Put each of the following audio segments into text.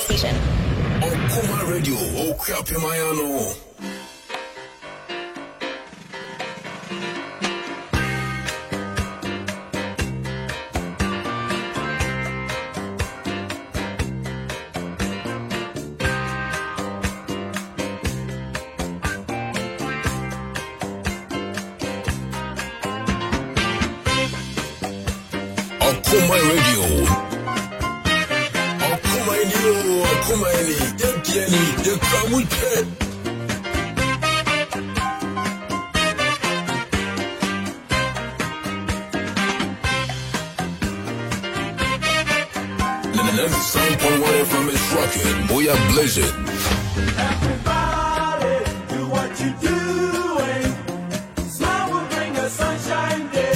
station. Okuma Radio, Okuape Mayano. Okuma Radio. Okuma Radio, Okuma Any, Yentiani, Yakramute. And then 7.1 FM is rocking. Booyah blazing. Everybody, do what you're doing. Smile will bring a sunshine day.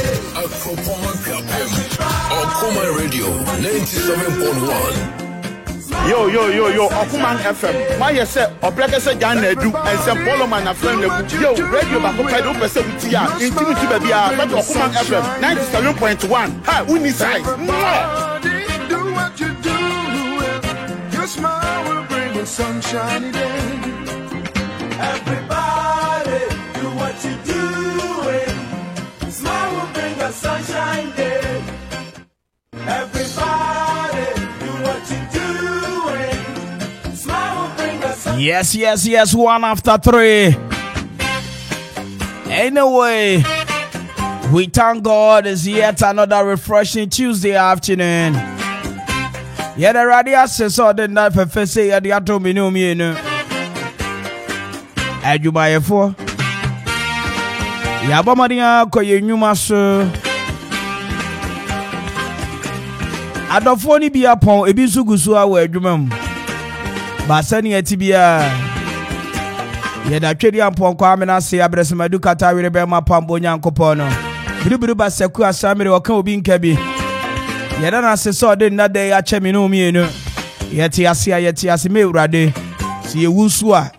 Okuma Radio 97.1. Yo, Okuman FM. My yes, Oblakasa Jan Edu and St. Paulo man of friend. Yo, radio Bakopedo Pesetia, Intimity Baby, but Okuman FM 97.1. Hi, we need size. Do what you do. Your smile will bring a sunshiny day. Everybody, do what you're doing. Smile will bring a sunshine day. Everybody, do what you're doing. Smile will bring a sunshine. Yes, 1 after 3. Anyway, we thank God it's yet another refreshing Tuesday afternoon. Yeah, the radio says all the night for first say at the atomino me no. Ajubayefo. Yabamadia koye nyuma so. Adofoni bi apon ebi nsugusu awo adwumam. Ba sani atibia. Ye da twedi ampon kwa amena se abresemadu kata wire be ma pambo nyankopon no. Biribiru ba seku asamire oka obi nkabi. Ye da na se so de nade ya chemi no mienu. Ye ti ase me urade. Si yewu so a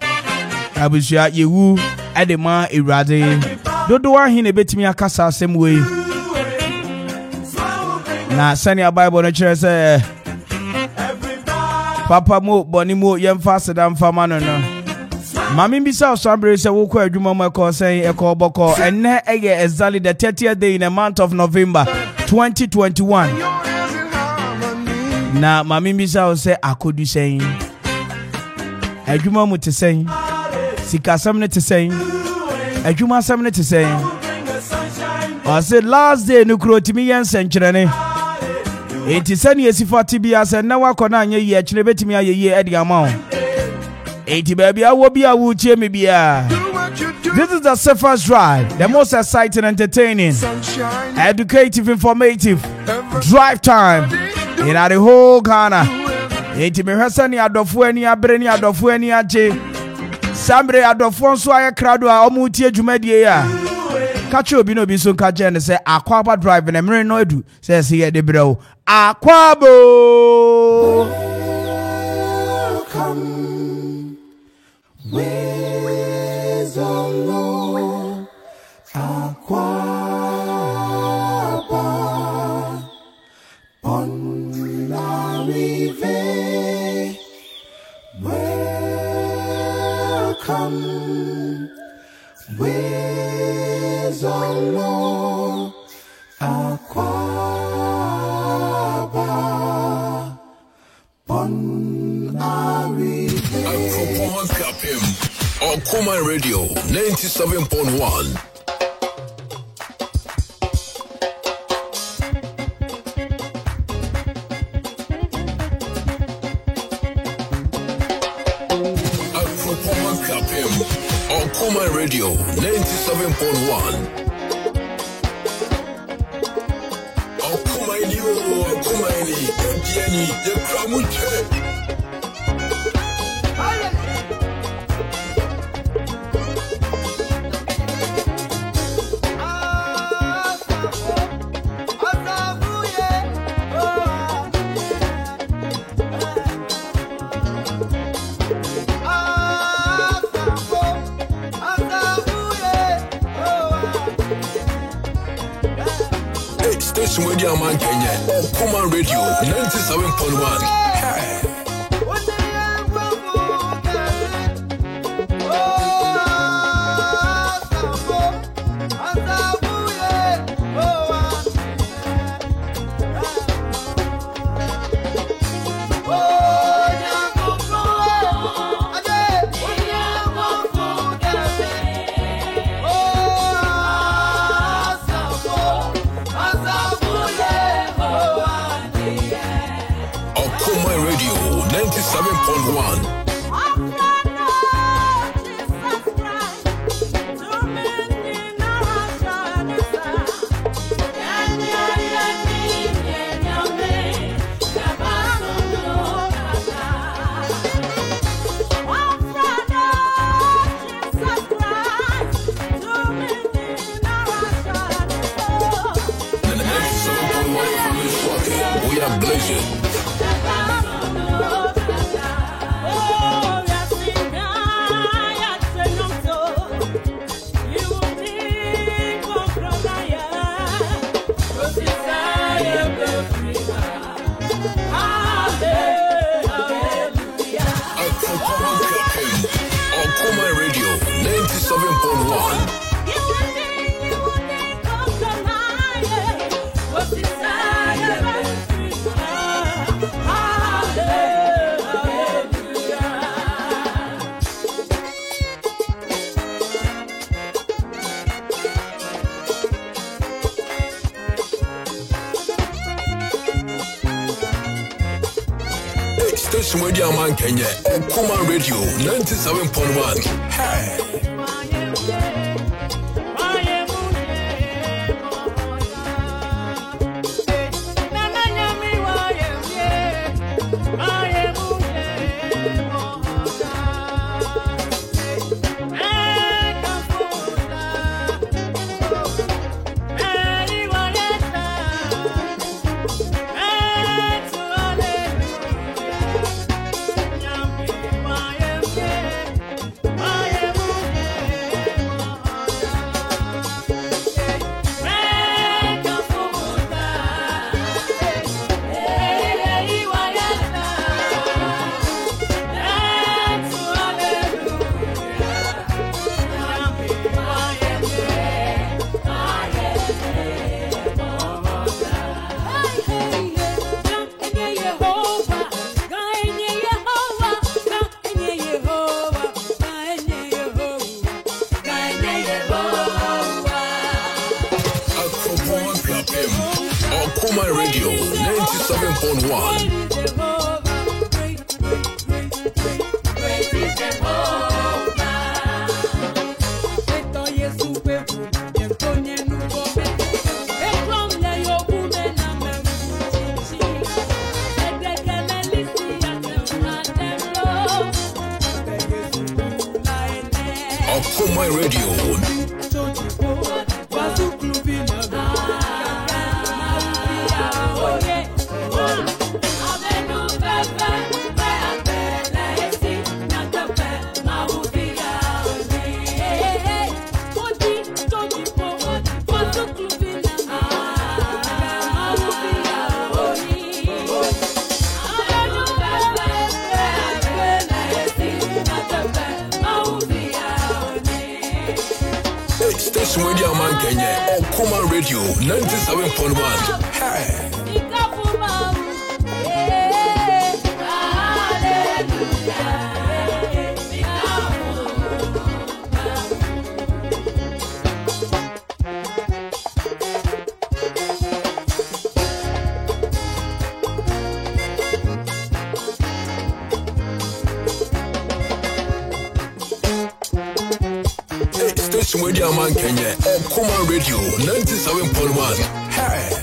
abusua yewu edema urade. Dodo ahine betimi akasa asem we. Na sani a Bible no chere say Papa mo boni mo yemfa sedam fama no no. Mami bisa osambre say wo kwa adwuma mo ko say e ko boko enne eye exactly the 30th day in the month of November 2021. Na mami bisa say akodu say adwuma mo te say sikasam ne te say adwuma sam ne te say I said last day no krotimi yen senkyerene. Enti sani esifati bia se na wakona anye ye kyere betimi ayeye edi ama. Enti baby awo bia wo tie me bia. This is the safest drive, the most exciting, entertaining, educative, informative drive time in the whole Ghana. Enti me hwesa ni adofo ani abre ni adofo ani aje. Sambre adofo nso aye krado a omu tie dwumadie ya. Kacho obi no bi so nka je ne se Akwaba drive na mere no edu se se ye de brɛw Akwabo. Welcome with the Lord. Akwaba on la rive. Welcome with the Lord. Akwaba on la rive. Okuma Radio 97.1. Okuma Radio 97.1. Okuma Any, Yentiani, Yakramute. Station with your man Kenya, Okuma Radio 97.1. 97.1. Station Radio Man Kenya, Okuma Radio 97.1. Hey. Okuma Radio 97.1. Okuma Radio. Station Radio Man Kenya, Okuma Radio 97.1. Hey. Station Radio Man Kenya, Okuma Radio 97.1. Hey.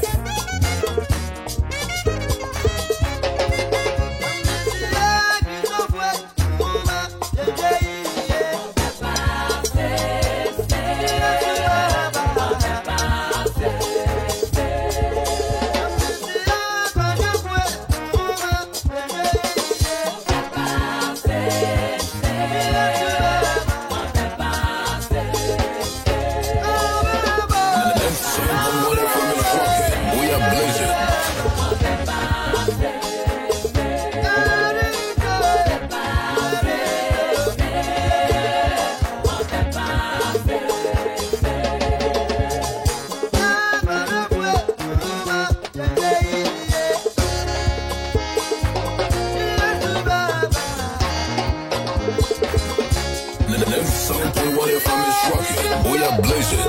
We are blazing.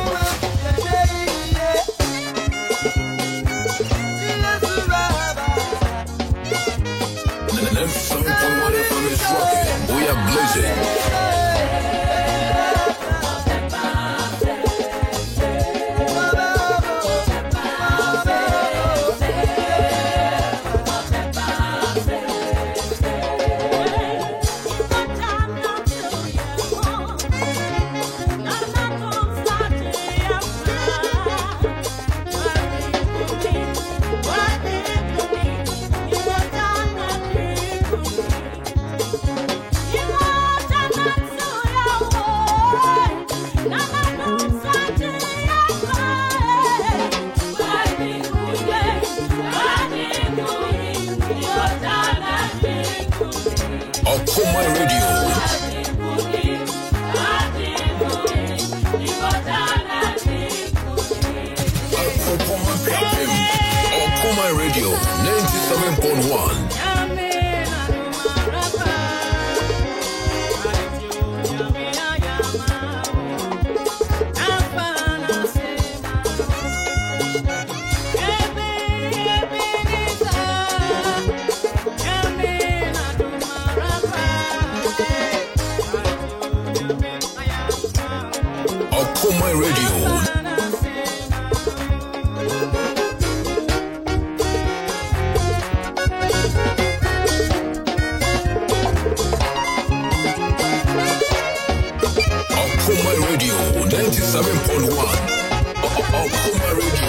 blazing. Okuma Radio 97.1. Okuma Radio. Okuma Radio 97.1. Okuma Radio.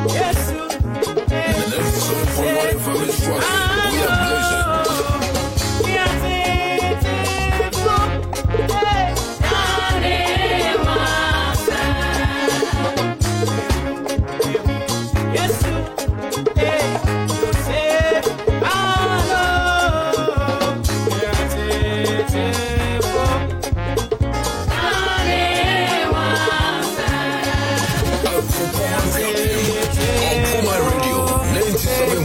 Yes, baby.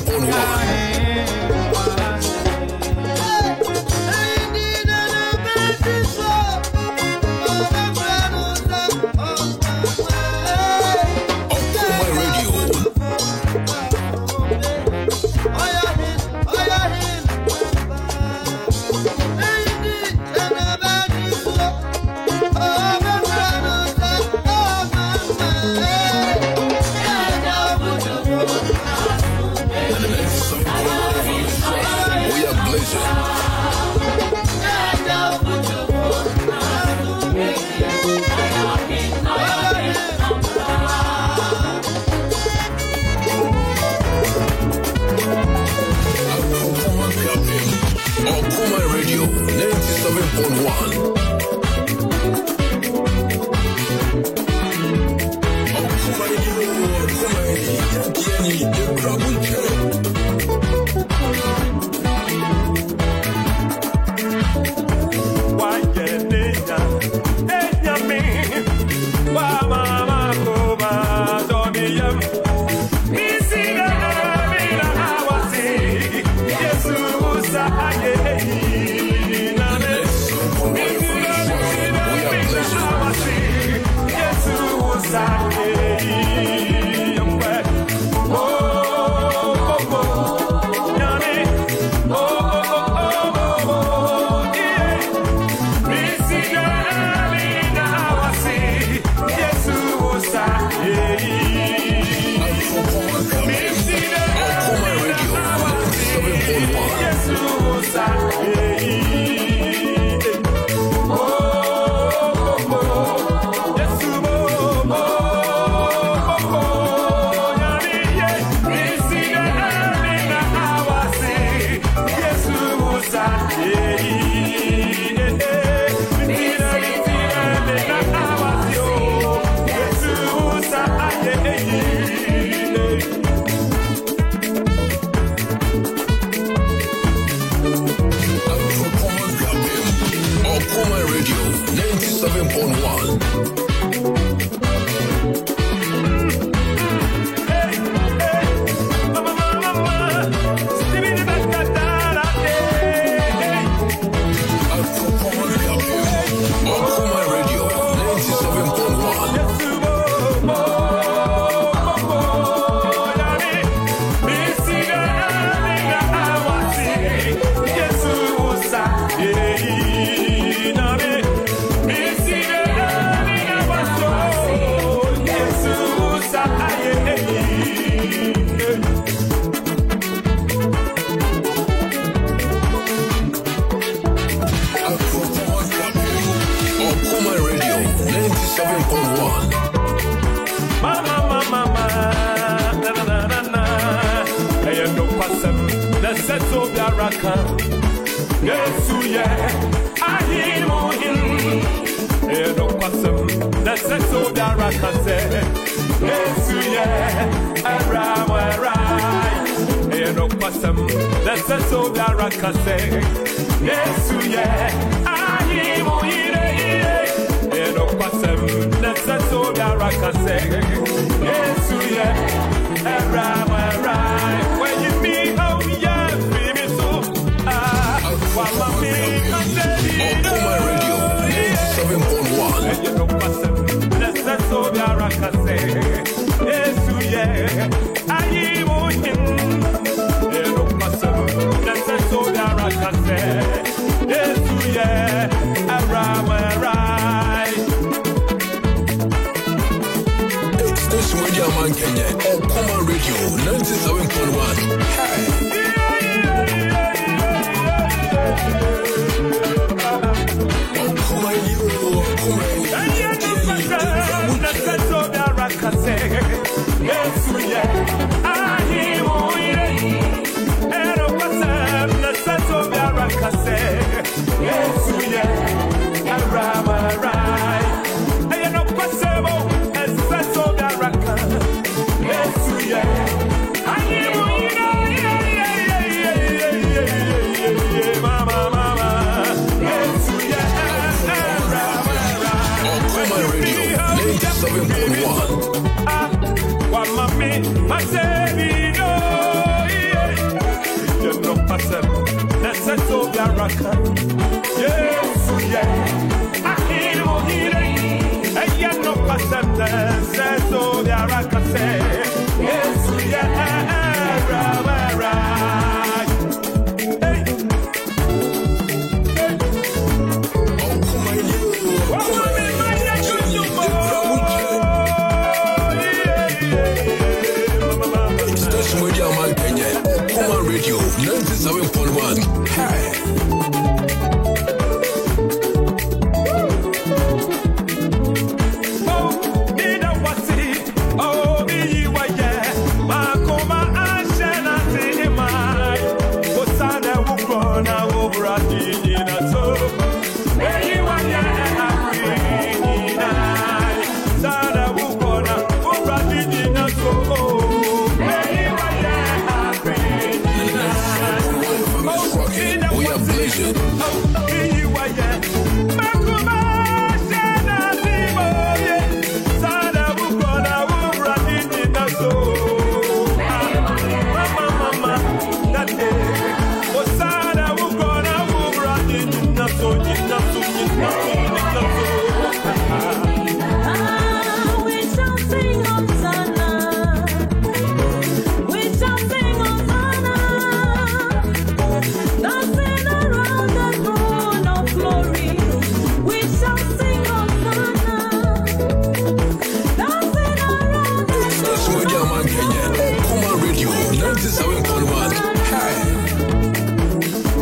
Why, yeah,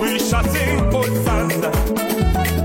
We shall sing Hosanna.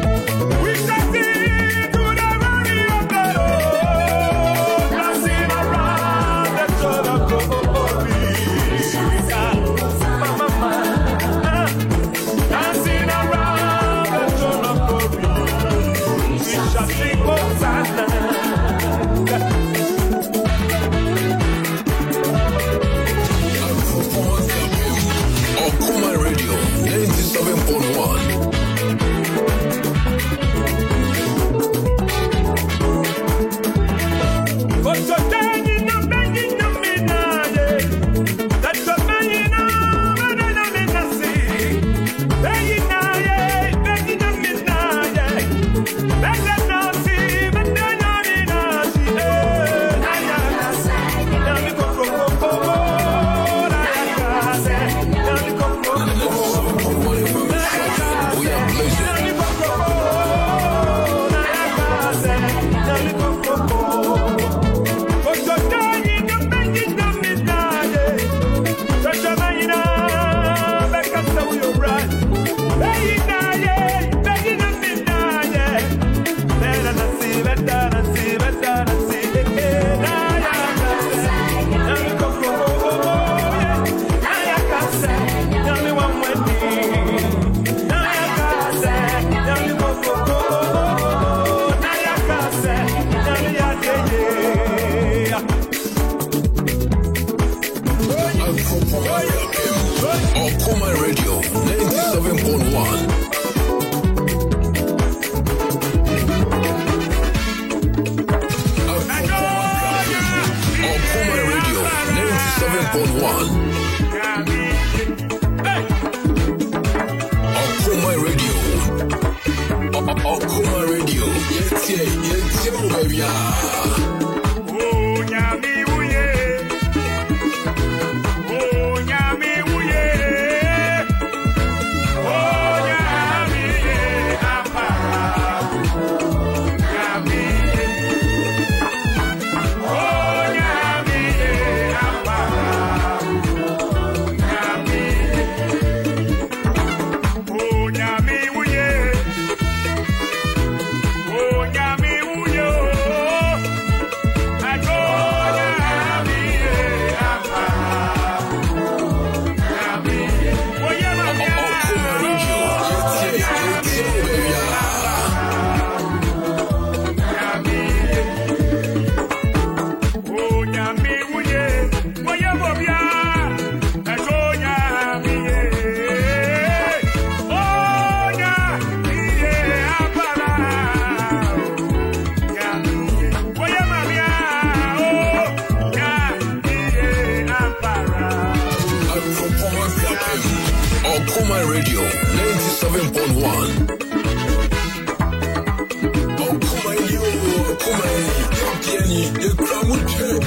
the crowd will check.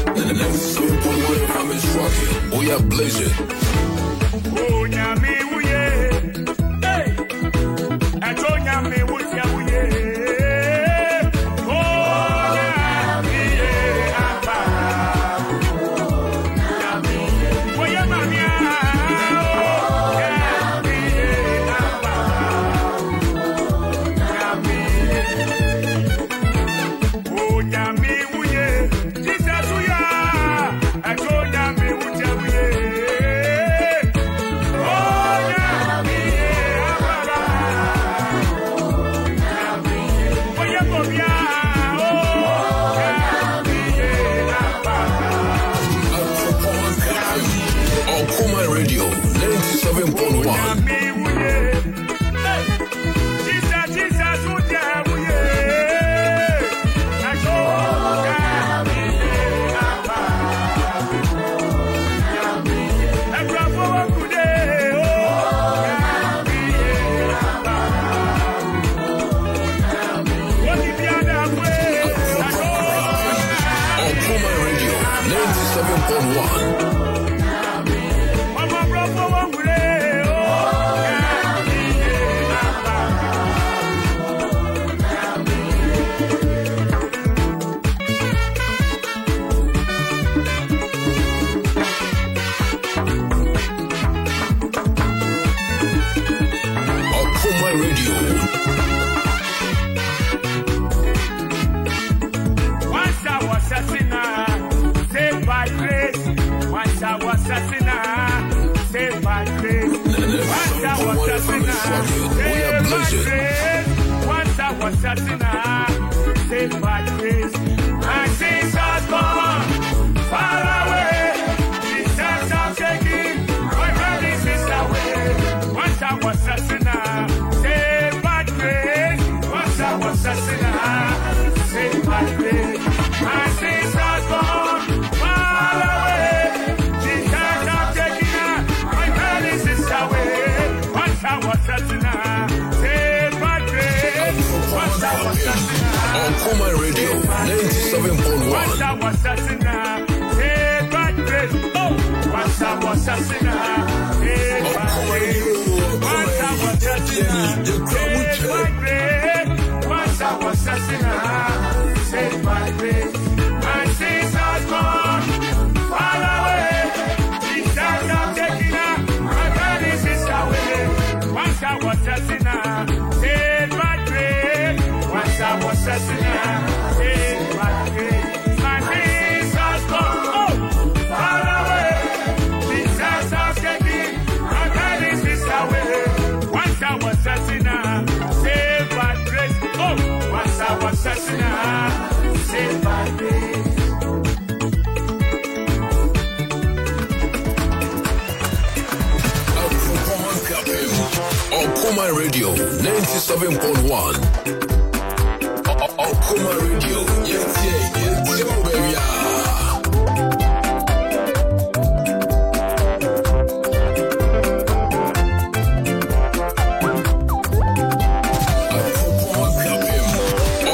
And the next song for what if I'm rocking. Oh yeah, blaze it. Oh, Nyami, yeah. Hey, I told Nyami, yeah. Okuma Radio 97.1. Okuma Radio, yes, baby.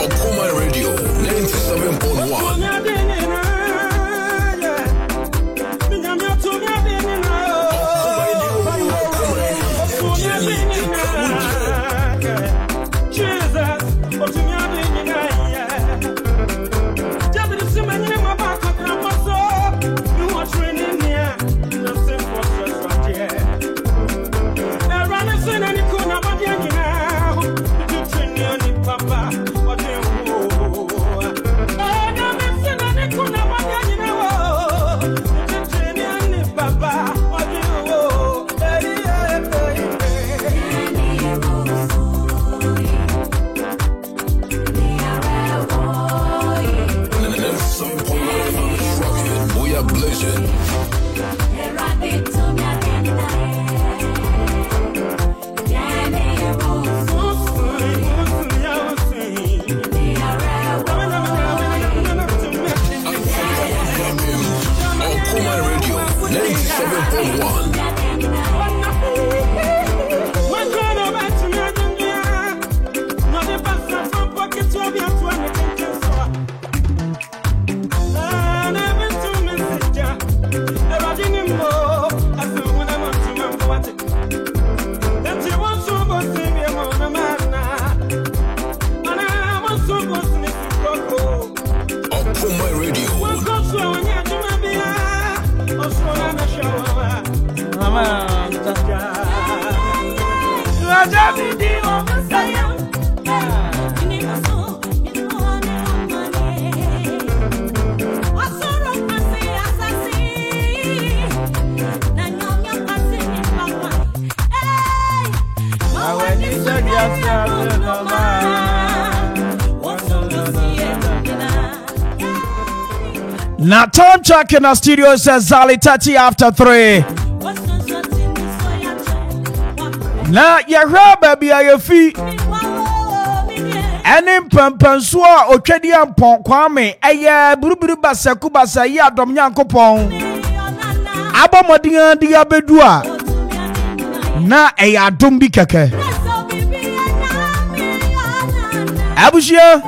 Okuma Radio 97.1. Papa, 97.1. Now time check in the studio says Zali 30 after 3. Now you baby are your feet. And in Pampansua or Chedian Pon Kwame, a Buruburu Basaku Basa Yadom Yankopon Abamadian Diabedua. Na a Dumbi Kake Abushia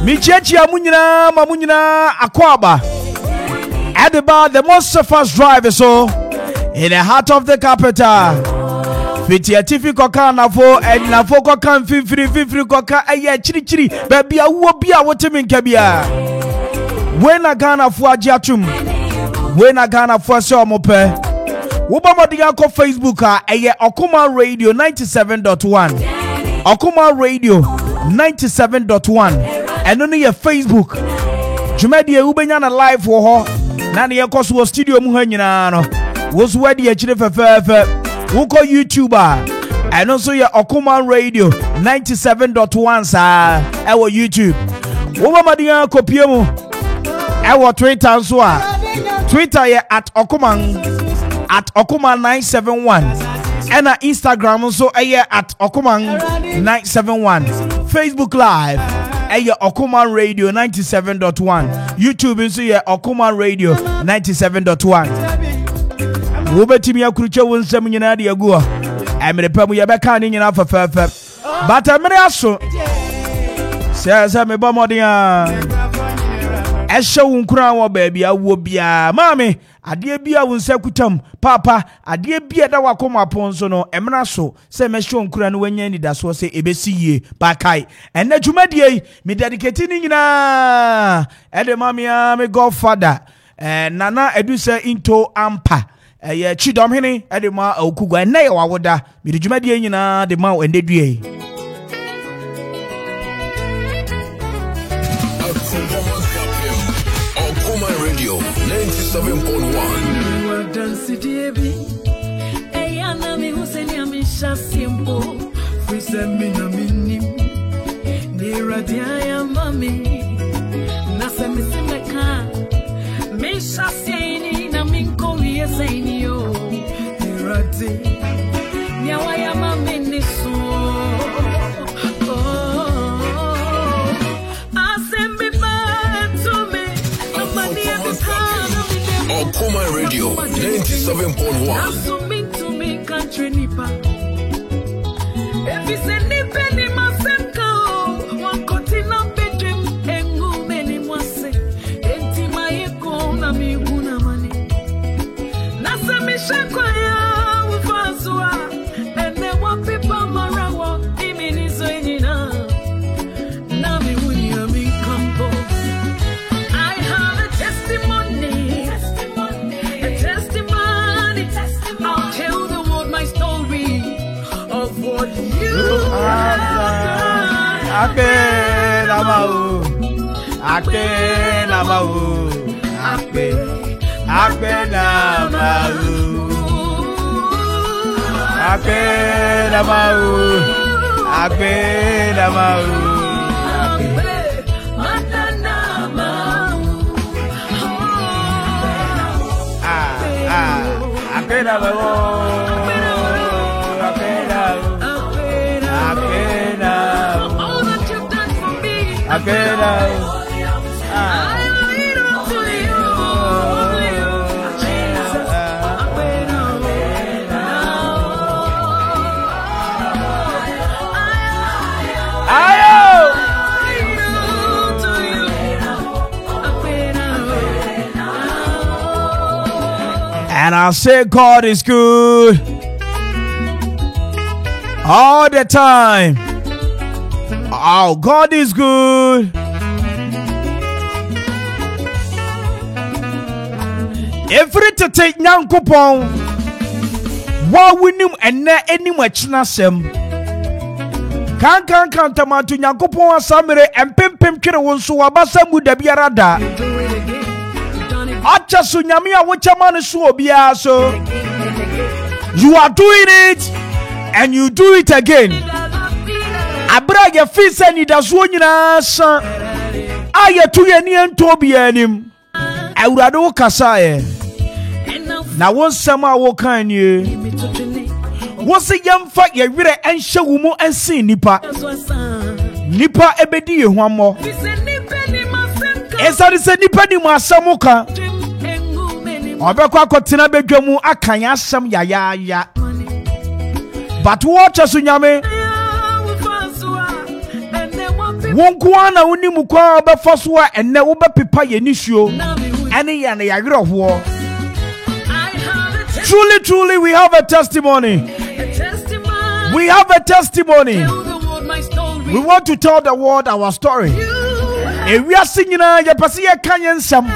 Michechi Amunina Mamunina Akwaba Adiba, the most fast driver, so in the heart of the capital. Fiti atifi koka nafo nafo koka fifiri koka aye chiri baby awo bia wotemi nkabia when na Ghana fo agiatum when na Ghana fo se omope wo ba modiga ko Facebook aye Okuma Radio 97.1 Okuma Radio 97.1 eno ne ye Facebook jumadi e ubenya na live wo ho na ne ye koso studio mu ha nyina no wo so wadi akire fefefe Woko YouTuber and also your Okuma Radio 97.1 sa ewo YouTube. Woba madia kopiemu ewo Twitter so Twitter ye at Okuma 971 and Instagram so at Okuma 971 Facebook Live Okuma Radio 97.1 YouTube so ye Okuma Radio 97.1 Wobetimi akuruche wonsem nyina de aguo emerepamu ye beka ni nyina fafafa but emere aso se me ba modin a ehye wunkura wo baabi awo bia maame ade bia wonsa kutam papa ade bia da wakoma ponso no emere aso se me hye wunkura no wanya ni da so se ebesi yie bakai ena dwumadie me dedicate ni nyina ede mamia me godfather nana eduse into ampa Chidom hini ede ma okugwa na ye wawoda mi de dwumadie nyina de ma endedue Okuma Radio 97.1 density bi eyana mi huseni amisha simple frisemi na minim ni radia ya mami na semisimeka misha sieni na minko yeseni yo ni radi nyawa ya mami ni so Okuma Radio 97.1 So mean to me country nipa if you say nipa ni masemka one continent bedroom engu meni mwase enti mayeko na miguna mani nasa mishakwa ya ufazua ene wapipa marawa iminizo enina na miwuni ya mikambo I have a testimony. I'll tell the world my story of what you have done. Akenamau All that you've done for me, I owe it all to you. Jesus, And I'll say God is good all the time. Oh, God is good. Every to take Yankopon, what we knew and any much nasem. Can't tamatu Yankopon Samere and Pim Kira so Abasamu de Biarada. Acha Sunyamia, which a man is so bia so. You are doing it and you do it again. Abra your face and it has one son. I to any and Toby and him. I would have Kasaye. Now, one summer walk on you. What's a young fight you read and show more and see Nipa Nipa Ebedi one more. As I said, Nipa Nima Samuka. Obekwa kotina bedwamu akanya sam ya. But watch us unyame. Wonkwana uni mukwa obefoswa enne wo bepepa ye nisuo. Ene ya na yagre ho. Truly, we have a testimony. We have a testimony. We want to tell the world our story. And we are singing ya pasi ya kanyen sam.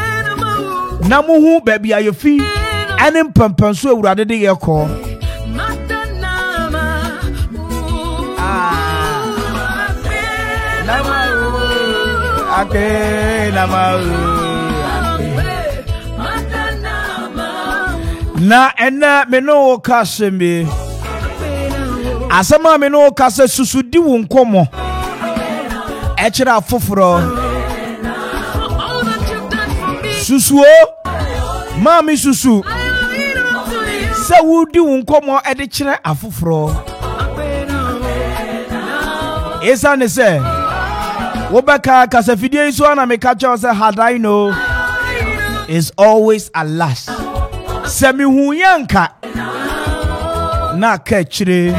Namuhu baby ayofi. Ene mpampanso ewurade de ye ko. Na ena meno kasembe asama meno kase susudi wo nkomo echira foforo susuo mami susu se wudi wo nkomo ede kire afoforo esa ne se wobeka kase fidie iso na meka cho se had I know is always a last. Semi huyanka na kechire.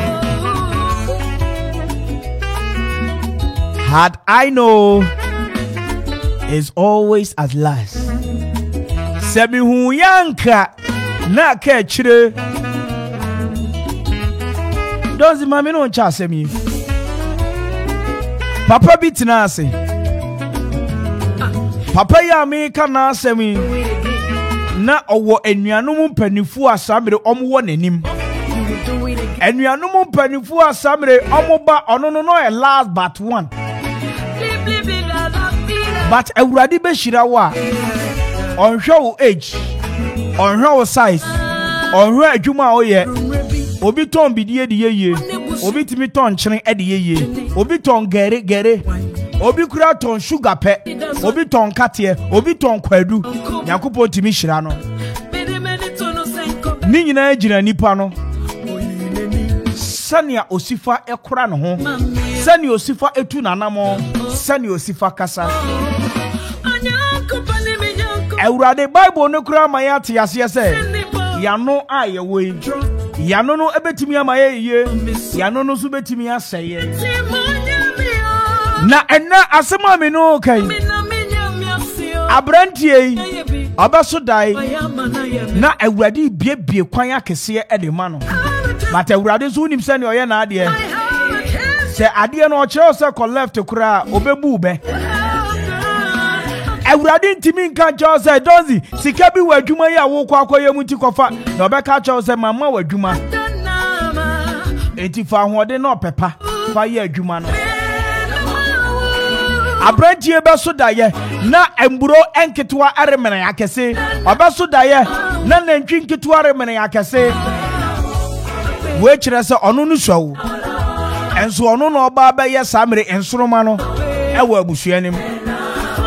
Had I know is always at last. Semi huyanka na kechire. Dozi mami no cha semi. Papa bitina ase. Papa ya mi kana semi. Na owo enuanum mpanifu asamre omwo nanim enuanum mpanifu asamre omoba ono no a last but one but awurade be hira wa onhwe wo age onhwe wo size onhwe adwuma oye obi ton bidie de yeye obi timi ton kyere ede yeye obi ton gere obi kura ton sugar pe obi ton katie obi ton kwadu Yankopon timi hira no ni nyina agina nipa no sania osifa ekora no ho sania osifa etu nanamo sania osifa kasa Ewurade Bible no kura ma ya te ase se yano aye we yano no ebetimi amaye ye yano no so betimi aseye na enna asema me no kai abrantie obaso dai na Ewurade biebie kwan akese e de ma no but Ewurade so unim se ne oye na ade se ade no o kire se ko left kura obebu be Ewurade ntimi nka Jose Donzi sika bi wadwuma ya wo kwa akoye muti kofa na obeka Jose mama wadwuma enti fa hoode na opepa fa ye adwuma no abrantie be so daye na emburo enketwa aremene yakese obeso daye na nantwi nketwa aremene yakese we kire se ono no swawo enso ono no oba ba ye samre ensoroma no ewo abusuanim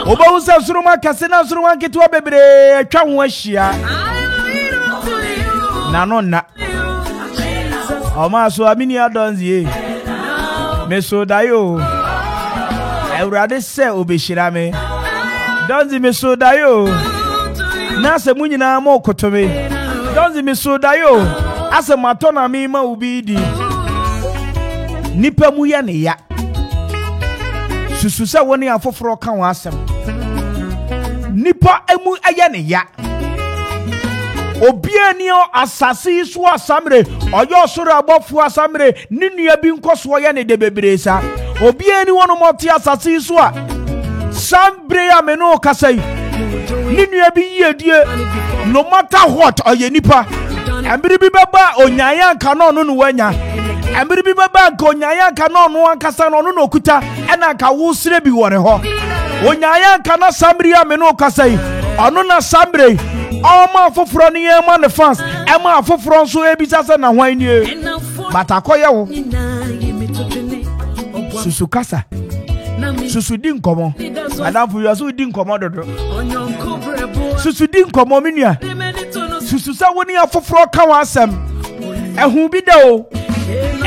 oba usa suruma kase na suruma nketwa bebre atwa ho ahia na no na Oma so amini adonzi me so dayo Ewurade se obeshira me donzi me so dayo na se munyina ma okotome donzi me so dayo ase mato na me ma ubidi nipa mu ya ne ya susu se woni afoforo ka ho asem nipa emu aya ne ya obiani asase so asamre oyo soro abofo asamre ni nua bi nkoso ye ne de bebresa obiani wono moti asase so a sambre ya me no kasai ni nua bi yedie no matter what oyenipa ambiri bi baba onyaya nka no no wanya ambiri bi baba nka onyaya nka no no ankasa no no okuta ena nka wo sire bi wore ho onyaya nka na sambre ya me no kasai ono na sambre Oma foforo ni ema ne fans ema foforo nso ebisa se na hwan nie bata koye wo susu kasa susu di nkomo adafu yo so di nkomo dodo susu di nkomo menua susu sa woni afoforo ka wa asem ehu bi da o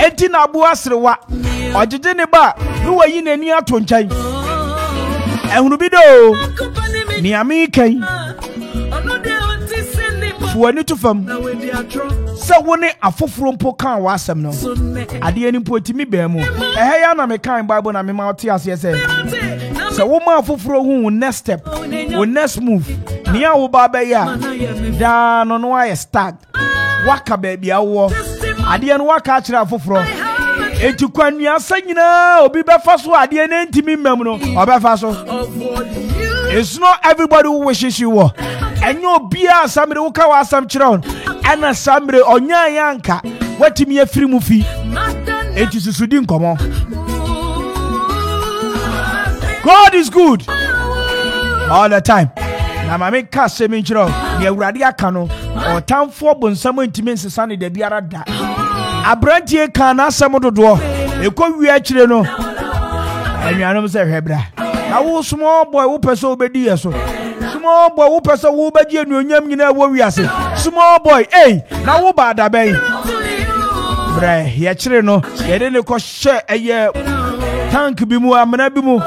enti na bu asrewa ojeje ne ba no wayi nani ato nchan ehu bi da o ni ami kan Fuani to fam. So when a foforo mpo kan wa asem no. Ade ani mpo timi be mu. Ya na me kan Bible na me ma oti ase say. So wo ma foforo hu next step, wo next move. Ni a wo ba be ya. Da no no aye start. Waka ba bia wo. Ade ani waka a kire foforo. Enti kwanua sanyina obi be fa so ade ani ntimi mam no. Obe fa so. It's not everybody who wishes you well. And you be a samre who kawa sam chiron. And a samre onya yanka. What to me a free movie? It is a sudden come on. God is good all the time. Now, my make cast semin chiron. Near Radia Cano or town for bon some intimacy sunny de Biara da. A brandy can ask some of the door. You could we actually know. And you know, say, Hebra. I was small boy who person obedience. Small boy who person who be you nyam wo wi ase. Small boy, hey, na wo ba da ben. Bre, ye kire no, ye de ne ko hye eye tank bi mu amana bi mu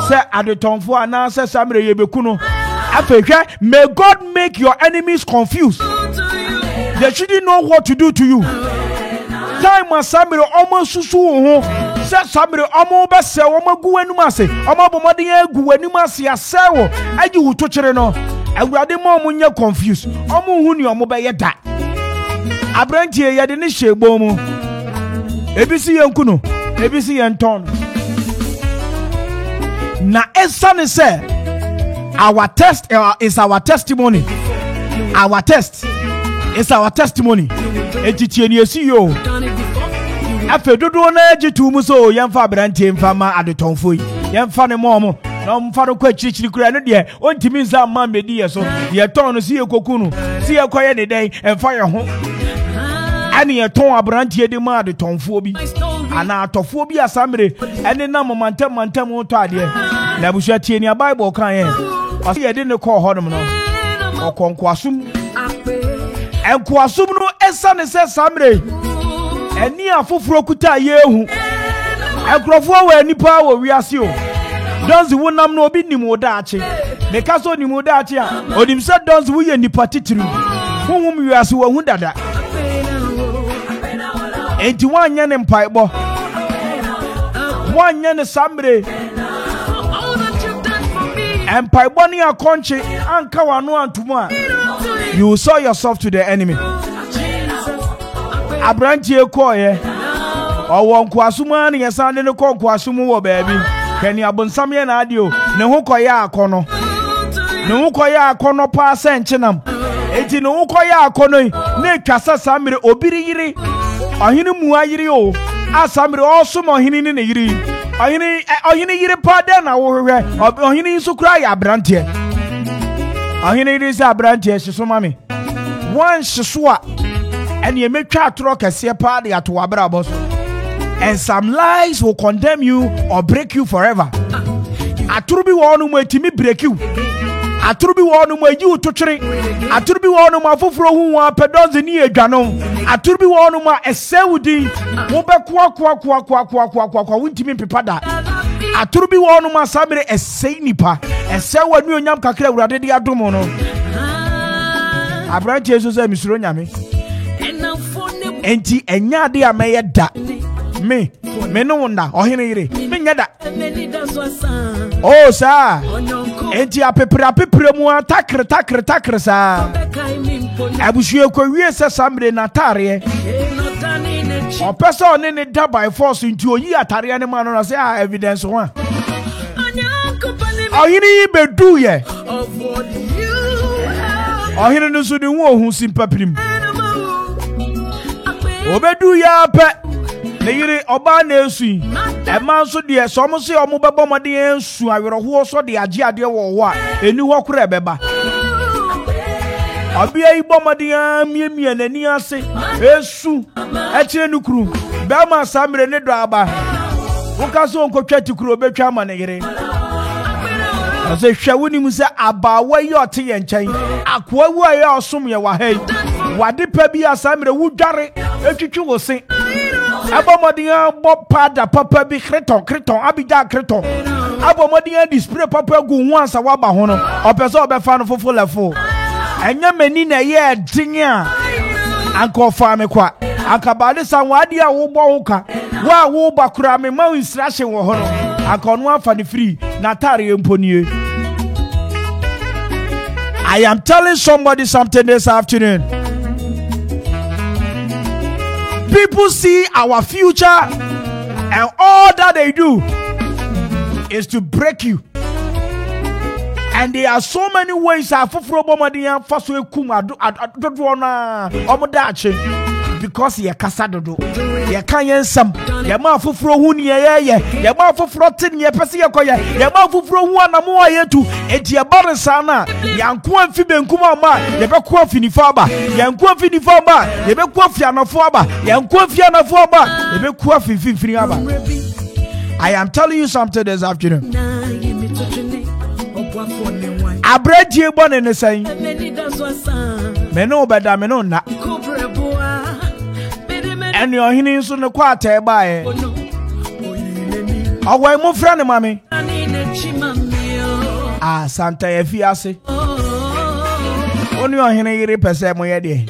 se adetonfo ana se samre ye beku no. Afehwe, may God make your enemies confused. They shouldn't know what to do to you. Time asamre almost susu ho. Se samre omo be se omo gu anum ase omo bomode agu anum ase asewo agi wo to kire no awurade mo nya confused omo hu ni omo be ye da abrantie ye de ne hyegbo mu ebisi yenku no ebisi yenton na esane se our test is our testimony. Our test is our testimony. Etitie ni esi yo afe dodo na agitu mu so yemfa brantie mfa ma adetonfo yi yemfa ne momo na mfa no kwa chirichiri kura no de ontimi nza ma medi ye so ye ton no si ekoku no si ekoye ne den emfa ye ho ani ye ton abrantie de ma adetonfo bi ana atofo bi asamre ene na mantem to ade na busua tie ni Bible kan ye o se ye de ne ko hodom no okonkwasum enkwasum no esane se samre eni afoforo kuta yehu enkrofo wa nipa wo wiase o donzi wonam no obi nim odaache meka so nim odaache a odim se donzi wo ye nipa titiru honhum wiase wo hu dada enti wanya ne mpaibo wanya ne samre empaibo ni akonche anka wano antumu a you saw yourself to the enemy. Abrantie koye owo nkwasuma ne yesande ne konkwasumu wo baabi kani abonsam ye na ade o ne ho koye akono pa senchenam enti ne ho koye akono ne twasa samire obiri yiri ohini mu ayiri o asamire osum ohini ne yiri ohini yiri pa de na wo hwehwe ohini nsukura ya abrantie ohini yiri se abrantie hyeso mame wan hyeso a and you make try to see a party at Wabrabos. And some lies will condemn you or break you forever. I truly want to me break you. I truly want to you to train. I truly want to my fufro who are pedons in here, Ganon. I truly want to my Saudi. Woba kwa winti me pipada. I truly want to my sabere a sainipa. And say what you yam kakre radedi adumono. I brought Jesus and Miss Ronyame. Enti enya de ameye da me Me no na ohene yire. Me nya da. Oh sa. Enti apepre mu takre sa. Abushie ko wie se samre na tare. O person ne da by force nti oyi atare ne ma no say evidence one. Ohene bedu ye. Ohene no so de wo hu simpaprim. Obedu ya pe. Ne yire oba na esu. E man so de so mo se o mo bebo mo de ensu awerho so de age ade wo wo a eni ho kura beba. Abia ibo mo de miemie nani ase esu e kire nukuru be ma samre ne do aba. Wo ka so onkotwa tikuru obetwa ma ne yire. Ase hwawuni mu se abawa yi ote ye nchen akwa wu aye osom ye wa hai wade pa bi asamre wudware etwitwi wo se abomodian bo pada papa bi kreton abija kreton abomodian display papa gu hu ansa wa ba ho no opeso obefa no fofo lefo enya mani na ye din a anko fa me kwa akabade san wade a wo bo ho ka wo ba kura me ma instruction wo ho no akonu afa ne free na tare emponie. I am telling somebody something this afternoon. People see our future and all that they do is to break you. And there are so many ways because ye kasa dodo ye kan yensam ye ma foforo hu ne ye ma foforo tin ye pese ye koye ye ma foforo hu anamo ayetu enti ye baresa na yanko amfi benkum ama ye be ko afi nifa ba yanko afi nifa ba ye be ko afi anafo aba yanko afi anafo aba ye be ko afi finfiri aba. I am telling you something this afternoon. Abreji bone ne say me no beda me no na and your hinning soon the quarter by away mo friend mammy. Ah, Santa Efiase. Only your hinny repese mo yedi.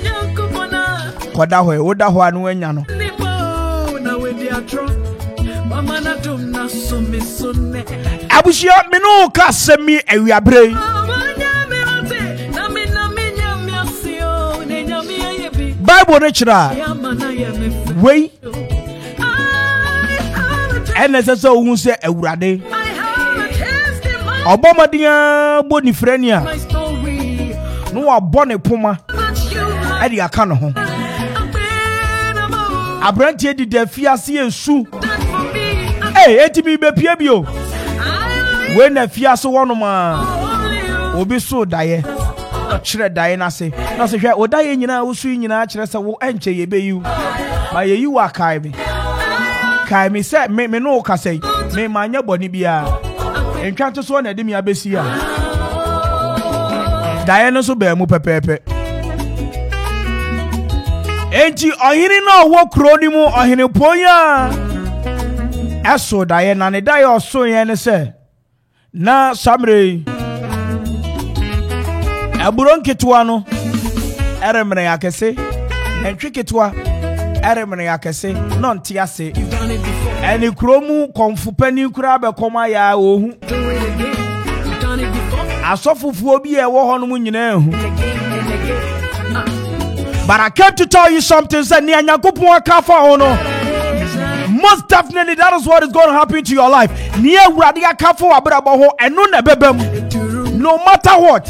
Kodawe, Oda Juan Wenyano. Abushia Mino Casemi, and we are brave. Bible natural. Wait. And as I saw who say a rade. Obama dia bonifrenia. No a bonnet puma. Eddie Akano. A branch did the fiancé and sue. Hey, Etimi Bepio. When a fiaso one man will be so die. Chere Diana say, no say, o die in your swing in a chere, so enter ye be you. By you are Kaimi. Kaimi said, me no can say, me my body be a. And can't just one at me a besia. Diana so bear mu pepe. Ain't you or hearing no walk rodimu or in a poya? As so Diana and a die or so yen say. Na Samre. Aburon ketuano eremene yakese entwe ketua eremene yakese non tiase eni kromu konfupani kura be koma ya ohu asofufu obi e wo hono mu nyina ehu. But I came to tell you something, say ni anyakopon aka fa hono. Most definitely that is what is going to happen to your life. Ni awurade aka fa abrabo ho eno na bebam. No matter what,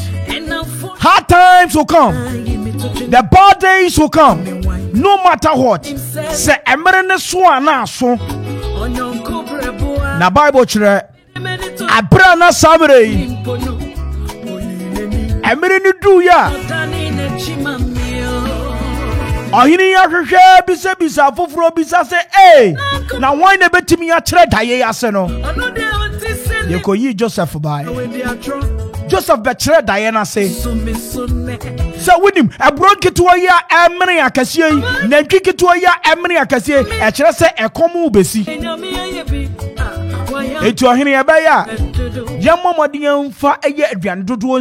hard times will come. The bad days will come. No matter what. Say emerene so ana so. Na Bible chere abra na samre. Emerene du ya. Ohini ya hwehwe bisa foforo bisa say eh na wan na betimi ya chere daye ya se no. Ye ko yi Joseph by. Joseph Betray Diana say, so with him, a broken to a year, Emily Akasie, Nanki to a year, Emily Akasie, a chess, a common besi. It's your Henry Abaya. Yamma Dian for a year, Grand Dudu.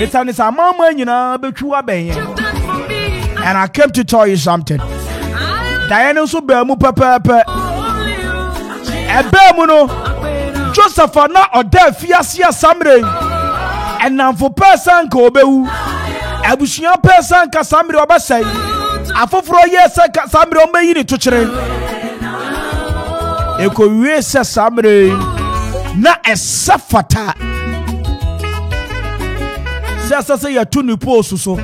It's an a mama, you know, but you are baying. And I came to tell you something. Diana so bear mu papa. Ebe no Joseph na oda fiase asamre enamfo person ka obewu abusuan person ka samre obesai afoforo yes ka samre o meyi ni tokyere ekowie se samre na esafata se ya tunu post so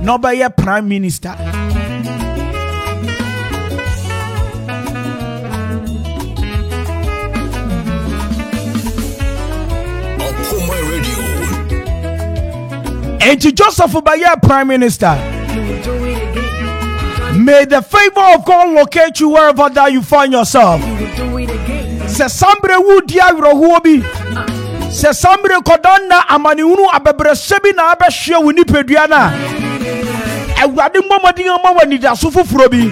no be ye prime minister and to Joseph Baye Prime Minister. May the favor of God locate you wherever that you find yourself. Se sambre wu dia rohuobi. Se sambre kodana amani unu abebere sebi na abehwe wu nipedua na. Ewade momodi amawa ni da so fufuro bi.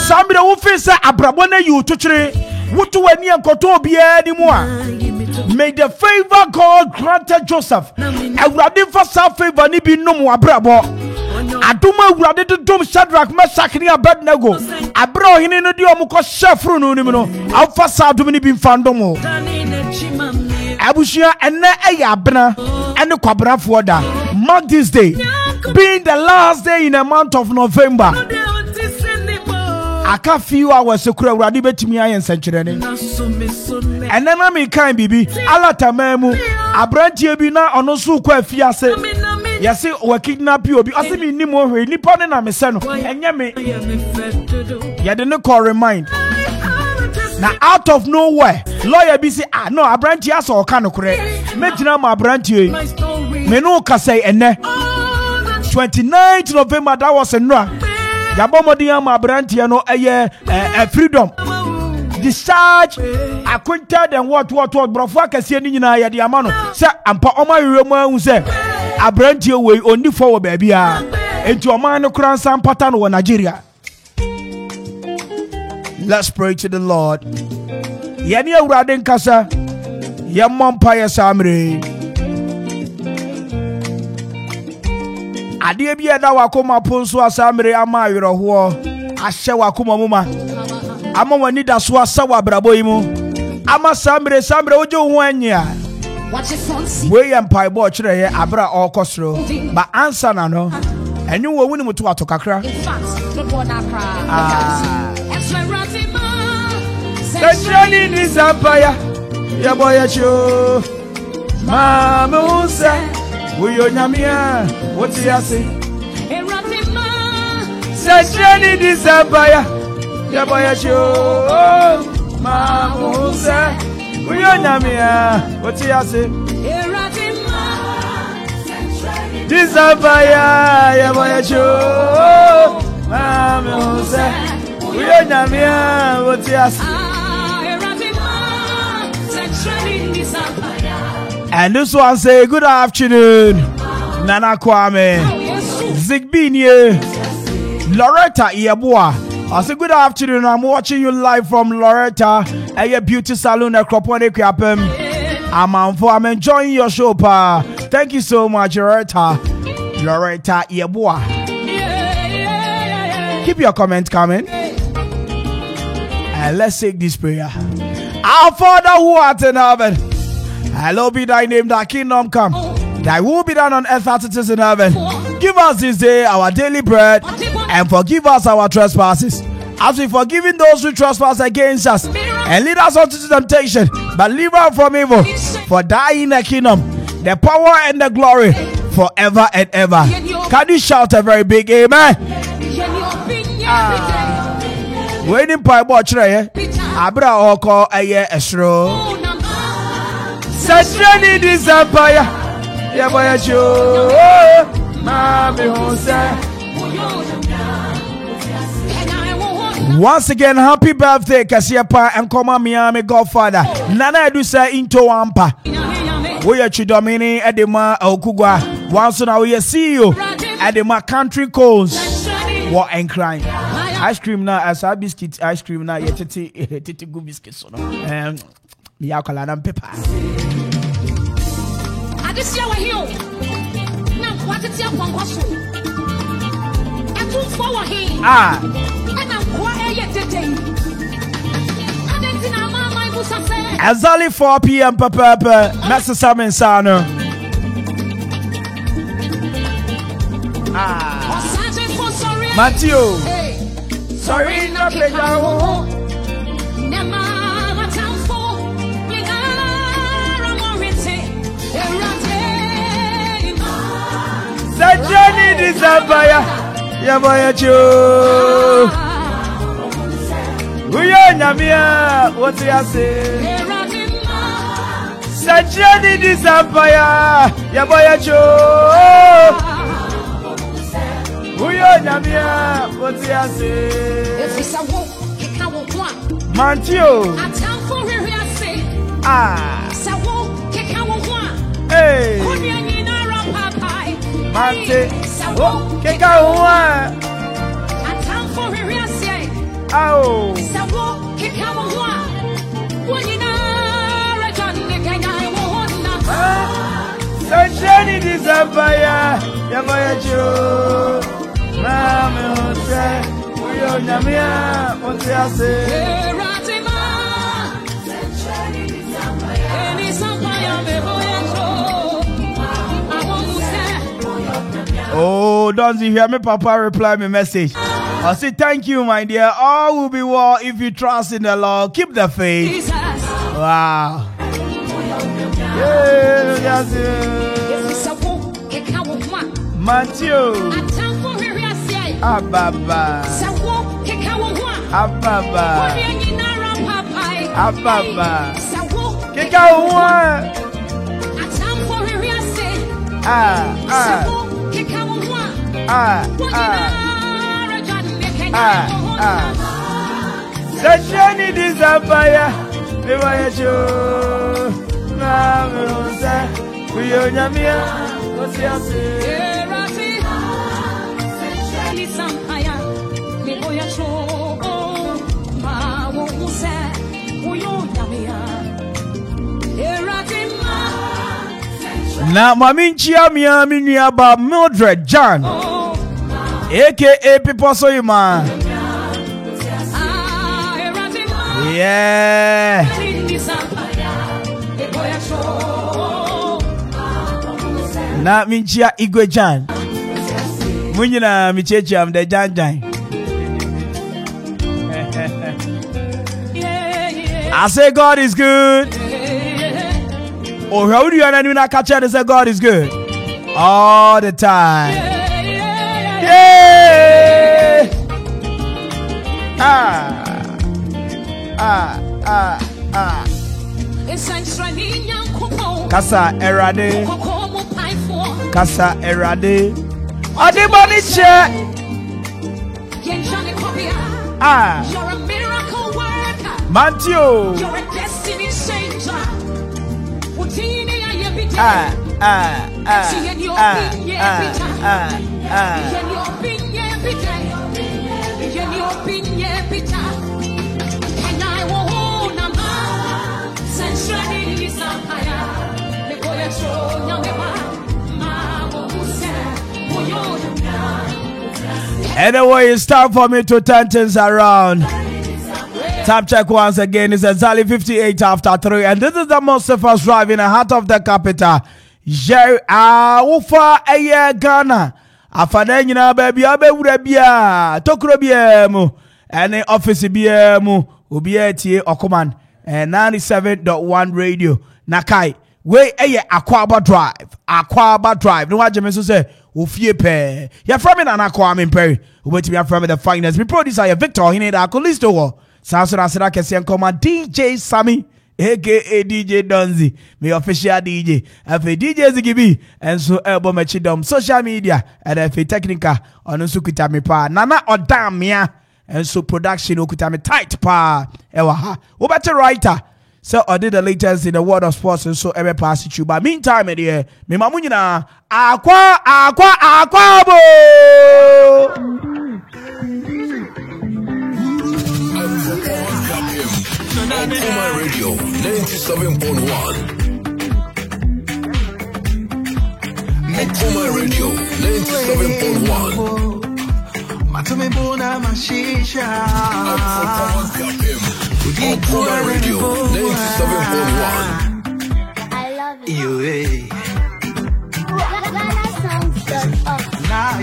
Sambre wu fi se abrabo na yu tokyere. Wutu wani enkoto obi ani mu a. May the favor God granted Joseph. Ewurade fa sa favor ni bi nom abrabo. Aduma ewurade de dom Shadrach, Meshach ni Abednego. Abra ohene no di omko shefru no nim no. Afa sa adum ni bi mfandom. Abushia ene eya abena ene kwabrafo da. Mark this day being the last day in the month of November. Aka few hours sekura ewurade betimi ayen senkyerene. And then I kind bibi alatamemu abrantie bi na ono so kwa afiase yesi we kidnap you obi asemi ni mo hwe nipa ne na me se no enye me ye de ne call remind na out of nowhere lawyer bi say no abrantie aso o ka no kure metina ma abrantie me no ka say enne 29th November that was enra yabomodi ma abrantie no eye freedom discharge acquitted and what brofo akase ni nyina ya de amano se ampa oma yewemu ahu se abrantie we oni for ba bia enti oma no kran san pattern wo Nigeria. Let's pray to the Lord. Yeni awurade nkasa ye mompa ye samre ade bia da wakoma ponso asamre ama yeroho ahye wakoma muma ama wani da so asawa brabo yi mu ama samre oje ho anya we yam pai bo kire ye abra okosro ba answer na no eni wo wuni mutu ato kakra Seshani ni zampaya ya boya cho mamusa uyo nyamia woti yase Seshani ni zampaya ya boya cho mamusa uyo nyamia woti yase Zampaya ya boya cho mamusa uyo nyamia woti yase. And this one say good afternoon, Nana Kwame, Zigbini, Loretta Iabua. I say good afternoon. I'm watching you live from Loretta at your beauty salon at Kropone Kwapem. I'm enjoying your show, pa. Thank you so much, Loretta Iabua. Keep your comments coming. And let's take this prayer. Our Father who art in heaven, hallowed be thy name, thy kingdom come. Thy will be done on earth as it is in heaven. Give us this day our daily bread, and forgive us our trespasses, as we forgive those who trespass against us. And lead us not into temptation, but deliver us from evil. For thine is the kingdom, the power, and the glory, forever and ever. Can you shout a very big amen? Waiting pipe watch Abra oko aye esro. Sashani disampaya ya boya cho mami honsa. Once again, happy birthday Kasiepa and Koma Miami Godfather Nana Edusa into Wampa. We are Chidomini Edema Okugwa. Once now we see you Edema Country Coast. What and crying ice cream now as a biscuit ice cream now yet titi good biscuits Yakala and pepper. I just see our hill. Now, what is your question? And two for him. And I'm quiet today. I didn't know. Exactly 4 p.m. Papa, Master Simon Sano. Matthew. Sorry, no pleasure. Sajani Disabaya, Yabaya Cho. Uya Namia, what do you say? Sajani Disabaya, Yabaya Cho. Uya Namia, what do you say? Mantio. Hey. Mante, oh, keka uwa. Ao. Sajani Disabaya, Yabaya Cho. Mame Hose, Uyo Nyamia, Otiase. Oh, don't you hear me, Papa? Reply me message. I say thank you, my dear. All will be well if you trust in the Lord. Keep the faith. Wow. Yeah, Matthew. Ababa. Ababa. Ababa. Kekawa. Sajani Disabaya, Levaya Cho. Namusa, Uyo Nyamia, Osiase. Na maminchia miya minyaba Mildred John, aka People So Yuma. Yeah. Na minchia Igwe John. Munyina michechi am the Jan Jan. I say God is good. Oh, how do you not catch it and say God is good? All the time. Yeah. Kasa erade. Kasa erade. Adibani che. You're a miracle worker. Mantio. You're a destiny changer. Anyway, it's time for me to turn things around. Time check once again. It's exactly 58 after 3. And this is the most safest drive in the heart of the capital. Ufa Eye Ghana. Afanenina baby abe urabia. Tokuro biemu. Any office biemu. Ubieti Okuman. 97.1 radio. Nakai. We Eye Aquaba Drive. Aquaba Drive. No what Jemesu say. Ufie pe. Ya from me na Aqua Perry. Wait to be from the finest. We producer Victor Hineda Akolisto. Sansura Sira Kesian Koma DJ Sammy aka DJ Donzi, my official DJ. F DJ Zigibi and so elbow mechidom social media and F technica on Sukuta me pa Nana Odamia and so production okuta me tight pa ewa ha. What better writer? So I did the latest in the world of sports and so every pass it you. But meantime, me mamunyina aqua bo. Akuma Radio 97.1. Akuma Radio 97.1. Okuma Radio 97.1. I love it. You, Nah,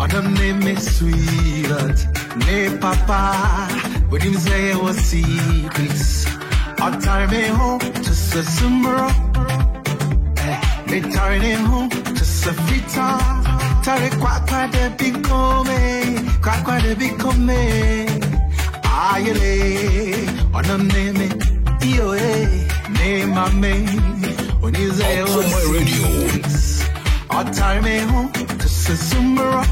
Other name is sweetheart. Ne papa, when him say was secrets. I turn me home to Summer. Me turn him home to Safita. Tare kwa de bikome. Ayele, other name yo ne mame. When you say was secrets. I turn me home to Summer.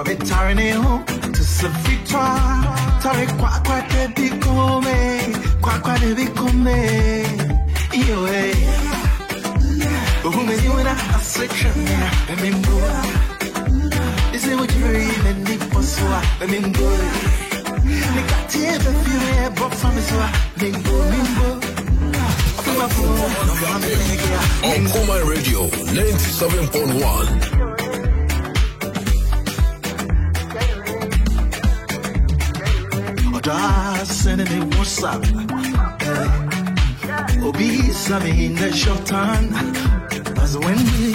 Me turn it home to Safita. Tare kwa de bikome. Yo but who made you in a section? Let me go. This is what you're even deep for, so let me go. They got tears if you have brought from me, so let me go. Okuma Radio 97.1. Sending me what's up. Obese, I mean, the short time. As when we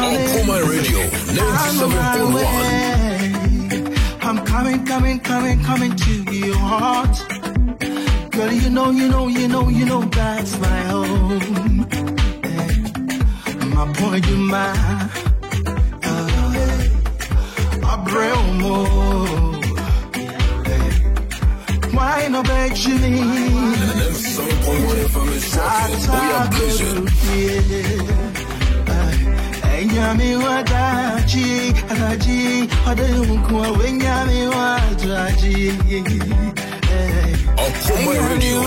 Okuma Radio 97.1. I'm coming to your heart. Girl, you know that's my home. My boy, you mine. I bring more. Why no beg you me? Nyami wadaji, adaji, ademukwa wenyami wadaji. Okuma Radio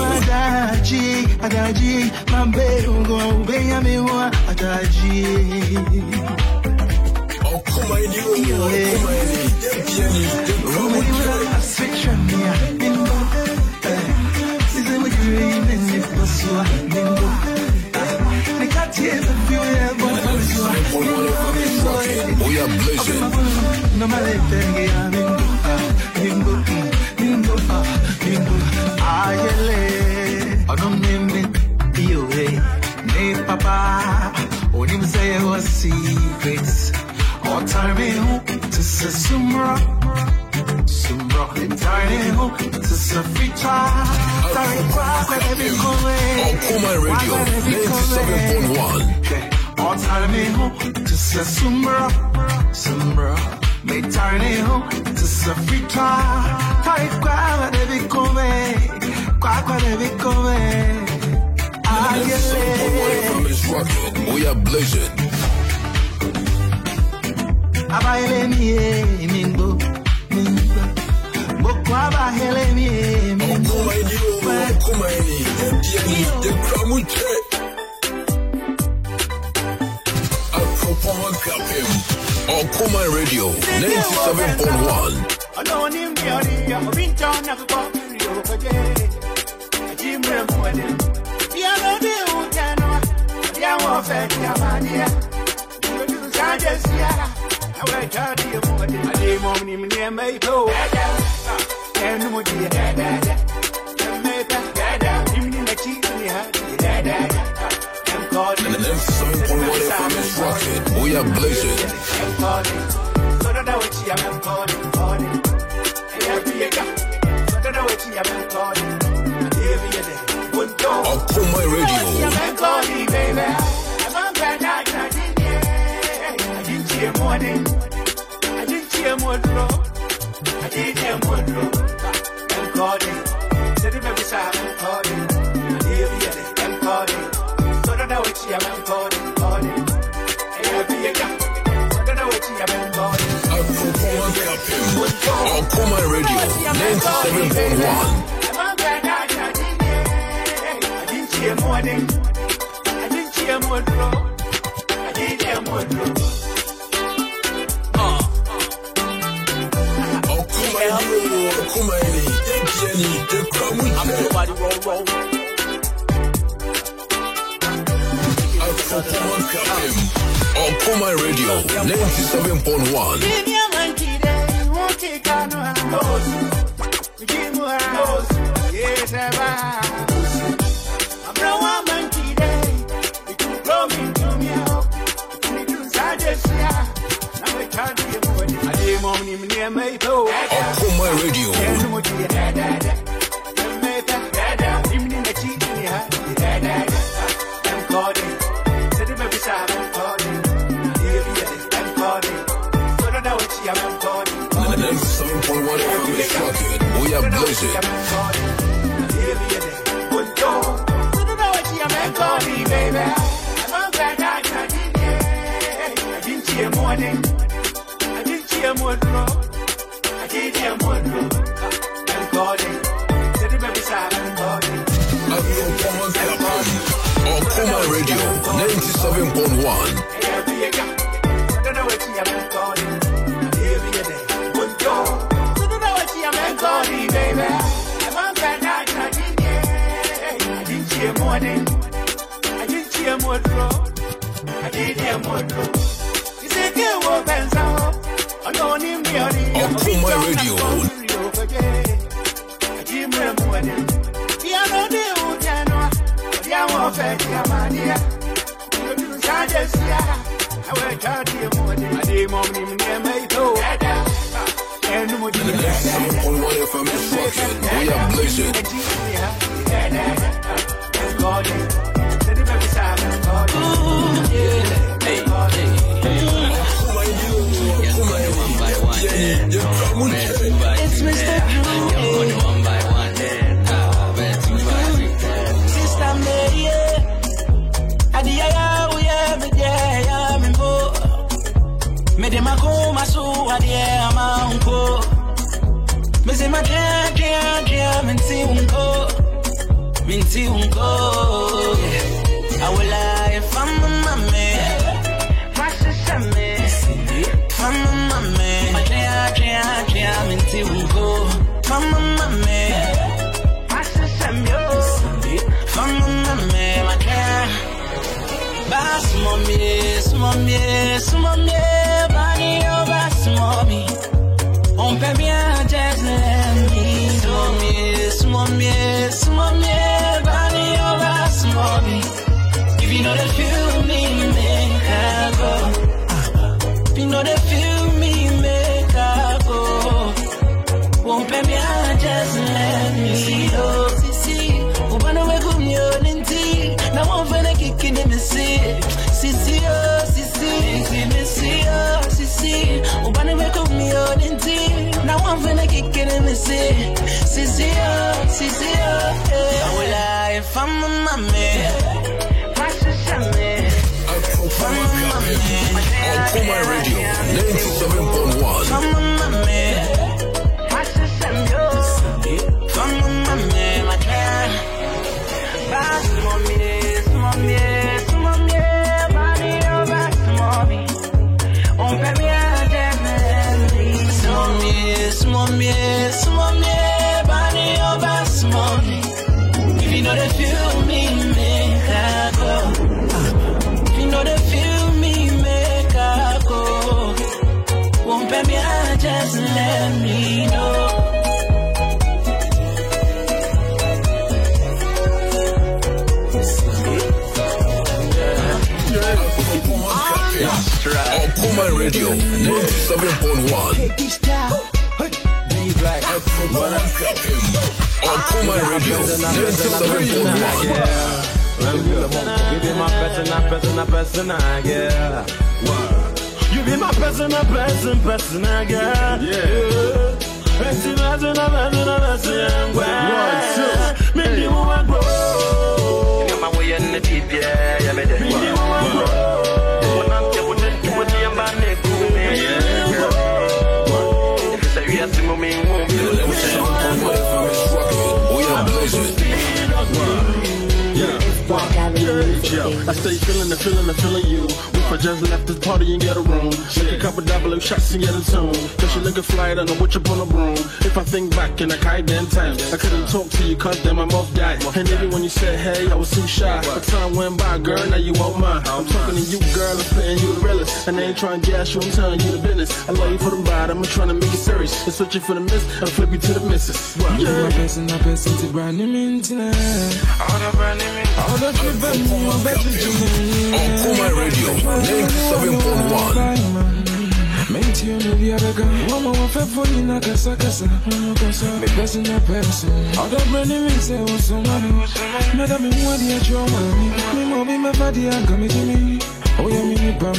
adaji, mambengwa wenyami wadaji. Okuma Radio, we are blazing. Papa, when him say it was secrets, all time me home to Summer. Turning home to Safita. Okuma Radio 97.1. All time me home to Summer. Me turning home to Safita. We are blazing. Okuma Radio 97.1. We are blazing. Okuma Radio. Okuma Radio 97.1. Okuma Radio 97.1. Yes, I'm no woman today. It will grow me to me out. We do suggest, yeah. Now we can't be a boy. I didn't want him near me, though. Akuma Radio. Even in the cheek, yeah. I'm calling. Said him every time I'm calling. I'm calling. So don't know what I'm calling. 97.1 FM is rocking. We are blazing. Akuma Radio 97.1. Akuma Radio. We are blazing. It's Mr. Blue. One by one. Sister Mary, Adia, we have a day. I'm in Bo. Medemako, Masu, Adia, Manko. Mizima, Minti Unko. I will lie if I'm a mammy. My sister, me. Mama, mama, Minti Unko. Mama, mama, my sister, yo. Mama, mama, my cat. Bass, mommy, Bunny, oh, bass, mommy. On peut bien just let me. Mommy, Bunny, oh, bass, mommy. If you know the feel me, make I go. If you know the feel me, make I go. Won't pay me, just let me go. See, Ubana we go me on tea. Now I'm gonna kick in the sea. See, Ubana we go me on tea. Now I'm gonna kick in the sea. See, I will lie if I'm a mammy. My sister, me. Akuma Radio 97.1. Mama, mama, my sister, yo. Mama, mama, my cat. Bass, mommy, body, oh, bass, mommy. On baby, I dance, mommy, body, oh, bass, mommy. If you know the feel me, make I go. If you know the feel me, make I go. Won't pay me, just let me know. Akuma Radio 97.1. Akuma Radio 97.1. You be my person, yeah. You be my person, yeah. I stay feeling you. If I just left this party and get a room, make a couple double shots and get a tune. Cause you looking fly, I don't know what you're on a broom. If I think back in a then times, I couldn't talk to you cause then my mouth died. And even when you said hey, I was too shy. But time went by, girl, now you want mine. I'm talking to you, girl, I'm playing you the realest. And I ain't trying to gas you, I'm telling you the business. I love you for the bottom, I'm trying to make it serious. And switch you for the miss, and flip you to the missus. Yeah. My person to brand new tonight. All the brand new, all the people, I'm better to me. On Kuma Radio, 97.1. Maintain the other guy. One more for you, not a sucker. Me person to person. All the brand new say was so money. Madam, me want the actual money. Me move my body and come to me. Oh, yeah, mini power.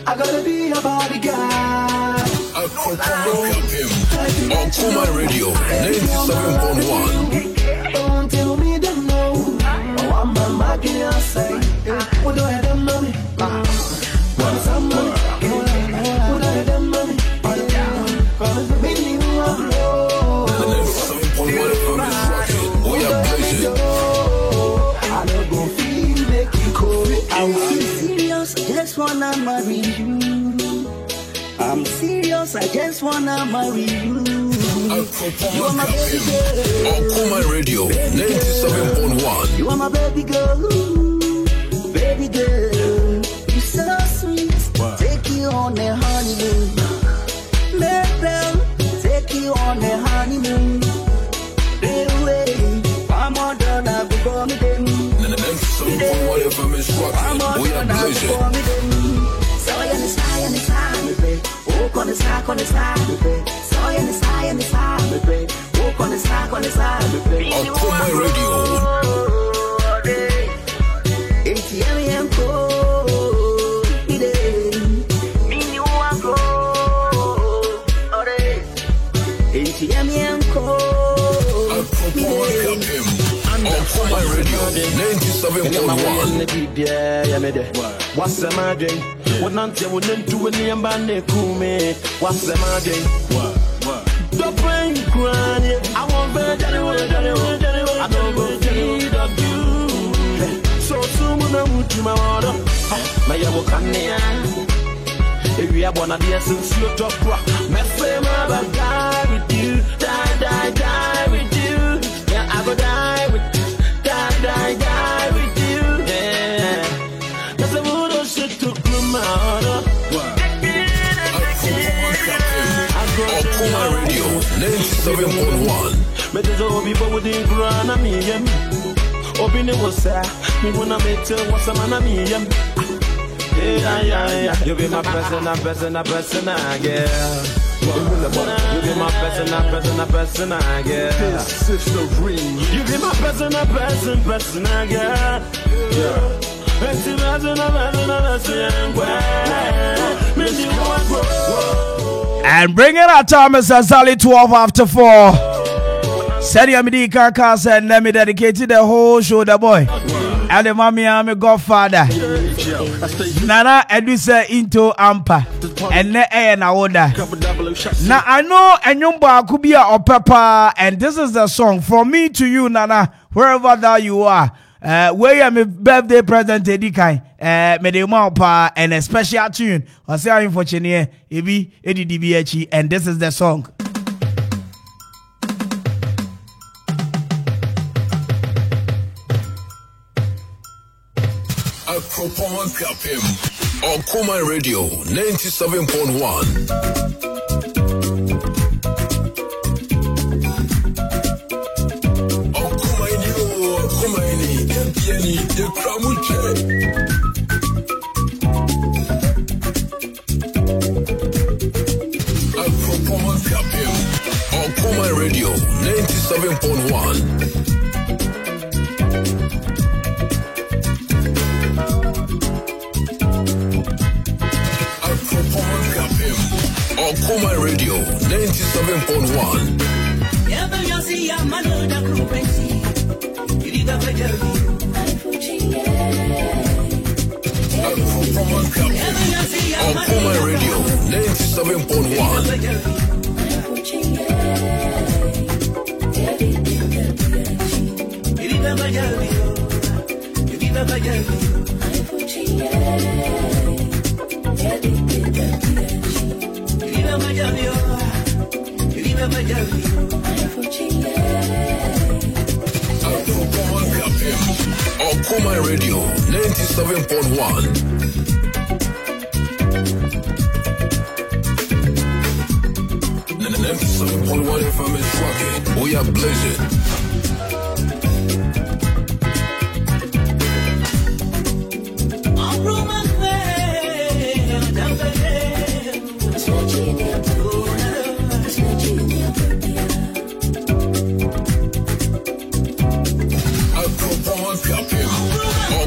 I gotta be a bodyguard. On Kuma Radio, 97.1. Don't tell me that no. Oh, I'm a market outside. What do I do, mommy? Want some money? What do I do, mommy? Baby, you are low. 97.1 I don't go feel make you cool. I'm serious, I just wanna marry you. I'm serious, I just wanna marry you. You are my baby girl. On Kuma Radio, 97.1. You are my baby girl. Baby girl, you're so sweet. Take you on a honeymoon. Baby, take you on a honeymoon. Baby, I'm on the love before me then. Whatever Miss Rocky, we are blazing. So in the sky, baby. Walk on the sky, baby. So in the sky, baby. Walk on the sky, baby. On Kuma Radio. ATM code. ATM code. On Kuma Radio, 97.1. What's the matter? What not you wouldn't do any and me? What's the matter? The brain crying. I won't bet anyone. I don't go feed of you. So soon when I would to my water. My young Kanya. If we are one of the essence, you talk rock. My fame, I will die with you. Die with you. Yeah, I will die with you. Die with you. Yeah. That's a little shit to come out of. On Kuma Radio, 97.1. But there's all people with the grand amium. Open it was sad. Me wanna make it what's a man amium. Yeah. You be my person, girl. You be my person, girl. This is the ring. You be my person, girl. Yeah. And bring it at time is exactly 12 after 4. Sedi Amidi Kaka said, let me dedicate the whole show, the boy. And the mommy, I'm a godfather. Nana Eduse into Ampa. And ne na order. Now I know Enyumba Kubia or Peppa, and this is the song from me to you, Nana, wherever that you are. Where am a birthday present Edikai, Medemaupa, and a special tune. I say I'm for Chenie, Ebi, Eddie DBH, and this is the song. Akropon Kapim on Kuma Radio 97.1. The Kramuche. Akropon Kapim on Kuma Radio 97.1. On Kuma Radio 97.1. On Kuma Radio 97.1. Okuma Radio 97.1. 97.1 FM is rocking. We are blazing.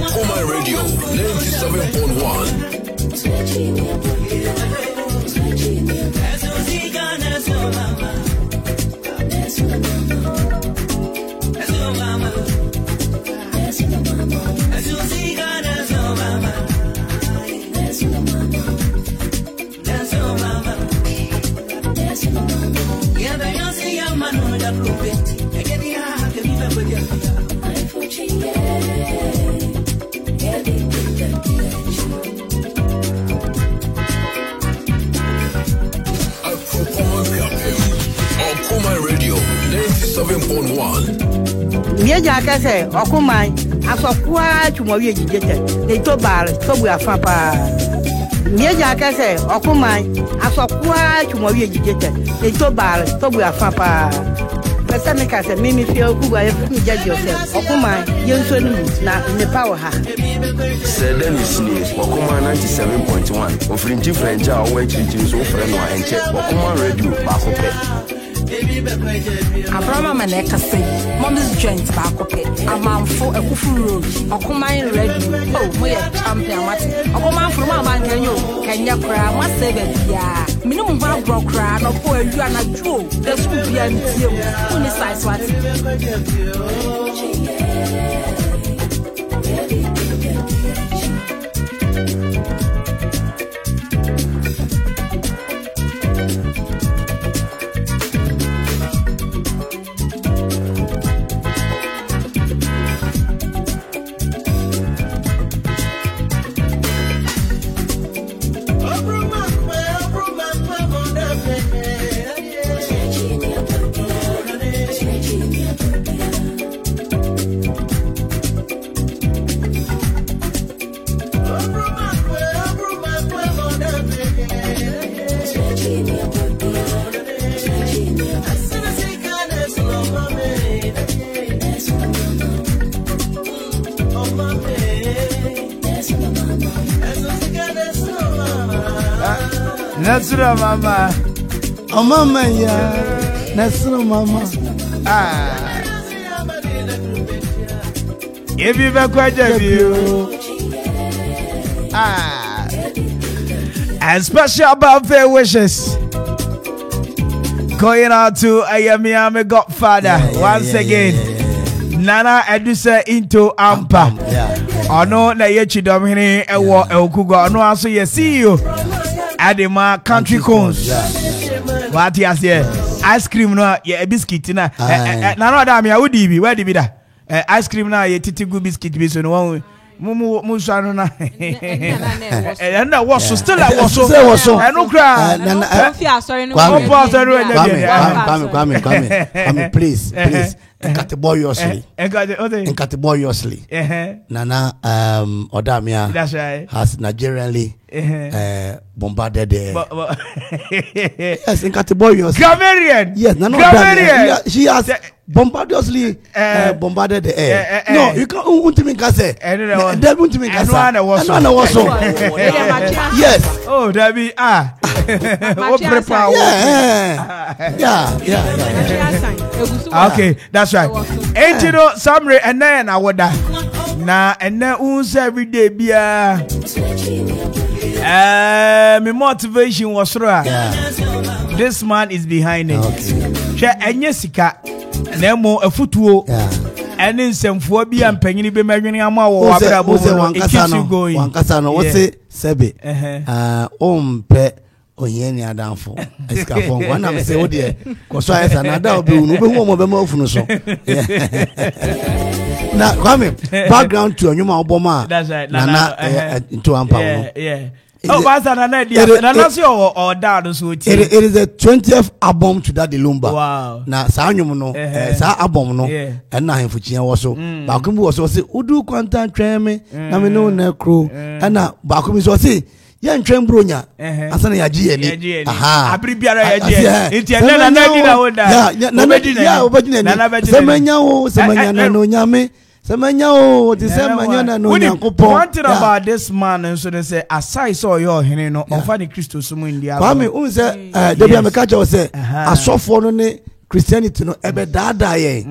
Okuma Radio 97.1. Okuma Radio 97.1. Mieja kase Okuma asokwa tumowie jijete de to bar to bu afapa. Mieja kase Okuma asokwa tumowie jijete de to bar to bu afapa. Pesa me kase mimi fio kuba me judge yourself. Okuma yenso ni na ne power ha. Sede misini Okuma 97.1 ofrinti frenja owe chinchin so freno a enche Okuma Radio bakope. Abrama maneka say mom's joint bakope amamfo ekufu road Okuma Radio oh moye champion wati Okuma from abankan yo kenya kra ma say be bia minimum va bro kra no po adu anadwo the school bia ntie uni size wati Nasra mama. Oh mama ya. Nasra mama. If you back what you. And special birthday wishes going out to Ayamiami Godfather once again. Nana Eduse into Ampa. Ono na yechi domini ewo ekugo ono aso ye CEO Adema Country Cones. What you say? Ice cream no ye biscuit na. Na no da me awudi bi where di bi da. Ice cream na ye titigu biscuit bi so no one. Mumu shano na. And that was still that was so. I no cry. Sorry no. Kwame, please. Categoriously. Categoriously. Nana Odamia that's right. has Nigerianly bombarded the yes, in categoriously. Grammarian. Yes, Nana Odamia. She has bombardiously bombarded the air. No, you can't say. Yes. Oh, that be yeah. Okay, that's right. Ain't you know Samre and then I would na and then every day be my motivation was right. This man is behind it. She enyesika nemo afutuo and then some phobia and penny be measuring a more wankasa no what say sebe pe Oyeni adamfo escafon wana me say odie ko so ayesa na da obi unu be hu mo be ma ofunu so Now, Kwame, background to a human Obama. That's right. Nana into Ampa. Yeah. Oh, what's an idea? Or down so it is the 20th album to that Lumba. Wow. Now, Sanyumuno, Sa album, no, and now Fuchia was so. Bakum was also say, Udu Quantan Treme, Namino Necro, and now Bakum is also. Yan Trembrunya, Asana Yaji, aha, Abribiara Yaji, it's another Semenya, Semenya, the Semenya, no one thing about this man, and so they say, aside saw your Henno, or Fanny Christo Sumu India. Kwame, who said, Debbie Makacha was say, I saw for Christianity, no, ebe dada ye.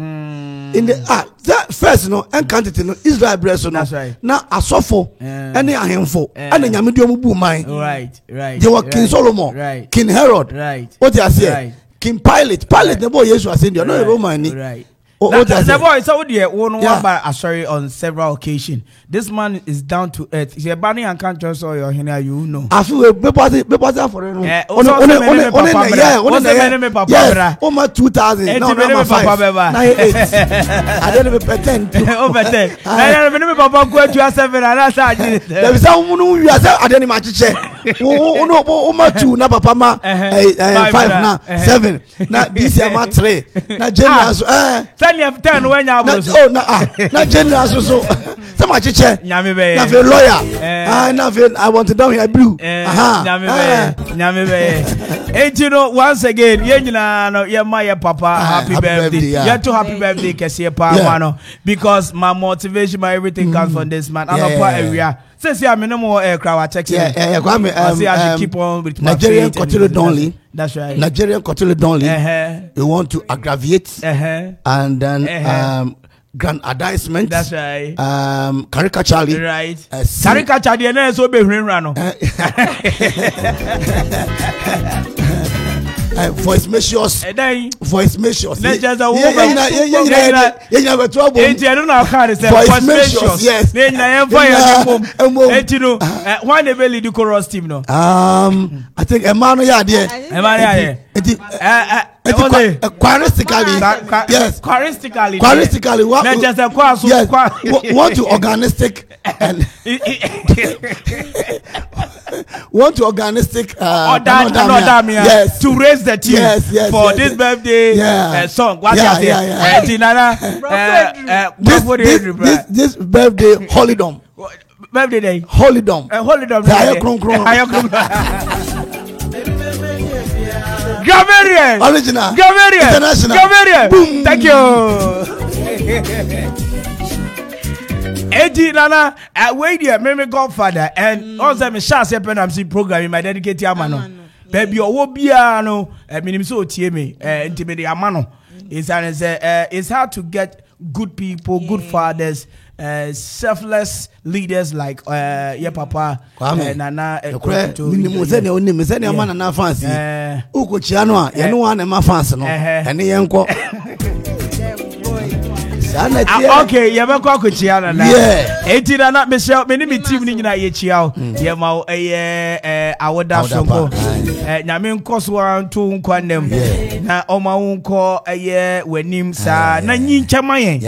In the that first no encounter no Israel breast no now asofo any ahemfo and nyamediom bu man right they were King Solomon King Herod what you say King Pilate the boy Jesus was in there no Roman right the boy so there one sorry on several occasions. This man is down to earth. He's a banning and can't just your here you know. I feel people for no. Yes, 2000 no 5 I don't even pretend over 10 I don't papa go to 7 and that's there is someone who you are I don't match check no ma 2 na papa ma 5 na 7 na this year ma 3 na generous 10 when you na generous so so much check na fe lawyer na fe I want to down here blue nyame be and you know once again yenyina no ye ma ye papa happy birthday ye to happy birthday kese pa no because my motivation my everything comes from this man and up area say I'm no more crowd text Kwame I should keep on with Nigerian Kotilo Donley. That's right. Nigerian Kotilo Donley. We want to aggravate and then grand advertisement. That's right. Caricature. Right. Caricature the na so be hwinra no. Voice measures. Voice measures. Let's just voice measures. Yes. Why the belly do chorus team no? I think Emmanuel there. Quaristically, yes. Quaristically, what? Yes. Want to organistic and want to organistic yes to raise the team for this birthday song. What this birthday holiday. Birthday day. Holiday. Gaverian. Original. Gaverian. International. Gaverian. Boom. Thank you. Eddie Nana, wait here, me Godfather, and also me shall say pen MC program in my dedicated amano. Baby, o bia no, minim so tie me, intimate amano. It's hard to get good people, good fathers. Selfless leaders like your papa Nana Muzene oni muzene amana na fancy uko chiano a ye no one ma fancy no ene yenko okay ye be kwa ko chiano na enti na Michelle me ni me team ni nyina ye chiao ye ma awoda sonko nyame nkoso anto nkwanem na oma wonko wanim sa na nyinchama yen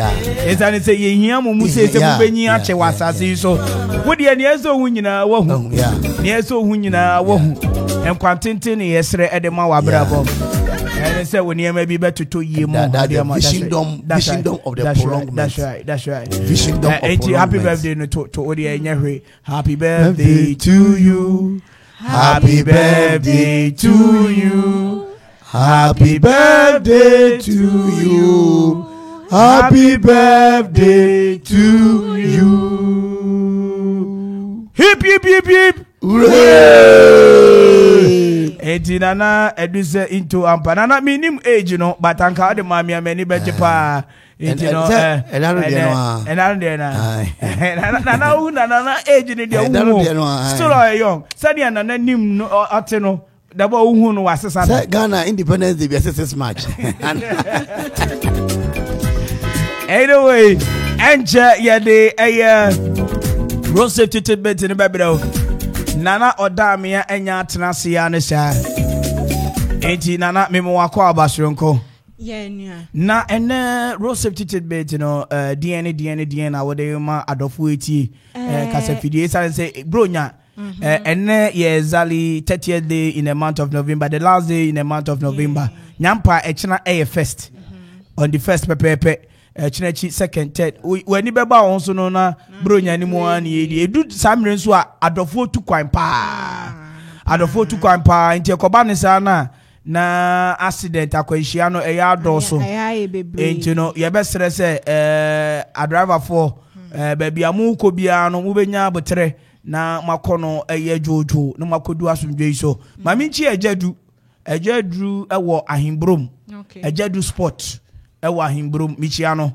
ezane se ye hia mu se mubenyi ache wasase so wodi ne eso hu nyina wahu ne eso hu nyina wahu enkwantente ne yesre edema wabrabo and say when you maybe better to ye more vision of the prolongment. That's right. Vision of prolongment. Happy birthday to Odi Enyewe. Happy birthday to you. Happy birthday to you. Happy birthday to you. Happy birthday to you. Hip hip hip hip. Hooray! Nana eduse into ampanana minim age you know but anka de mami amani beje pa you know and nana age ni de still young said nana nim no ate no dabo hu no wasesa Ghana Independence Day be 6 March anyway enje ye de road safety tidbit in the baby Nana Odamia enya tenase ya ne sha enti nana memo wakọ abasronko Na ene road safety tidbit DNA awode ma adofo eti kasa fidie say bronya ene ye zali 30th day in the month of November, the last day in the month of November. Nyampa echina first on the first pepepe chinechi second third when ni beba won so no na bronya ni mo an ye edu samre so adofo tu kwan pa nti ekoba ne sa na accident akwanhia no eya adoso enti no ye be sere se a driver for baby amu ko bia no mo benya abotre na makono eya jojo no makodu asumdwe so mami nchi ejadu ewo ahimbrom ejadu sport ewo ahimbrom michiano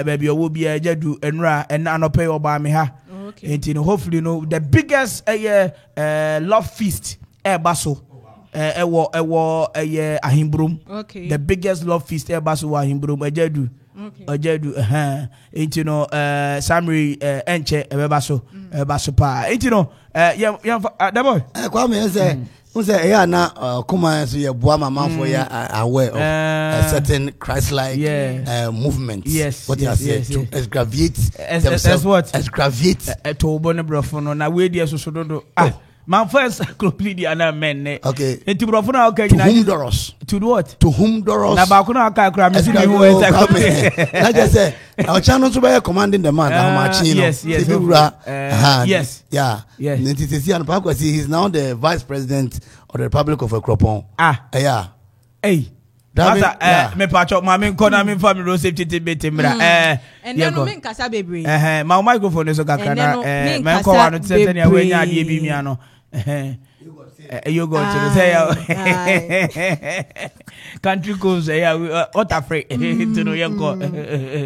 baby owo bia ejadu enura anope oba me ha enti no hopefully no the biggest love feast baso ewo ahimbrom the biggest love feast baso ahimbrom ejadu enti no summary enche baso pa enti no that boy kwa me say unse na kuma so ye boa mama for ya aware of a certain Christ-like movement. Yes, what you say to excavate as what excavate to bone brofo no na we dia so do man first complete ana men okay enti brofo na okay to whom doros to what to whom doros na ba ko na aka kra me see me who I just say our channel to be commanding the man how much you know yes he's now the vice president of the Republic of Ekropon me pacho mama ko na me family road safety betimra and then no me nkasa bebre my microphone so kakra na me ko wano tete ne we nya de bi mi ano you go to say country goes what afraid to know yanko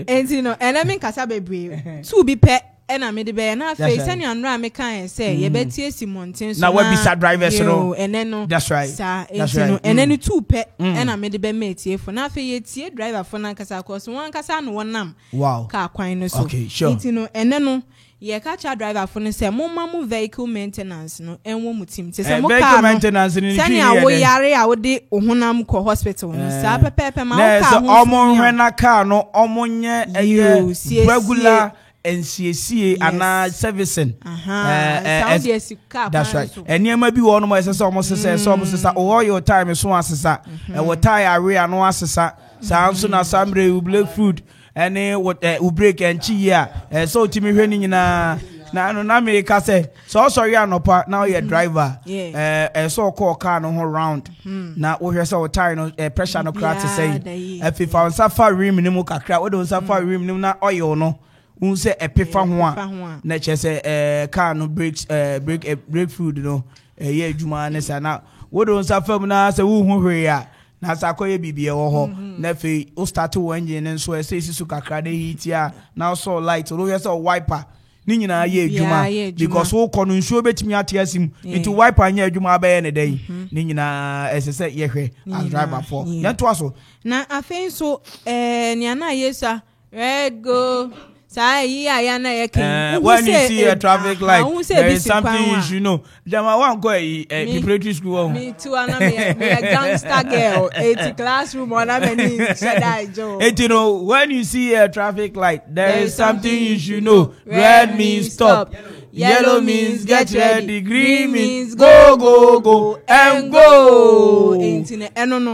and you know and I mean nkasa bebre to be pet ena me de be na face sani anra me kan say ye betie simonten so na we bisa drivers no eneno that's right no eneno two pe ena me de be metie for na fe ye tie driver for na kasa course wan kasa no wonam ka kwan no so okay sure no eneno ye ka cha driver for no say mo vehicle maintenance no enwo mutim te say mo car maintenance ni sani awo yare a wo de ohunam ko hospital no sa pepepe ma wo ka ho omo hwena car no omo nye regular NCAC and servicing. That's right. And you may be one of my sisters almost say so all your time is one sister. And what tie area no sister. Sounds soon as somebody will break food and what will break and chia. So to me when na me say so sorry anopa now you're driver. So call car no round. Now we hear so tie no pressure no crack to say if you found safari rim no kakra what don't safari rim no na oil no. Unse epifa ho a na chese car no break food no ye adwuma ne sa na wodo nsa fam na se wo hu hwe a na sa koye bibie wo ho na fe o start wo engine nso e se sisu kakra de heat a na so light ro ye so wiper ni nyina ye adwuma because wo kono nsuo betimi ate asim into wiper anya adwuma abaye ne dai ni nyina esese ye hwe as driver for ya to aso na afen so ni ana yesa red go when you see a traffic light, there is something you should know. Jama wan go preparatory school. Me too, I'm a gangster girl. 80 classroom, or I'm you know, when you see a traffic light, there is something you should know. Red means stop. Yellow means get ready. Green means go and go.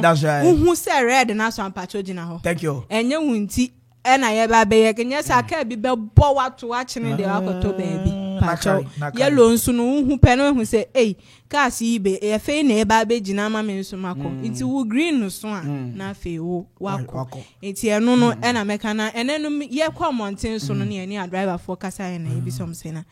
That's right. Who said red and that's one patrol? Thank you. And you won't ena ye ba be ye kenya sa ka bi be bo wato achine de akoto baby pacho yellow nso no hu pe no hu say ka si be e fe na e ba be gina ma me nso mako nti wo green no so a na fe wo wako nti eno no ena meka na enenu ye kwa mountain so no ne ani driver for kasa ye na e bi som se na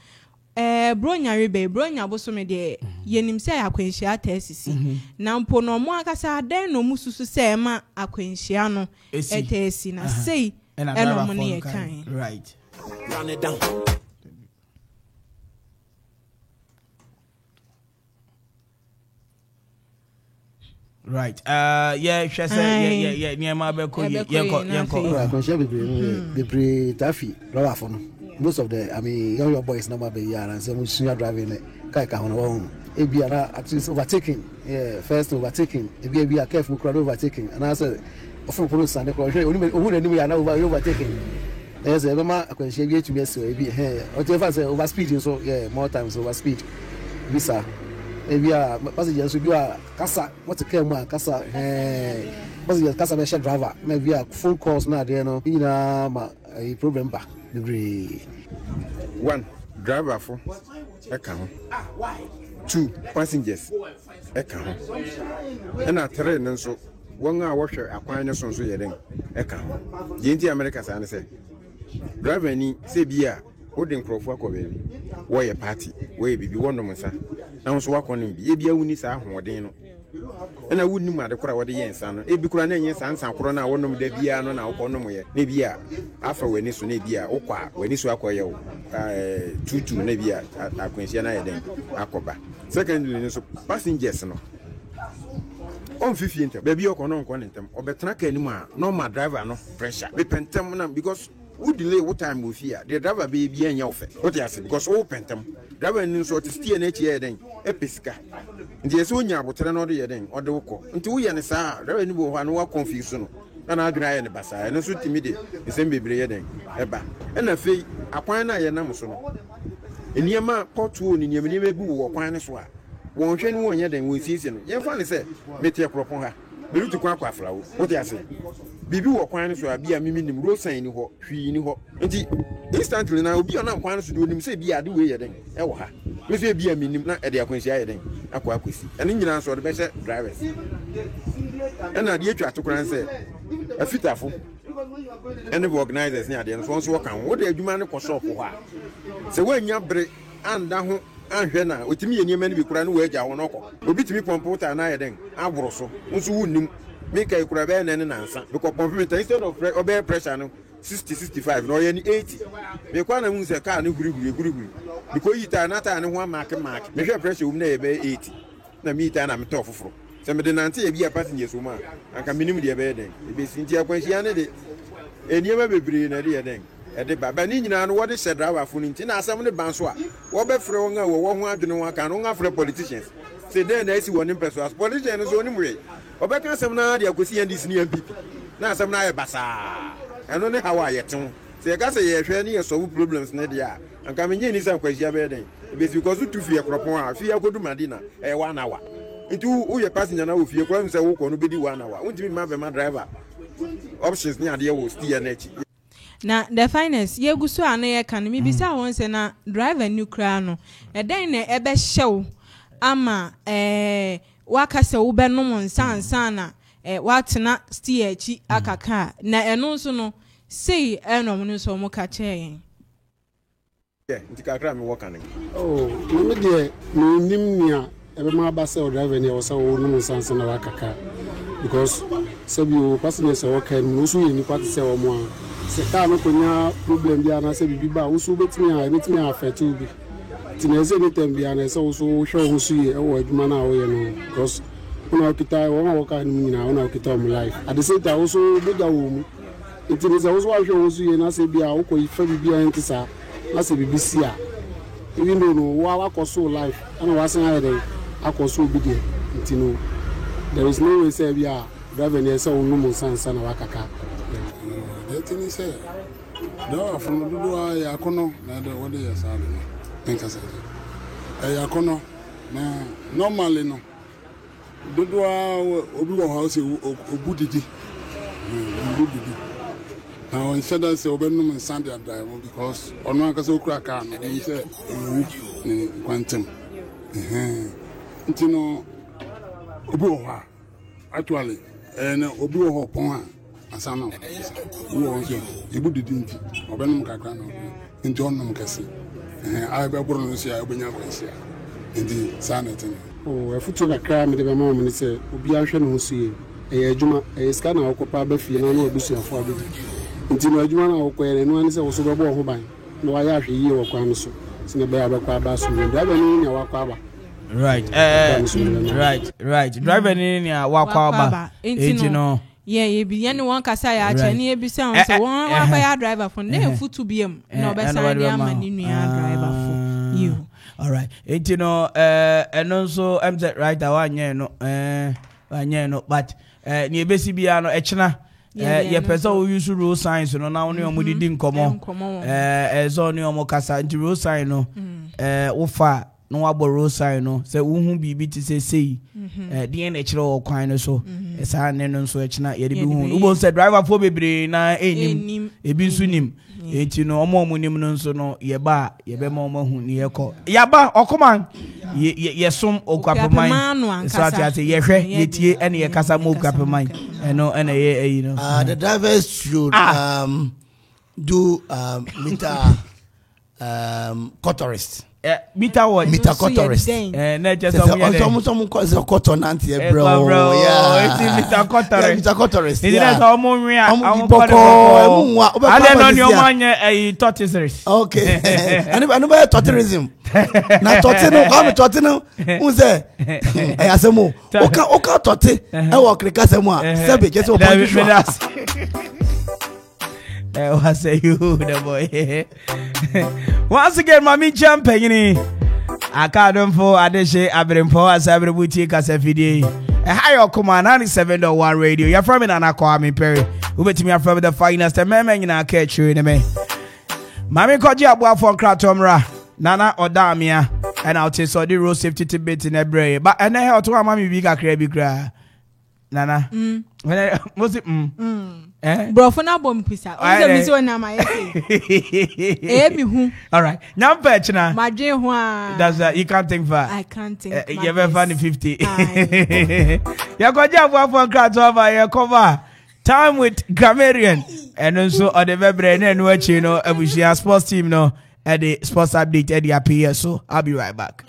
bronya rebe bronya boso me de yenim se akwanhia tasisi na mpo no mo akasa den no mususu se ma akwanhia no etasi na sei eno mo ne kan right run it down right she say yeah near ma be ko yenko akwanhia bebre tafi rawa fo no most of the young boys now be here and say we senior driving car hono ebiara at least overtaking first overtaking ebi careful crowd overtaking and I said of police and the control only anyway and overtaking. There's a normal question here to be so here. Whatever say over speeding, so yeah, more times over speed. Visa. Maybe passengers will be a casa, what's a camera, casa, passengers, casa driver, maybe a phone calls now, there no in a problem back. Degree 1 driver for account. 2 passengers account. And a train so 1 hour washer acquiring so yelling account. The Americans and say driver ni say beer. Holding Crawford, why a party, where be one of us. I was walking in Bia Unisa, Modeno. And I wouldn't matter what the yen son, a Bucranan yes, and some corona, one of the Biano now, Ponomia, Nebia, after when it's Nebia, Oqua, when it's Aquayo, Tutu, Nebia, Aquentiana, then Aquaba. Secondly, passengers, no. On 15th, baby, or non quantum, or betrack anymore, no my driver, no pressure. We pentam because. Who delay what time we fear? The driver be in your face. What you say? Because open them. Driver in sort of steer nature then. Episca. The Sonia will tell another year then, or the Woko. Until we and Sir, there ain't no confusion. And I dry in the bassa, and a suit immediate, the same baby then. Eba. And a fee, a pine I am Namuson. In Yama, pot wound in your boo or pine swat. Won't change 1 year then we season. You finally said, Metia Proponga. Be to Quaqua flower. What you say? Bibi wo kwan so abi a mimi nim rosan ni ho hwi ni ho nti instantly na obi ona kwan so do nim say bi ade we ye den e wo ha me say bi a minim na e de akwansia ye den akwa akwasi ene nyina so de be se drivers ena de atwa atokran say afitafo ene the organizers ni ade no so kan wo de adwuma ne koshop ho a se wanya bre anda ho anhwe na otimi ye niam ne bi kura ne wo agya ho no ko obi timi computer na ye den aboro so nso wonnim make a crab and an answer because compliment instead of obey pressure no 60-65 no 80 me kwa na mu se car no guri because you ta na ta ne ho mark me hwe pressure um na e be 80 na me ta na me to foforo se me de nante e bia passengers um anka minimum de be den e be sinti akwanhia ne de eniema bebre na de den e de baba ni nyina no wo de se driver fo nti na asem ne ban so a wo be frɛ won a wo ho adwene won aka no nga frɛ politicians say then na isi won person as politicians so ni mwe obeka asem na de akosi ndc ni MPP na asem na ye basa eno ne hawa ye ton say ka say ye hwɛ ne ye solve problems ne de a anka menye ni san kwahia be den because tu fie kropon a fie akodu madina 1 hour nti wo ye passenger na wo fie kwa say wo ko no bedi 1 hour untimi ma be ma driver options ni ade wo steer na chi na the finance ye guso ana ye kan mi bisa won se na driver new kra no den na ebe hyew ama waka se wo be no nsansan na watena steer chi akaka na eno nso no sei enom no so mo ka che nti kakra me work anen me de me nim nia ebe ma ba se driver ni wo se wo no nsansan na wakaka because sabi o passengers wo kan no so yini kwate se wo mo se ka no konya problem bia na se bibi ba wo so betimi a affect bi tineze ni tembia na se wo so hwe wo so ye e wo adwuma na wo ye no because una kita wo ka ni nyina una kita mo life at the same time wo so bega wo mu tineze wo so hwe wo so ye na se bia wo ko ifa bibi a ntisa na se bibi sia even though no wa koso life ana wa san ayede akoso bi de ntino there is no way say bia driver ni se wo no mo sansa na wakaka Letini say, no, from the Dua Yakono, neither what they are saying. Think I said, Yakono, normally no. Dudua Obu House, Obudidi. Now, instead of say Obenum and Sunday driver, because on one caso crack and he said, Quantum. Intino Obu, actually, and Obu Hopon. Asana wo onso ibu didinti obenum kakra no nti onnom kase ai be boro no sia obenya kwasia nti sanete o afutu kakra me de be ma mo se obi ahwe no suye adwuma ska na okopa ba fie na obusuafo abedi nti no adwuma na okoye no ani se wo so be bo ho ban na wa ya ahwe yi wo kwa no so sine be abakwa ba so ndo aba ni nya wakwa ba right driver ni nya wakwa ba enti no yeah be any one kasa ya ache ni ebisa on so one wa ya driver for na futu biem na obesa dia mani nua driver for you all right enti no eno so MZ right awanye no but ni ebesi bia no echena ye pesa o use road signs no na oni omo didi nkomo so oni omo kasa nti road sign no wo fa no wa road sign no say wo hu bibi ti say the na kire o kwan no so esa ne no so ekina ye de bi hu wo say driver for bebre na enim ebi nso nim enti no omo nim no nso no ye ba ye be ma omo hu ni ye ko ya ba Okuman ye som okwapeman so ati ye hwe ye tie ene ye kasa mo okwapeman eno ene ye you know the drivers should do meter cotorist meter what meter cotorist na just some cotton anti bro yeah meter cotorist meter cotorist it is omo nwia omo boko and then on your man tortoises okay and no tortoism na tortoise no come tortoise no say asemo oka tortoise e wo krika semo a sebe je se o what say you the boy once again mami champion akadon for adeshe abrimpo asabrebuti kasafidi hi Okuman 97.1 radio you're from in Anakwami Perry ubetimi from the finest meme nyina ka chiri ne me mami koji abuafo kratomra nana odamia and out so the road safety bit in ebre but and he to mami bi kakra bi kra nana when was it bro for na bom pisa o se mi so na ma yesi bi hu all right now pechna madwe hu a that's you can't think far I can't think you ever find 50 ya koji abuafo kratomra ya cover time with grammarian and also on the bebre na no achi no abusia sports team no at the sports update at the appear so I'll be right back.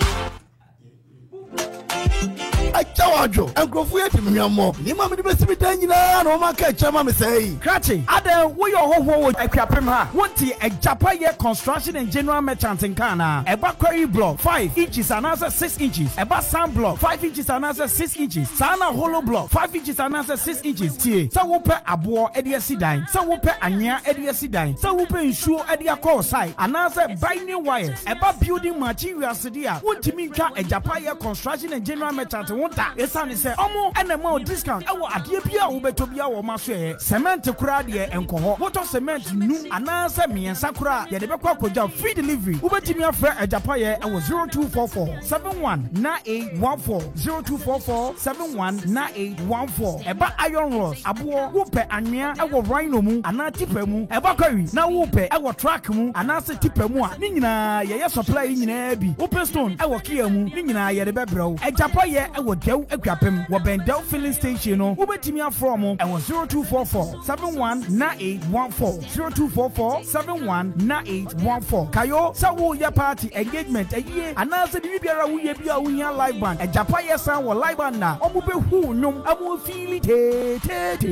Chawajo enkrofo yetimiamo ni mama de besi bitan nyina na o ma ka chama me sei krachi ada wo yo hoho wo akwapem ha wonti Ejapa ye construction and general merchant in Kana eba quarry block 5 inches and 6 inches eba sand block 5 inches and 6 inches sana hollow block 5 inches and 6 inches tie sa wo pe abo e de asidan sa wo pe anya e de asidan sa wo pe nsuo e de akọ side anase binding wires eba building materials dia wontimi ntwa Ejapa ye construction and general merchant esane se omo enema o discount ewo ade bia wo beto bia wo maso e cement kura de enkoho water cement nu anase miensa kura ye de bekwa koja free delivery wo betimi afra Ejapa ye ewo 0244 719814 0244 719814 eba iron rods abo wo pe anwea ewo rhino mu ana tipa mu eba kwawi na wo pe ewo track mu anase tipa mu a ni nyina ye supply nyina bi open stone ewo kia mu ni nyina ye de bebrew Ejapa ye ewo dew akwapem wo bendel filling station no wo betimi afro mo ewo 0244 719814 0244 719814 kayo sa wo ya party engagement aye anase bi biara wo ye bia wo nya live band Ejapa ye san wo live band na omo be hu nnwom amo feel te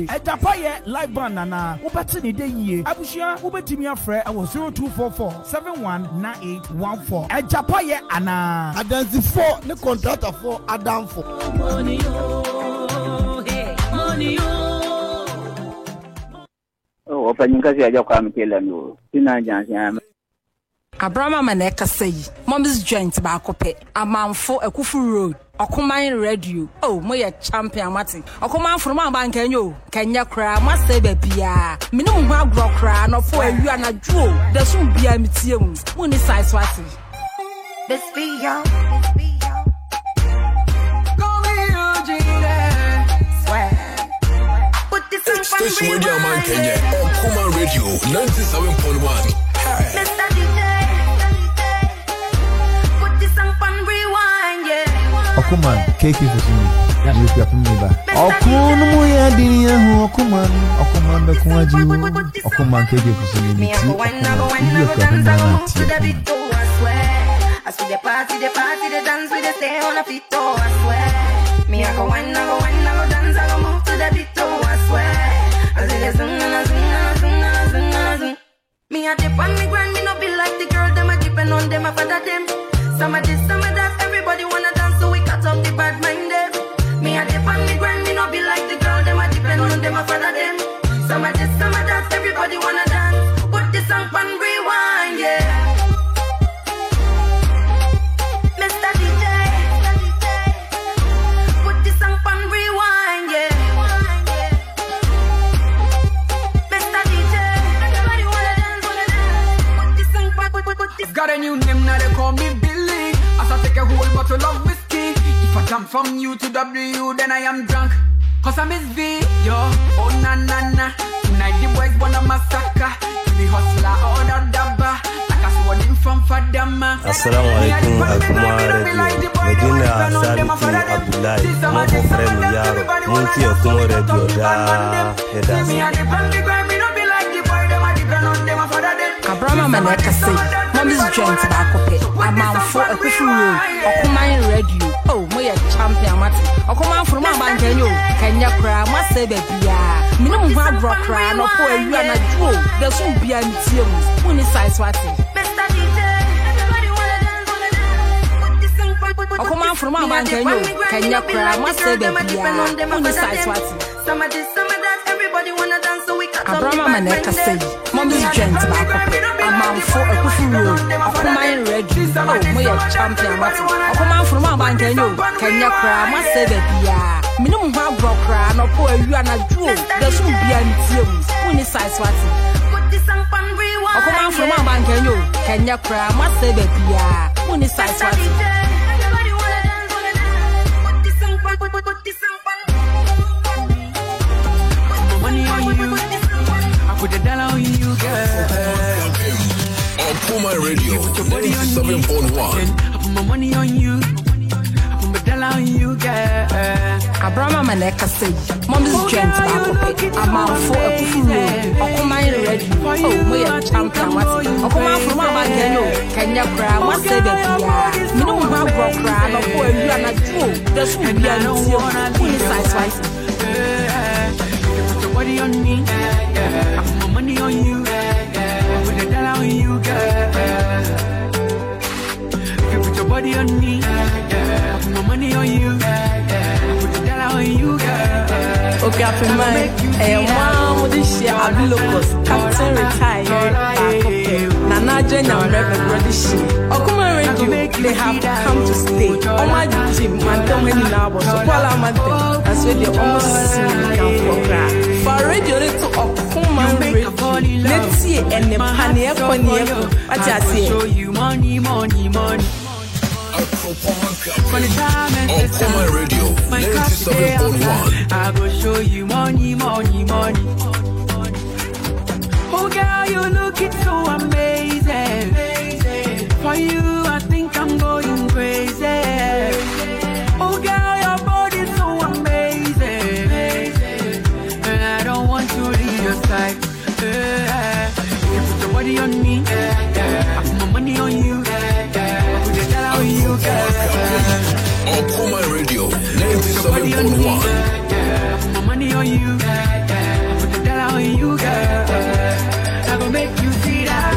Ejapa ye live band na wo beti ne de yie abushia wo betimi afre ewo 0244 719814 Ejapa ye ana adansi for ne contractor for adam for money oh open kasi aja kwa mkela no sina jansi Abrama maneka say mom's joint ba kope amanfo akufu road Okuman radio oh moye champion mati Okuman from bank enyo Kenya kra ma say be bia me no mu agro kra no fo awu anadwo da so bia metie mu ni size wati best be yo Station Radio Man Kenya, Okuman Radio 97.1. Mr. DJ, put this song on rewind, yeah. Okuman, cake is with me. You got me back. Okuman, ya dinia hu Okuman. Okuman be kwa jiu. Okuman cake is with me. Me go wine, go dance, go move to the beat, oh I swear. I see the party, the dance, we the stay on the beat, oh I swear. Me go wine, go dance, go move to the beat, oh I swear. I see the zing. Me a dip on me grind, me no be like the girl, them a dipping on them, a father them. Some of this, some of that, everybody wanna dance, so we cut off the bad mind them. Me a dip on me grind, me no be like the girl, them a dipping on them, a father them. Some of this, some of that, everybody wanna dance. Put this song on rewind, yeah. Mr. DJ, put this song on rewind, yeah. Got a new name, now they call me Billy. As I take a whole bottle of whiskey. If I jump from U to W, then I am drunk. Cause I miss V, yo, oh na na na. Tonight the boys wanna massacre. The hustler or the dabba. Like I saw him from Fadama. Assalamu alaikum, Akuma Radio. Medina Saliti Abdullahi, Moko Fremu Yaro. Munti Okumo Radio da Hedas. Abraham Maneka say, Mommy's joint back up it. A man for a kufu room. Okuma Radio. Oh, my champion, Mati. Okuma from my bank, and you can you cry? Must say, baby, minimum hard rock cry, no poor you and a jewel. There should be an team. When is size what? Okuma from my bank, and you can you cry? Must say, baby, when is size what? Some of this, everybody wanna dance, so we got Abraham Maneka say, Mommy's joint back up it. A man for a kufu room. Okuma Radio. Oh, my champion, Mati. Okuma from my bank, and you can you cry? Must say, baby, minimum hard rock cry, no poor you and a jewel. There should be an team. When is size what? Okuma from my bank, and you can you cry? Must say, baby, when is size what? Money on you, I put a dollar on you, girl. Okuma Radio 97.1. I put my money on you, I put my dollar on you, girl. Abraham Maneka say, Mommy's joint back up it. A man for a kufu room. Okuma Radio. Oh, my champion, Mati. Okuma from my bank, and you can you cry? Must say, baby, minimum hard rock cry, no poor you and a jewel. There should be an team. When is size what? Body on me, I put my money on you, I put a dollar on you, girl. You put your body on me, I put my money on you, I put a dollar on you, girl. Okay, I feel my mom with this year, I'll be locals, Captain retired, Nana Jen and Reverend Radish. Okuma Radio, they have come to stay. Oh my gym, man, don't many now, so call a man, that's where they almost see me come for crack. For radio, they took Okuma Radio. Let's see, and the panier, I just say, show you money, money, money. Okuma Radio 97.1. I go show you money, money, money. Oh girl, you looking so amazing. For you, I think I'm going crazy. Oh girl, your body's so amazing. And I don't want to leave your side. You put your body on me, I put my money on you, I put the dollar on you, girl. Okuma Radio 97.1. I put my money on you, I put the dollar on you, girl. I gon' make you see that.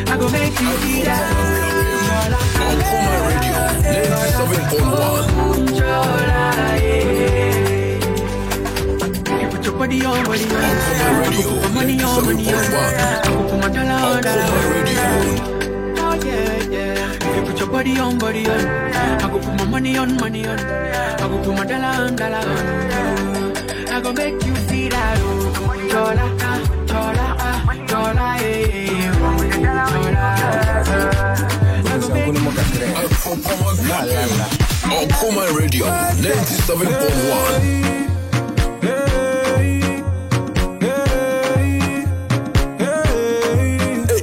I gon' make you see that. Okuma Radio 97.1. You put your body on, body on. Okuma Radio 97.1. Okuma Radio. Oh yeah, yeah. You put your body on, body on. I go put my money on, money on. I go put my dollar on, dollar on. I go make you see that. Dollar, dollar, dollar, Okuma Radio 97.1.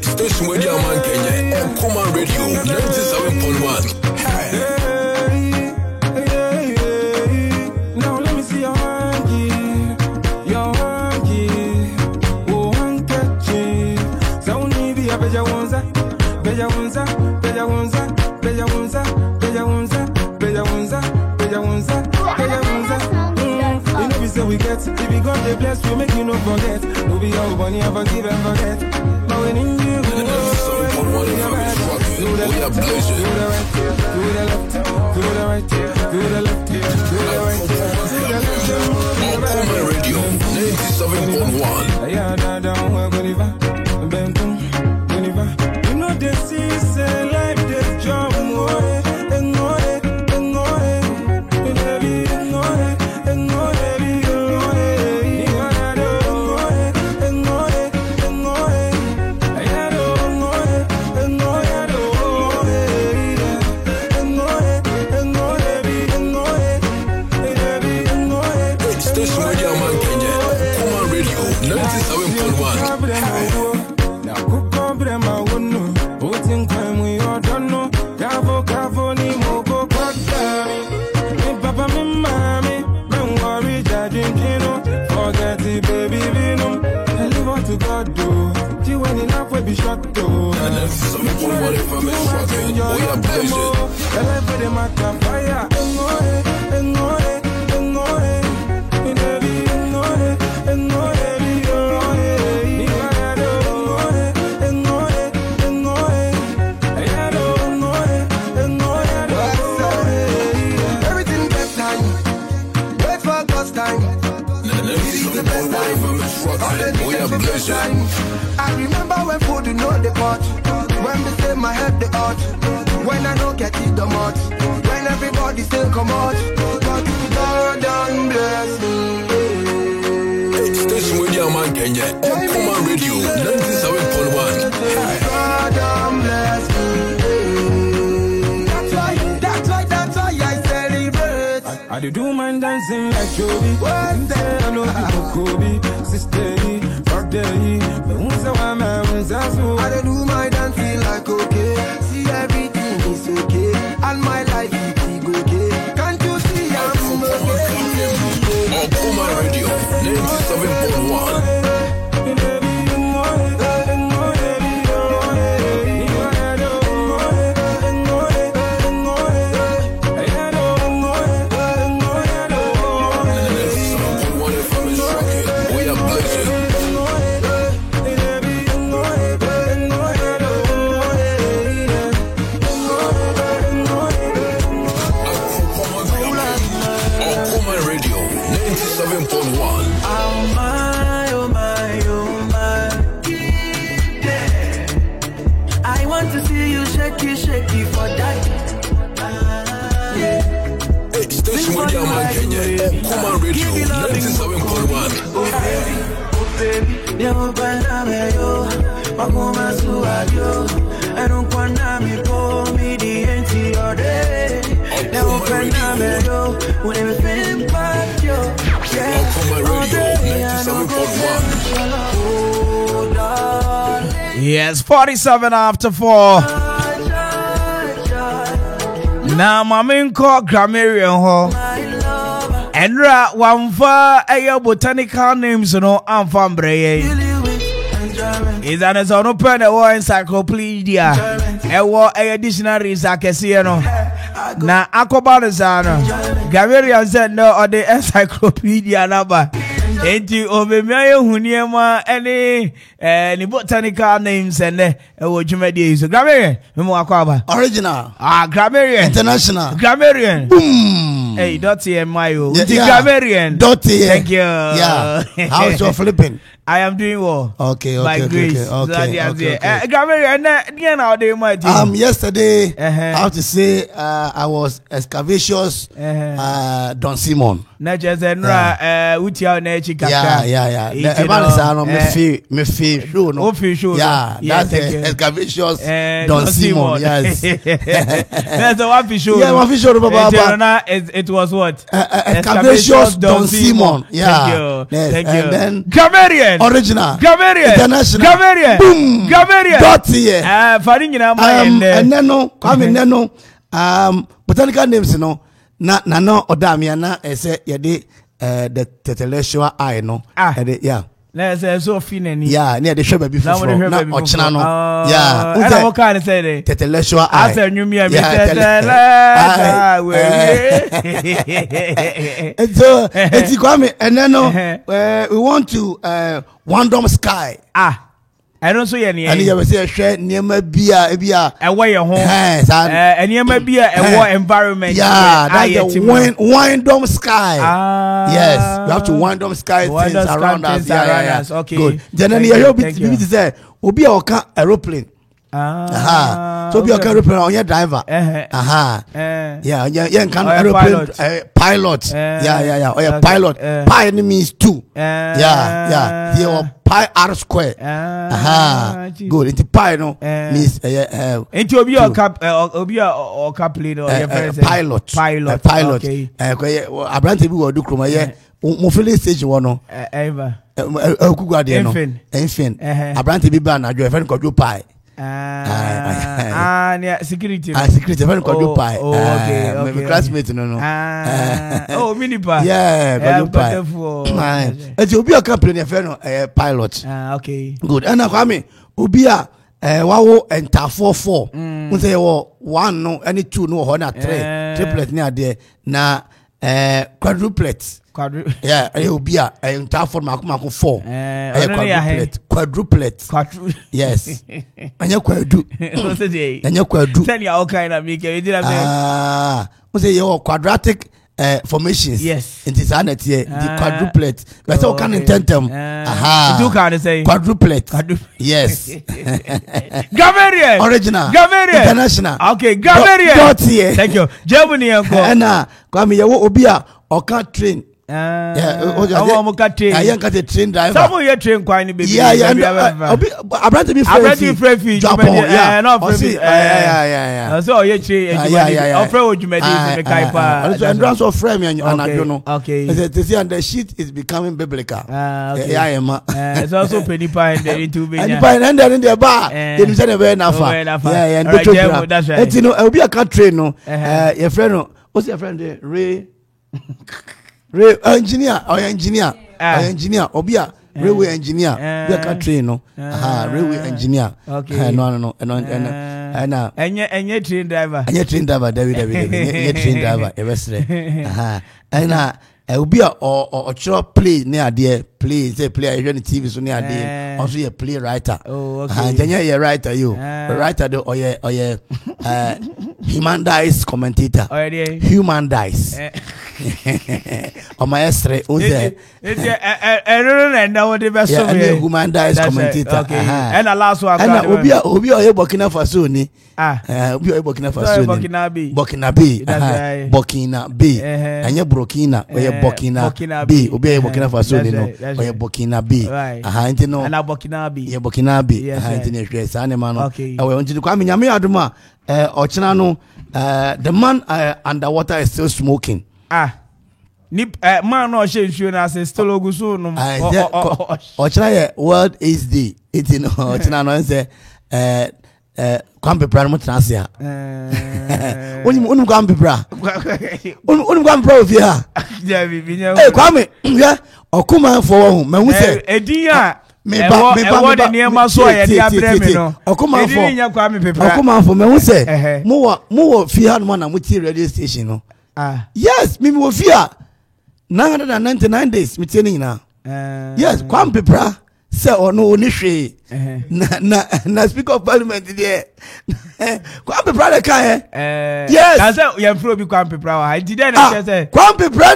Station where the man Kenya, Okuma Radio 97.1. Now let me see your hanky, oh hanky. Sauni bi abeja wonza, beja wonza, beja wonza, beja wonza, beja wonza, beja wonza, beja wonza, beja wonza. You know we say we get, if we got the bless, we make you no forget. We be all bunny, ever give and forget. But when in you. Do the right, do the left, do the right, do the left, do the right, do the left. Okuma Radio 97.1. You know this is life, this job, Station Radio Man Kenya, Kuma Radio 97.1. Now cook compré ma wono, putting crime we all don't know. Cavo ni moko kwakami. Me papa me mommy, don't worry judging kino. Forget it baby binum, and live on to God do. You when enough will be shot though. And that's something what if I'm struggling. Oh yeah, pleasure. The life with them at fire. I remember when food you know the pot. When they say my head the hot. When I don't get it the much. When everybody say come out. But God done bless me. Station Radio Man Kenya, Kuma Radio 97.1. God done bless me. That's why I celebrate. I do my dancing like Joby. One day I know people Kobe. Sister, fuck day. I do my dancing like okay. See everything is okay. And my life is okay. Can't you see I'm okay? On Kuma Radio 97.1. Shaky for that. Station Radio Man Kenya, Kuma Radio 97.1. Oh baby, never banana yo, Makuma suadio, and Unquanami for me the NT all day. Never banana yo, when it was been back yo. Kuma Radio 97.1. Yes, 47 after 4. Now, Mamin called grammarian hall. And one for a botanical names, no, I'm from Bray. Is an open a war encyclopedia. A war a dictionaries I can see. Now, Akobazano. Grammarian said no, or the encyclopedia number. Enti obemia huniema any botanical names and ojumedi so grammarian memo akwaba original grammarian international grammarian boom hey dotty mayo grammarian dotty thank you how's your flipping I am doing well. Okay. Grammarian yesterday I have to say I was excavacious Don Simon. Na just utia na echi kaka. Yeah. The man is me feel show no. Yeah, that's excavacious Don Simon. Yes. That's the one show. Yeah, one show baba. It was what? Excavacious Don Simon. Yeah. Thank you. And then grammarian original grammarian international grammarian boom grammarian dotty fari nyina ma and then no botanical names no na no odamia na say the tetelesua eye no yeah na say so finani yeah near the show baby for na ochina no yeah and what kind of say tetelesua eye after new me so it's Kwame and then we want to Wandom Sky I don't see any. And you say share near my beer, away your home, and near my beer, a war environment. Yeah, that's the Windom Sky. Yes, you have to Windom Sky things around us. Yeah. Okay, good. Then you say, will be our aeroplane. So be a aeroplane on your driver. Yeah, can aeroplane pilot. Yeah. Or a pilot. Pi means 2. Yeah. Here pi r square. Good. It's pi no means into obi or captain or your pilot. Okay. Abrante bi wo do kroma ye mo filling stage one no Eva kugu de no enfin abrante bi ba na jo e fe ko jo pai security security fe ko jo pai my classmate no mini pa go pai eti obi o company e fe no pilot okay good and Kwame obi a wawo enta 44 unse wo 1 no any 2 no ho na 3 triplet ni ade na quadruplet obi a enta 4 mako 4 quadruplet yes anya kwadu tell you all kind of make you did unse yo quadratic formations yes it is anat here the quadruplet but so can intentem you can say quadruplet yes Gamerian original Gamerian international okay Gamerian thank you Germany enko na Kwame ye wo obi a oka train I'm train driver. Some you train quite baby. Abrante be free Japan. So you train. Offer you made this kaipa. And also frame and anajono. Okay. They say and the sheet is becoming biblical. Okay. It's also penny pie and the two penny pie and then in the bar. They say very nafa. Yeah, and that's right. You know, I'll be a car train no. Your friend, what's your friend Ray? Engineer obia railway engineer we can train no railway engineer okay no enye train driver David train driver evesre obia or chiro play near there play I TV so near there also a play writer you writer you writer do or human dice commentator human dice on my estre oze human dice commentator okay and the last one and obi o Burkina Faso ni obi o Burkina Faso ni Burkina Bay anya Burkina o Burkina Bay obi o Burkina Faso ni no o Burkina Bay nti no and Burkina Bay Burkina Bay nti ne hwe sa ne ma no e we nti Kwame nyame adoma ochina no the man underwater is still smoking man no show na say still oguso no ochina ye World AIDS Day it no ochina no say Kwame Pepra mo transia oni Kwame Pepra oni Kwame Pepra ofi ha Kwame ya okuma for wo mahu say edin a me ba ni ma so ya dia brɛ me no okuma for edin nya Kwame Pepra okuma for mahu say mo fi ha no na mo ti radio station no yes me wo fi ha 999 days me tie ni na yes Kwame Pepra say ono oni hwe na speaker of parliament there Kwame Pepra the kan yes na say you pro bi Kwame Pepra wa did na say Kwame Pepra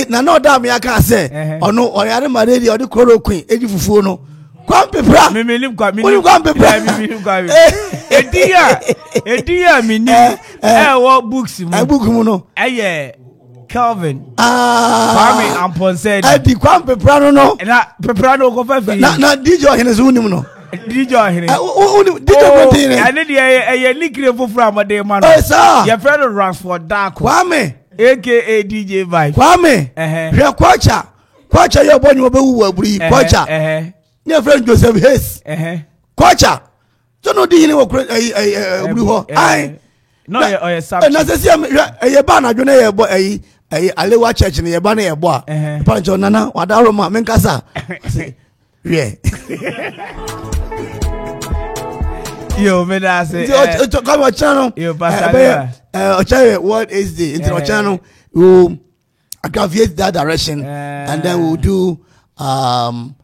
na no da me aka say ono oyare maredi odi koro queen edi fufuo no Kwame Pepra me lim Kwame Pepra edia me ni wo books mu book mu no Calvin Kwame Ampon said di Kwame Pepra no na Pepra no go fa fi na DJ Ohene so unim no DJ Ohene DJ Ohene ane de nikre fofura amade ma no your friend Ransford Darko Kwame aka DJ Vibe Kwame hwe kwacha yo boni obewu aburi kwacha your friend Joseph Hayes kwacha so no di ni wo aburi ho ai no ye sub na se ye ba na dwo na ye bo Alewa church ni ye ba na ye bo a pancho nana wadaro ma menkasa yeah yo me da say come on channel yo pastor Ochaye World AIDS Day into our channel we aggravate that direction and then we'll do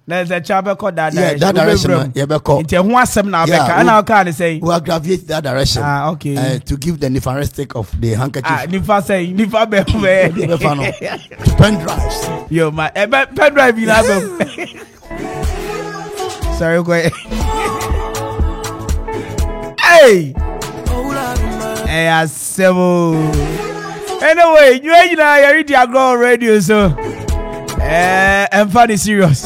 there's a chapel called that that direction yeah beko into ho asem na beka na can say we aggravate that direction okay to give the nefaristic of the handkerchief nifa say nifa be to pen drives yo my pen drive in album sorry go hey asemo anyway you ain't na you read your radio so I'm funny serious.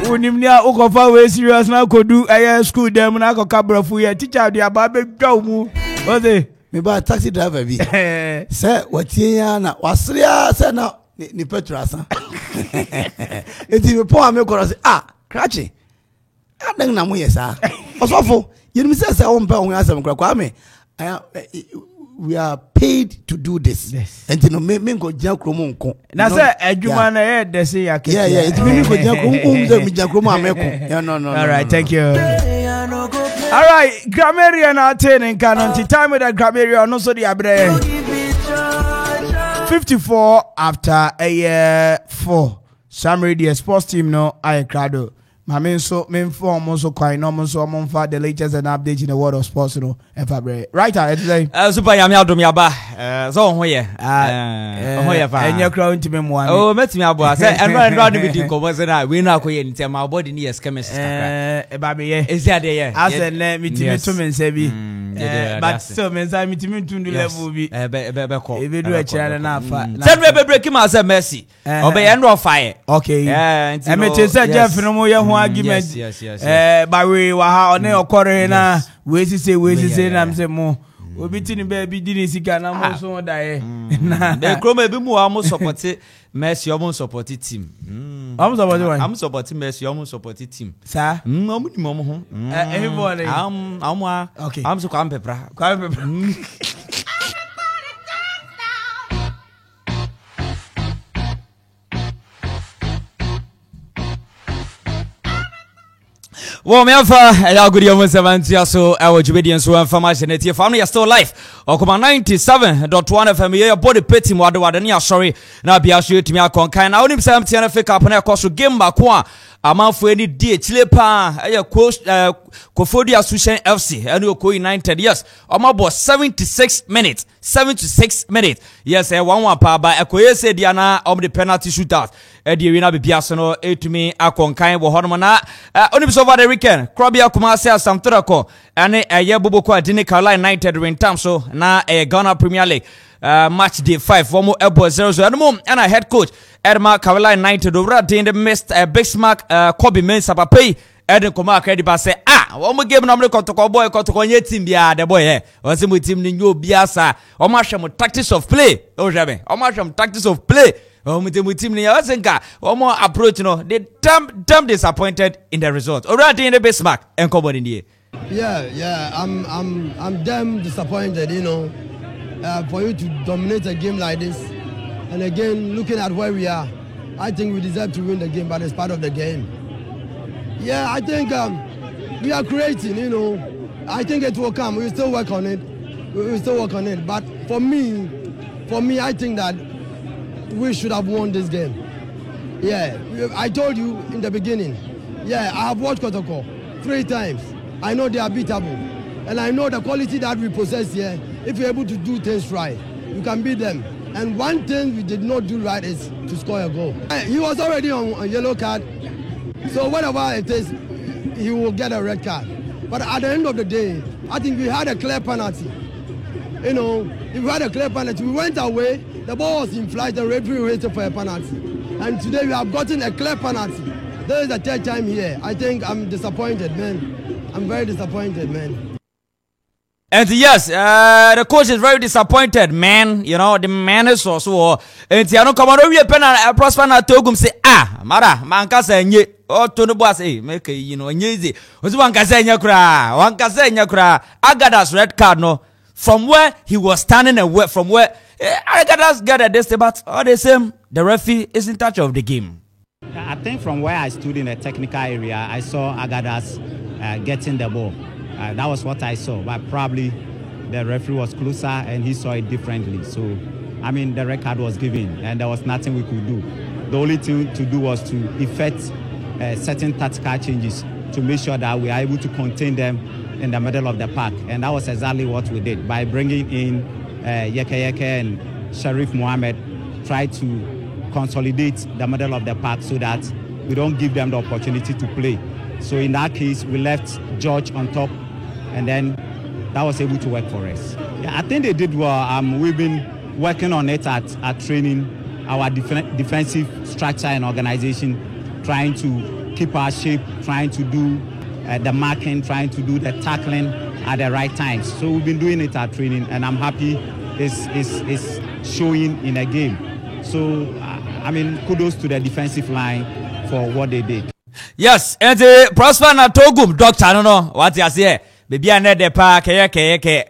Unimnia ukofa we serious na kodu school dem na ko kabrafu ye teacher dia ba be dwa mu. What say? Me ba taxi driver bi. Say watie ya na wasria say na ni Petrasa. Eti me po ame koro say Krachi. Adan na mo yesa. Osofo, you me say won pa won asem kra me. We are paid to do this. Yes. And no me go jia kromo nko. Na say adwuma na ye de say ya keke. Yeah, it me go jia kromo me jia kromo ameko. No. All right, thank you. All right, grammarian attaining canon time with the grammarian no so the abre. 54 after a year 4. Summary the sports team no I crado. My main form also quite normal so among the latest and updates in the world of sports no ever right today. Super yami adom yaba. So hoye. Hoye fa. Enye crown to me one. Oh, met me abo. Say and we do come say na we na koye ntia my body ni chemist kakra. E ba be ye. Is there there? As and me to me say bi. But still me say me to level bi. Be ko. E be do a chira na fa. Said we be break him as a mercy. Obey end of fire. Okay. Yeah. E me te say Jeff no mo ye argument. Yes. But we were on your corner na we say na am say mo obi tini baby didn't see na mo so die na the chrome be mo am support Messi am support team am support one am support Messi am support team sir am ni mo ho everybody am so kwam pepra well, me have good year 70 so our Jubedian so information at your family are still live. Okuma 97.1 FM your body petty wada ni sorry na bia so etimi akon kan na onim sam tiana fake up na koso game ba ko a amanfo eni die chile pa Kofodia Sushen FC and Oko United yes omabo 76 minutes yes 1-1 pa ba Ekoye said diana the penalty shootout the arena be biaso etumi akon kan wo hono na onim so over the weekend Krobia Kumasi Asamtorako and Boboko Adini Carolina United win time so na Ghana Premier League match day 5 one more elbow 0-0 and a head coach Edma Carolina United over the missed Big Smack Kobe Mensah Papai Eden Koma Krediba say one more game number kotoko boy kotoko nye team bia the boy once mu team ni nyo biasa o ma hwem tactics of play o hwem o ma hwem tactics of play o mu team ni asenka o mo approach no they damn disappointed in the result already in the Big Smack and Kobe in the yeah I'm damn disappointed for you to dominate a game like this. And again, looking at where we are, I think we deserve to win the game, but it's part of the game. Yeah, I think we are creating, I think it will come. We will still work on it. But for me, I think that we should have won this game. Yeah, I told you in the beginning. Yeah, I have watched Kotoko 3 times. I know they are beatable. And I know the quality that we possess here. If you're able to do things right, you can beat them. And one thing we did not do right is to score a goal. He was already on a yellow card, so whatever it is, he will get a red card. But at the end of the day, I think we had a clear penalty. If we had a clear penalty, we went away, the ball was in flight, the referee waited for a penalty. And today we have gotten a clear penalty. This is the 3rd time here. I think I'm disappointed, man. I'm very disappointed, man. And yes, the coach is very disappointed, man. The man is also. And I don't come on over pen prosper na togum say mara manka say nye to no boss make nyezi. Ozu wanka say nya kra. Agadas red card no from where he was standing and from where Agadas got this but all the same the referee is in touch of the game. I think from where I stood in the technical area, I saw Agadas getting the ball. That was what I saw, but probably the referee was closer and he saw it differently. So, the red card was given and there was nothing we could do. The only thing to do was to effect certain tactical changes to make sure that we are able to contain them in the middle of the park. And that was exactly what we did by bringing in Yeke and Sharif Mohammed, try to consolidate the middle of the park so that we don't give them the opportunity to play. So in that case, we left George on top, and then that was able to work for us. Yeah, I think they did well. We've been working on it at training, our defensive structure and organization, trying to keep our shape, trying to do the marking, trying to do the tackling at the right times. So we've been doing it at training, and I'm happy it's showing in a game. So I mean, kudos to the defensive line for what they did. Yes, and Prosper na Togum doctor no what you say baby ane de pa keye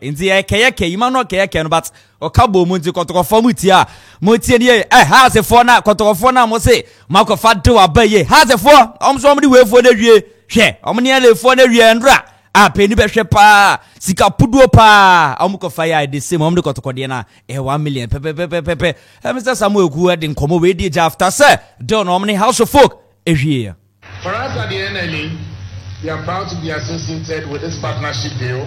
nti you man no keye no but okabo mu nti kotokofo mutia mutie ne ha se fo na kotokofo na mo se makofa de wa ba ye ha se fo omso de we fo na wie hwe omne ele fo na wie ndra apeni be hwe pa sika puduo pa omukofa ya de same omde kotokode na 1 million pepe Mr. Samuel Ku de nkomo we di after say don omne house of folk ehwie. For us at the NLE, we are proud to be associated with this partnership deal,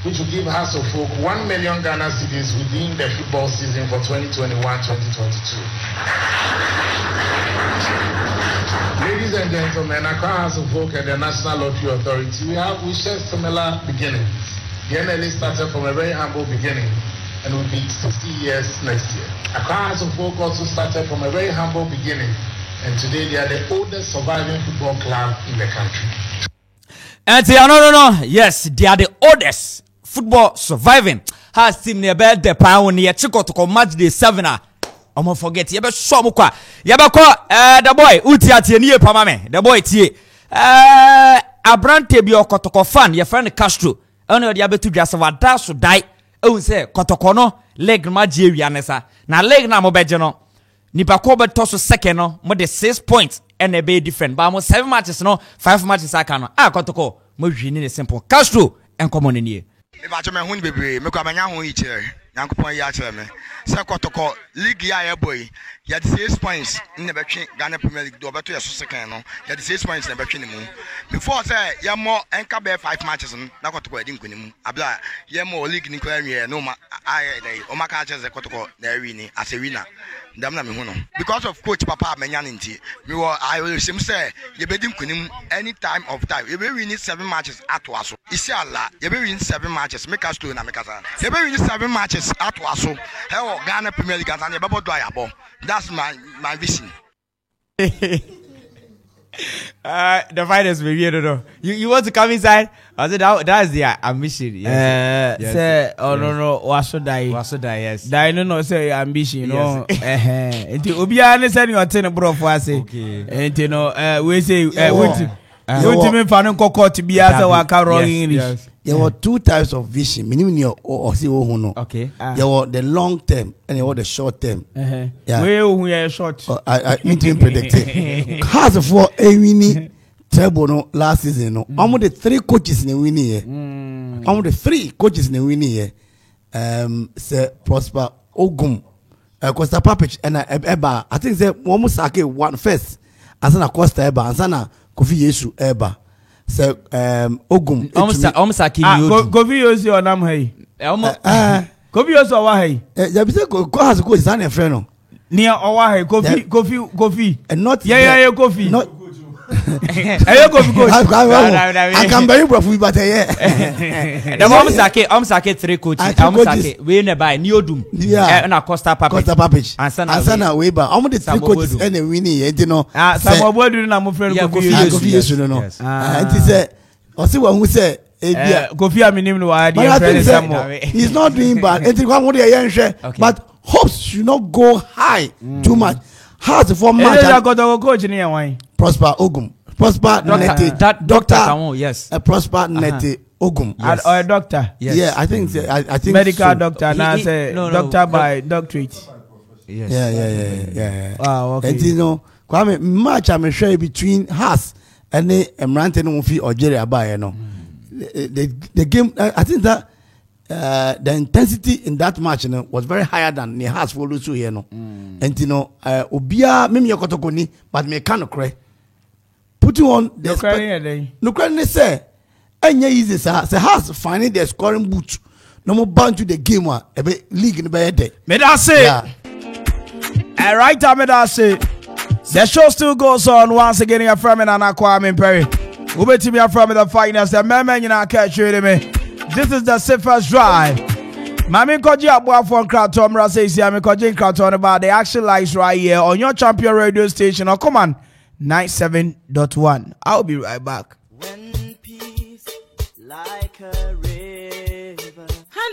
which will give House of Folk 1 million Ghana cedis within the football season for 2021-2022. Ladies and gentlemen, Accra House of Folk and the National Lottery Authority, we share similar beginnings. The NLE started from a very humble beginning and will be 60 years next year. Accra House of Folk also started from a very humble beginning. And today they are the oldest surviving football club in the country. And no. Yes, they are the oldest football surviving. Has team near bed the pound near Chico to come match the 7. I'm gonna forget. Yaba Shomukwa. Yaba the boy, Utiati near Pamame. The boy T. Abrante Bio Kotoko fan, your friend Castro. Only the other two just of a dash to die. Oh, say Kotokono, leg Magianesa. Now leg na mobejano. Nipa ko beto so second no mo de 6 points and a be different but mo 7 matches no 5 matches aka no akotoko mo hwini ne simple Castro en common ni me ba che me hu ni bebre me kwa manya hu yi che yankopon ya che me se kotoko league ya boy ya 6 points ne be twe Ghana Premier League do beto ya so second no ya 6 points ne be twe ni mu before say ya mo enka be 5 matches na kotoko edi nkoni mu abla ya mo league ni kwa wie no ma ai dai o maka che se kotoko na wi ni as a winner. Because of Coach Papa Menyaninti, I will say, you be doing any time of time. You be winning 7 matches at Waso. Isiala, you be winning 7 matches. Make us to Namikaza. You be winning 7 matches at Waso. Hello, Ghana Premier League and Babo Dwayabo. That's my vision. The fighters be weird though. You want to come inside? I said that's the ambition. Yes. Say no waso die yes. Die no say ambition no. Enti obia ne say you ten bro for ase. Enti no we say we me fa no kokot bia say waka wrong English. There were 2 types of vision. Minimum or see no. Okay. There were the long term and there were the short term. Yeah. We are short. I mean to predict it. Has for a winning treble no last season no. Almost the 3 coaches in the winning year. Almost the 3 coaches in the winning year. Sir Prosper Ogum, Costa Papich and Eba. I think they almost sake one first. Asana Costa Eba. Asana Kofi Yesu Eba. So Ogum Omsaki Kofi Yesu onam hey. Kofi Yesu owa hey. Ya bi say ko has ko is an friend no. Near owa hey Kofi. And not Kofi. Not Ayo Kofi. I can buy you for but the Omsake 3 coaches. Omsake we ne buy Neodum. Na Costa Papich. Ansana Weber. Almost the 3 coaches and winning you know. Some bodu na mo friend Kofi Yesu no. And he say osi wa hu say Kofi aminim no wa dey friend Samuel. He's not doing bad. Enti kwa mo dey yen but hopes should not go high too much. How's for match? Coach ni wan. Prosper Ogum. Prosper Nete. Doctor. Yes. Prosper Nete Ogum. Yes. Or a doctor. Yes. Yeah, I think medical so. doctor. Now say doctor by doctorate. Yes. Yeah. Wow. Okay. And you know, Kwame match I'm sure between Haas and the Emrante no fi Algeria by no. The game. I think that. The intensity in that match was very higher than the Haas for Lusu here no. And you know, Obia mimi yokotokoni, but me can cry. Put you on the no cry say, enye easy sir. Say Haas finding the scoring boot. No more bound to the game one. League in the bed. Me that say. Right time me that say. The show still goes on once again. You're from and Kwame Perry. Ubeti me from the finals. The man you know catch you me. This is the safest drive. Mami Koji Abua from Kratom says I'm Koji Kratom about the action lights right here on your champion radio station. Oh, come on, 97.1. I'll be right back. When peace like a river.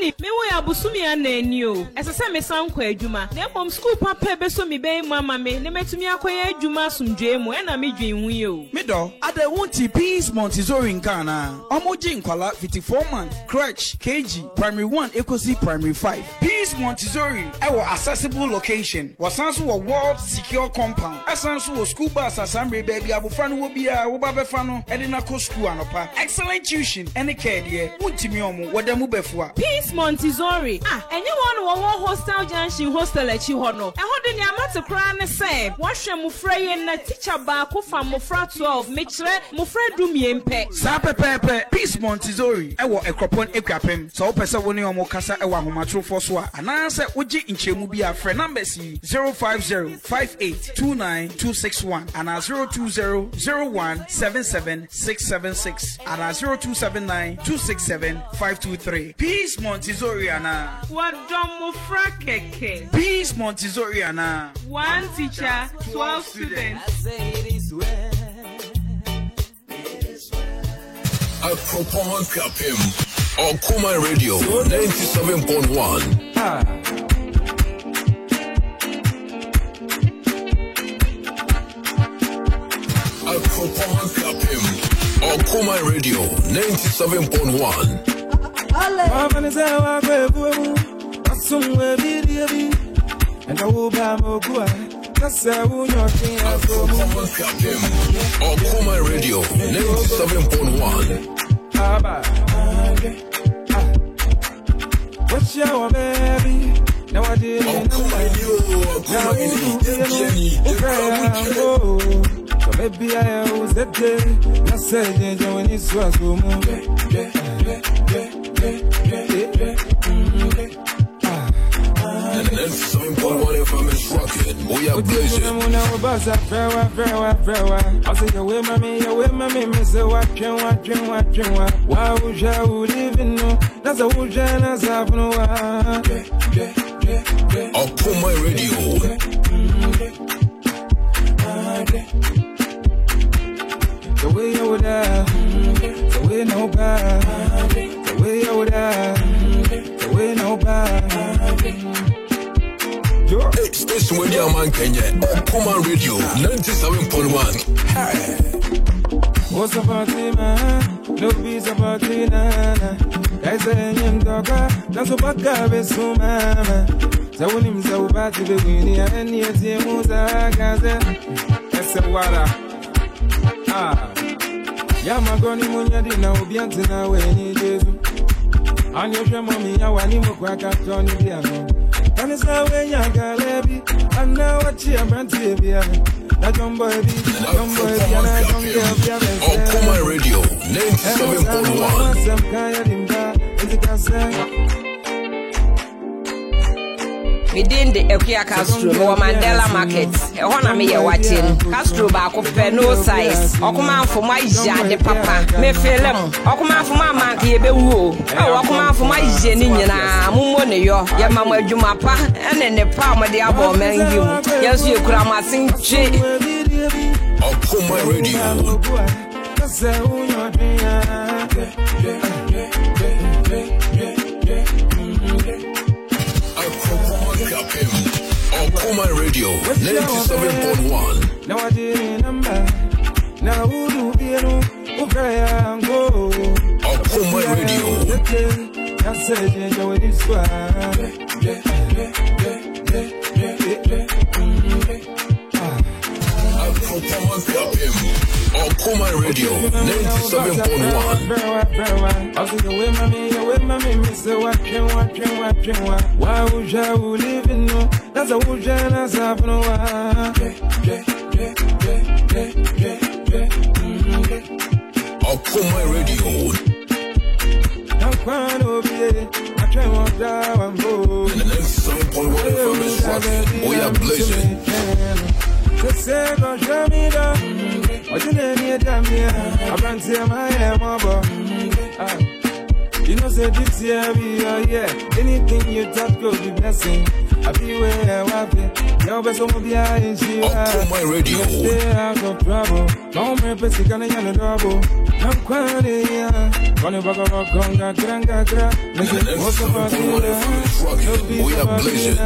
Woni, me wo ya busumi anani o. Esese me san kwa adwuma. Na mom school papa be so me ben mama me, ne metumi akoya adwuma asomdwe mu, na me dwen hu ye o. Me do, ada wonti Peace Montessori in Ghana. Omoji nkwala 54 man, crèche, KG, primary 1 ekosi primary 5. Peace Montessori, our accessible location. Wasanso wo world secure compound. Asanso wo school bus asambre baby abofra no wo bia wo ba befa no e de na ko school anopa. Excellent tuition any care there. Wontimi omo wadamu befua. Peace Montessori. Enye won wo hostel junction hostel achi ho no. Eho de ni amate kra ne se. Wo hwe mufra ye na teacher ba ko fa mufra 12 mekire mufra dumie mpe. Sa pepepe Peace Montessori ewo ekropon ekwapem. So pese woni omo kasa ewo ahomatrofo so a ananse wogi nchemu bi afre numbers 05058292661 and 0200177676 and 0279267523. Peace Montessori ana. Wadom mufra keke. Peace Montessori ana. One teacher, 12 students. Akropon Kapim on Kuma Radio 97.1. Akropon Kapim on Kuma Radio 97.1. And I will buy more good. That's a woman. Akropon Kapim on Kuma Radio 97.1. What's your baby? Now I did. So maybe I was that day. I said, when it's was And that's some point FM is rocking. We are blazing. I say, you with mommy, miss a watching. Why would you even know? That's a wood and as I've no I'll put my radio. The way you would have, the way nobody, the way you would have, the way nobody. Hey, station with your man Kenya. Kuma Radio 97.1. What's about the man? No peace about the nana. I say, young dogger, that's a bad guy, so mama. So when him so bad to the winning, and yet he moves a gaza. That's a water. Yamagoni Munya dina ubiantina wenye Jesu. Anyosha mami ya wanimu kwa katoni biano. Kanisa wenya galebi, ana wachi abanti ebia. Na jombo ebi, na jombo ebia. Kuma Radio 97.1. Within the Ekia Castro or Mandela Market, a one me watching Castro back of no size. Or come out for my Jade Papa, me film, or come out for my monkey, be woo, or come out for my Jenina, Mumone, your Yamama Jumapa, and then the palm of the album, and you, yes, you cram sing shit. Kuma Radio. Kuma Radio 97.1. Now I didn't number. Now who do you know? Kuma Radio. I said, you with this one. Kuma Radio 97.1. I said, you with mommy, Mr. Watching. Why would you live in no? That's a wood and as I've no Kuma Radio. I'm quite okay. I try to die and go. 97.1. We are blazing. The second show me down. What's your name? You can't see my mother. You know, say this year be your year. Anything you touch could be blessing. I be where I want it. Yo, but some of you are in On my radio. Stay out of trouble. Don't make a sick and a double. I'm crying, yeah. Gonna back up, gonga, granga, gra. Make it most of us. We are blazing.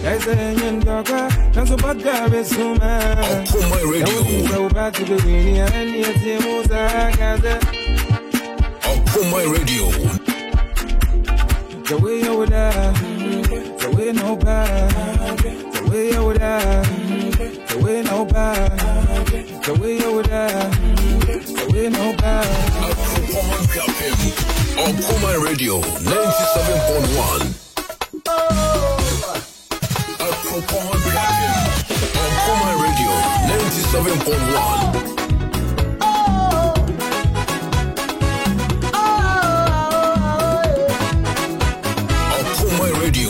I say, and dogga, and so bad garbage, so man. On my radio. So bad to the winning, and yet, you move on my radio. The way you would the way no bad, the way you would the way no bad, the way you would the way no bad. On my radio, 97.1. On my radio, 97.1. Radio.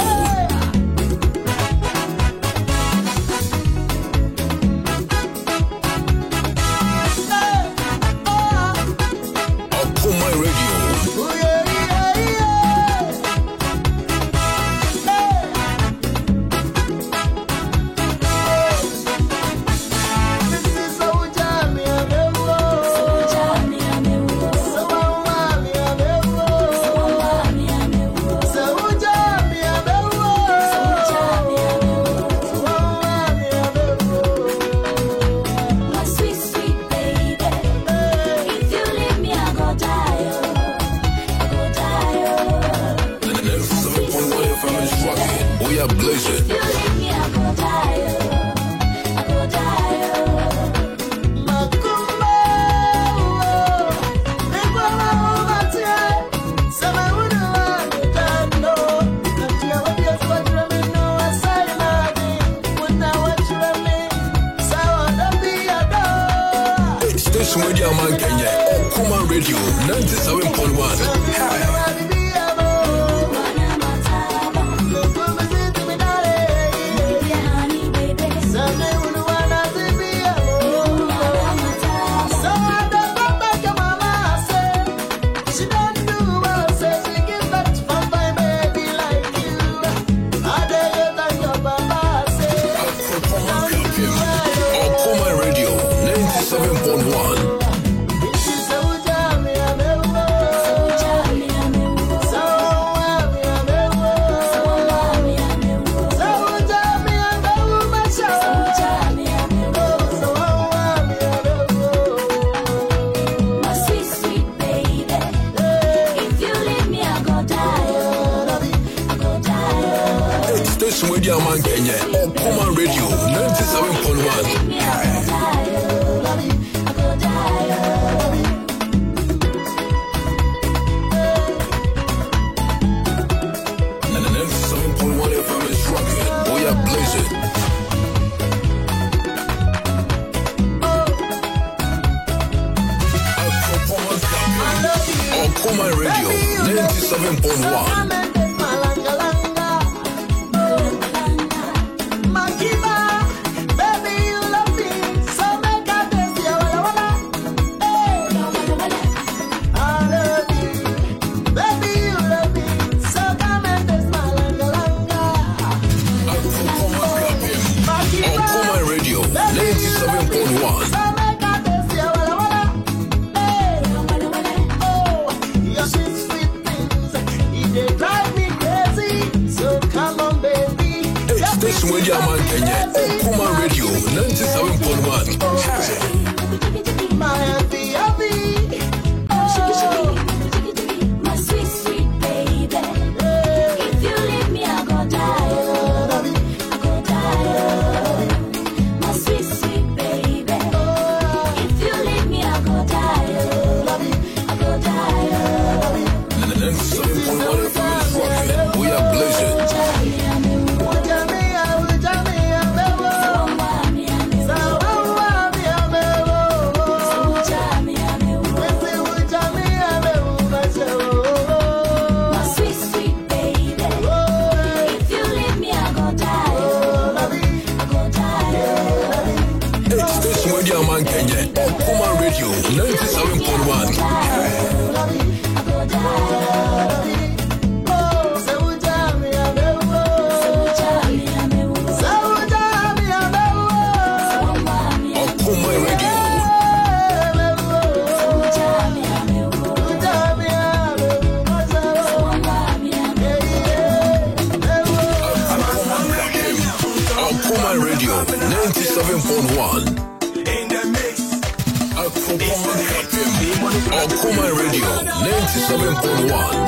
Radio 97.1. Radio 97.1. My radio 97.1. Kuma Radio 97.1. My sweet, sweet baby. If you leave me, I go die. I go die. My sweet, sweet baby. If you leave me, I go die. I go die. 97.1 FM is rocking. We are blazing. Kenya, Kuma Radio 97.1. Okuma Radio 97.1.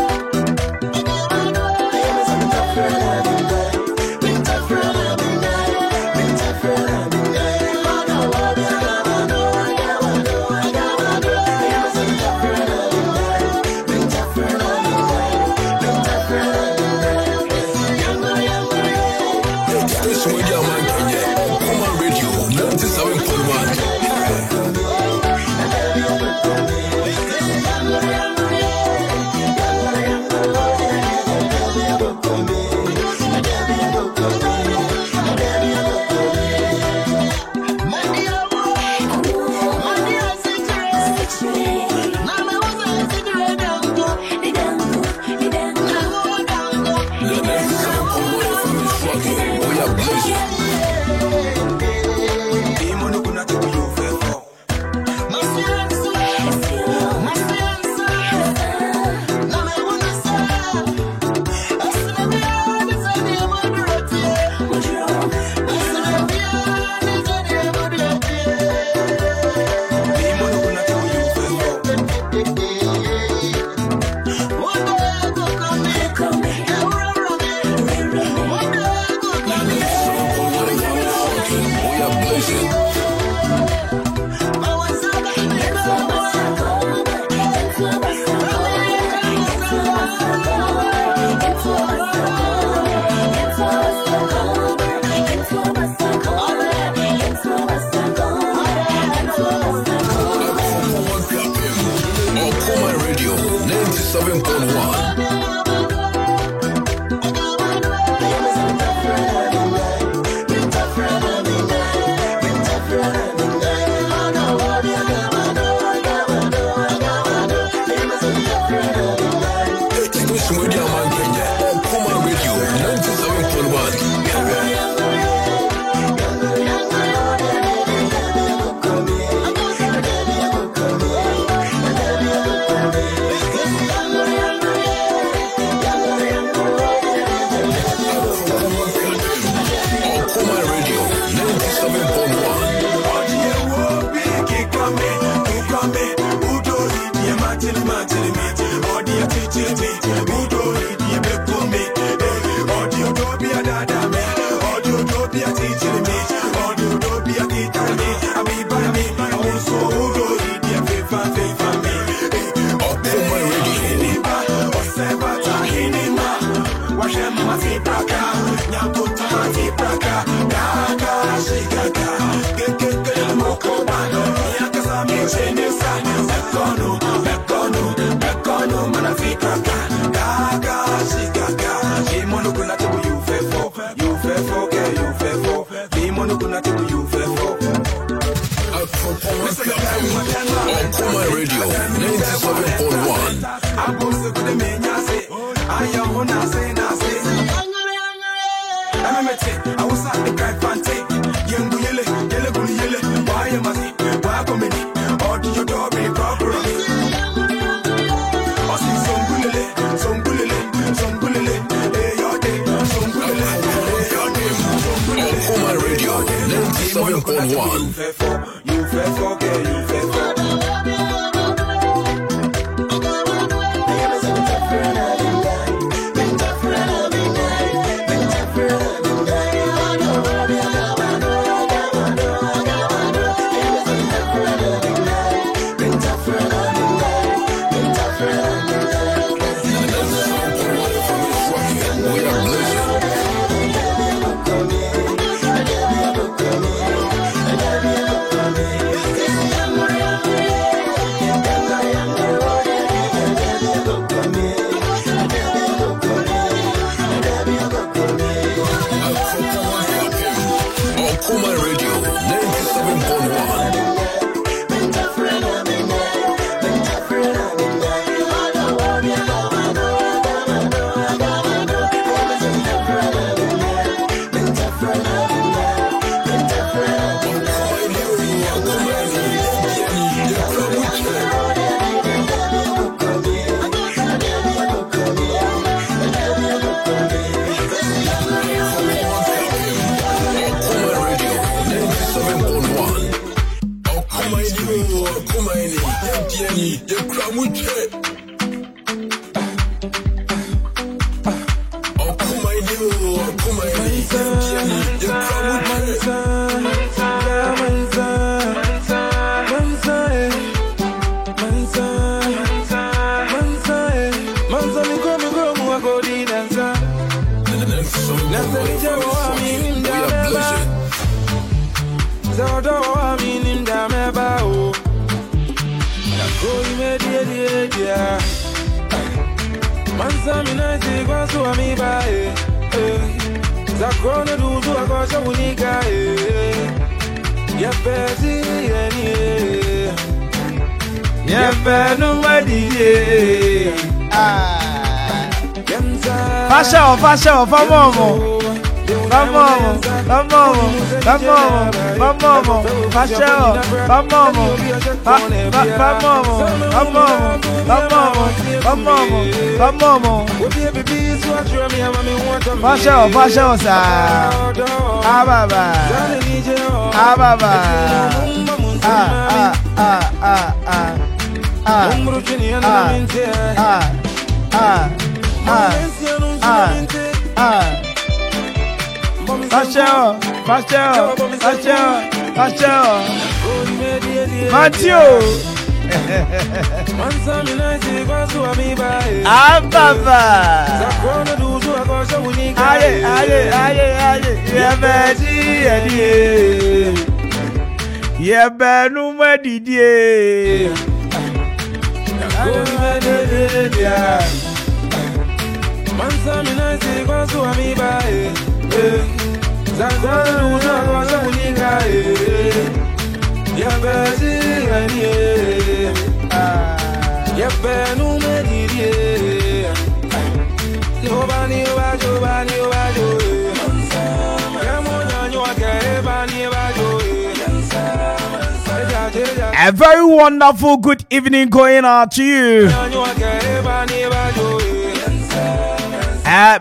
A very wonderful good evening going out to you.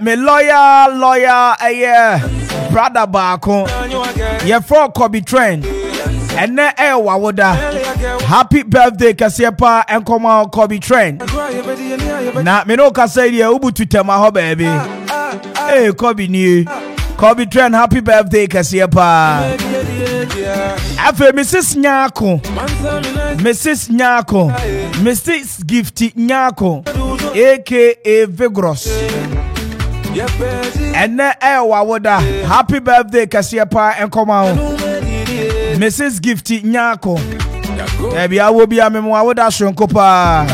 Me lawyer, brother Bako, ye for Kobe Trend, and ne wawoda. Happy birthday, Kasiepa, and come on Kobe Trend. Na me no kasei ye ubu tutema ho baby. Hey Kobe new. Kobe Trend, happy birthday, Kasiepa. Afe Mrs. Nyako, Mrs. Gifty Nyako, aka Vigorous. And ne wawoda. Happy birthday, Kasiepa, and come on Mrs. Gifty Nyako. Maybe I will be a memoir with that shunkopa.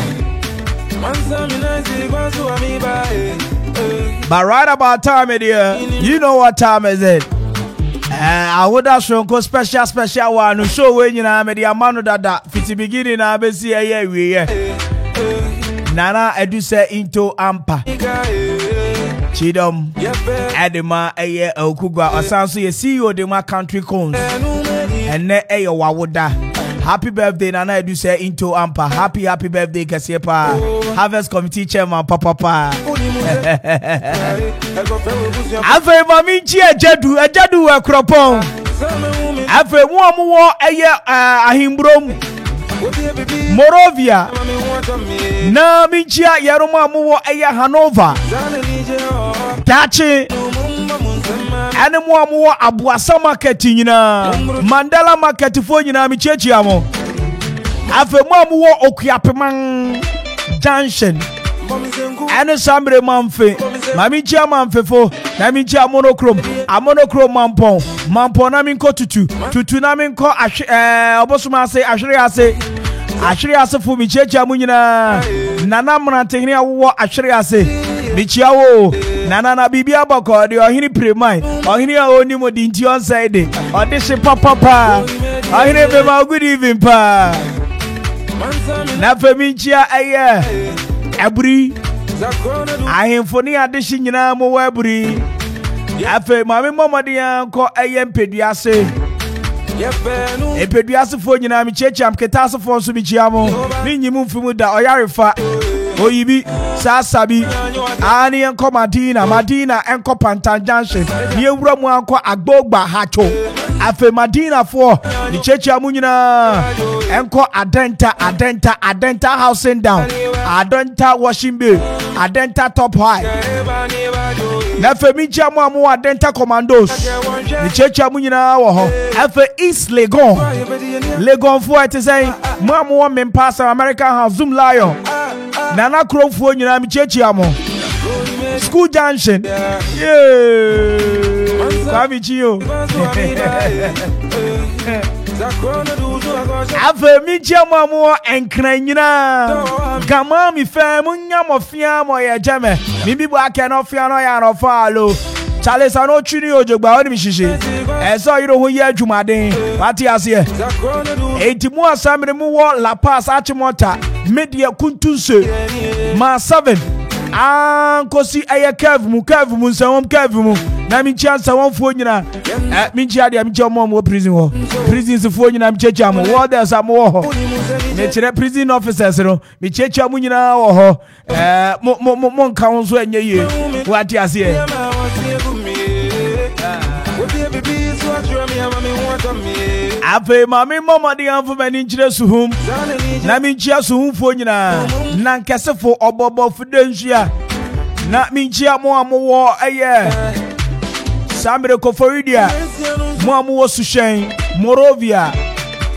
But right about time, dear, you know what time is it? I would have shown special one to show when you know the amount that fits beginning. I be see we Nana Eduse into Ampa Chidom Edema Okugwa or Sansu CEO de my country cones and ne wawoda. Happy birthday, Nana Eduse into Ampa. Happy birthday, Kasiepa. Harvest Committee Chairman, Papa. Ave Maminchi Ejadu Akropon. Ave Muamu Ahimbrom Morovia. Na Minchia Yaroma Muo Aya Hanover. Tachi. Animwa muwa Abuasa market nyina Mandela market fo nyina mi chechi amo afa mu wo Okuapeman Junction ene sambre manfe mami chia manfe fo na mi chia monochrome mampon na mi nko tutu na mi nko obosuma ase ahwere ase fo mi chechi amo nyina nana mrantehne awo ahwere ase mi chia wo Nana bibi abako de ohini premai ohini a oni mo di nti on side odi papa ohini be ma good evening pa na faminchia aye aburi ahemfo ni adeshi nyina mo wa aburi afa mame momode anko aye mpeduase epeduase fo nyina mi chechi am ketase fo so mi chiamo mi nyimu mfimu da oyarefa Oyibi, Sasabi, Ani enko Madina enko Pantan Junction, Ye Uramu enko Agbogba Hacho, Afe Madina for the Chechi Amunina, enko Adenta housing down, Adenta washing bill, Adenta top high. Nefe Mijamu Amu Adenta commandos, the Chechi Amunina woho, Afe East Legon for it is saying, Mamu woman pass American House Zoom Lion. Nana Crow for you, I'm Chechiamo. School Junction. Kamichio. Ave Michiamo and Cranina. Gamami Famunyam of Fiamo ya Jame. Maybe I cannot fiano follow. Charles ano chuni ojo gba oni mi sise eso iro ho ye adwumade pati ase enti mu asamre mu wo La Paz achimota media kuntunse ma 7 ankosi eye kev mu nsawom kev mu na mi chia nsawom fo nyina mi chia dia mi chia mo prison ho prison fo nyina mi chia mo wo there sam wo ho me chere prison officers no mi chia mu nyina wo ho mo nka won so enye ye wati ase Ape mami mama di anfu mani nchire suhum na mi nchia suhum fo nyina na nkese fo obobo fudenhia na mi nchia mo amowo eye Sambre Koforidia mo amowo sushen Morovia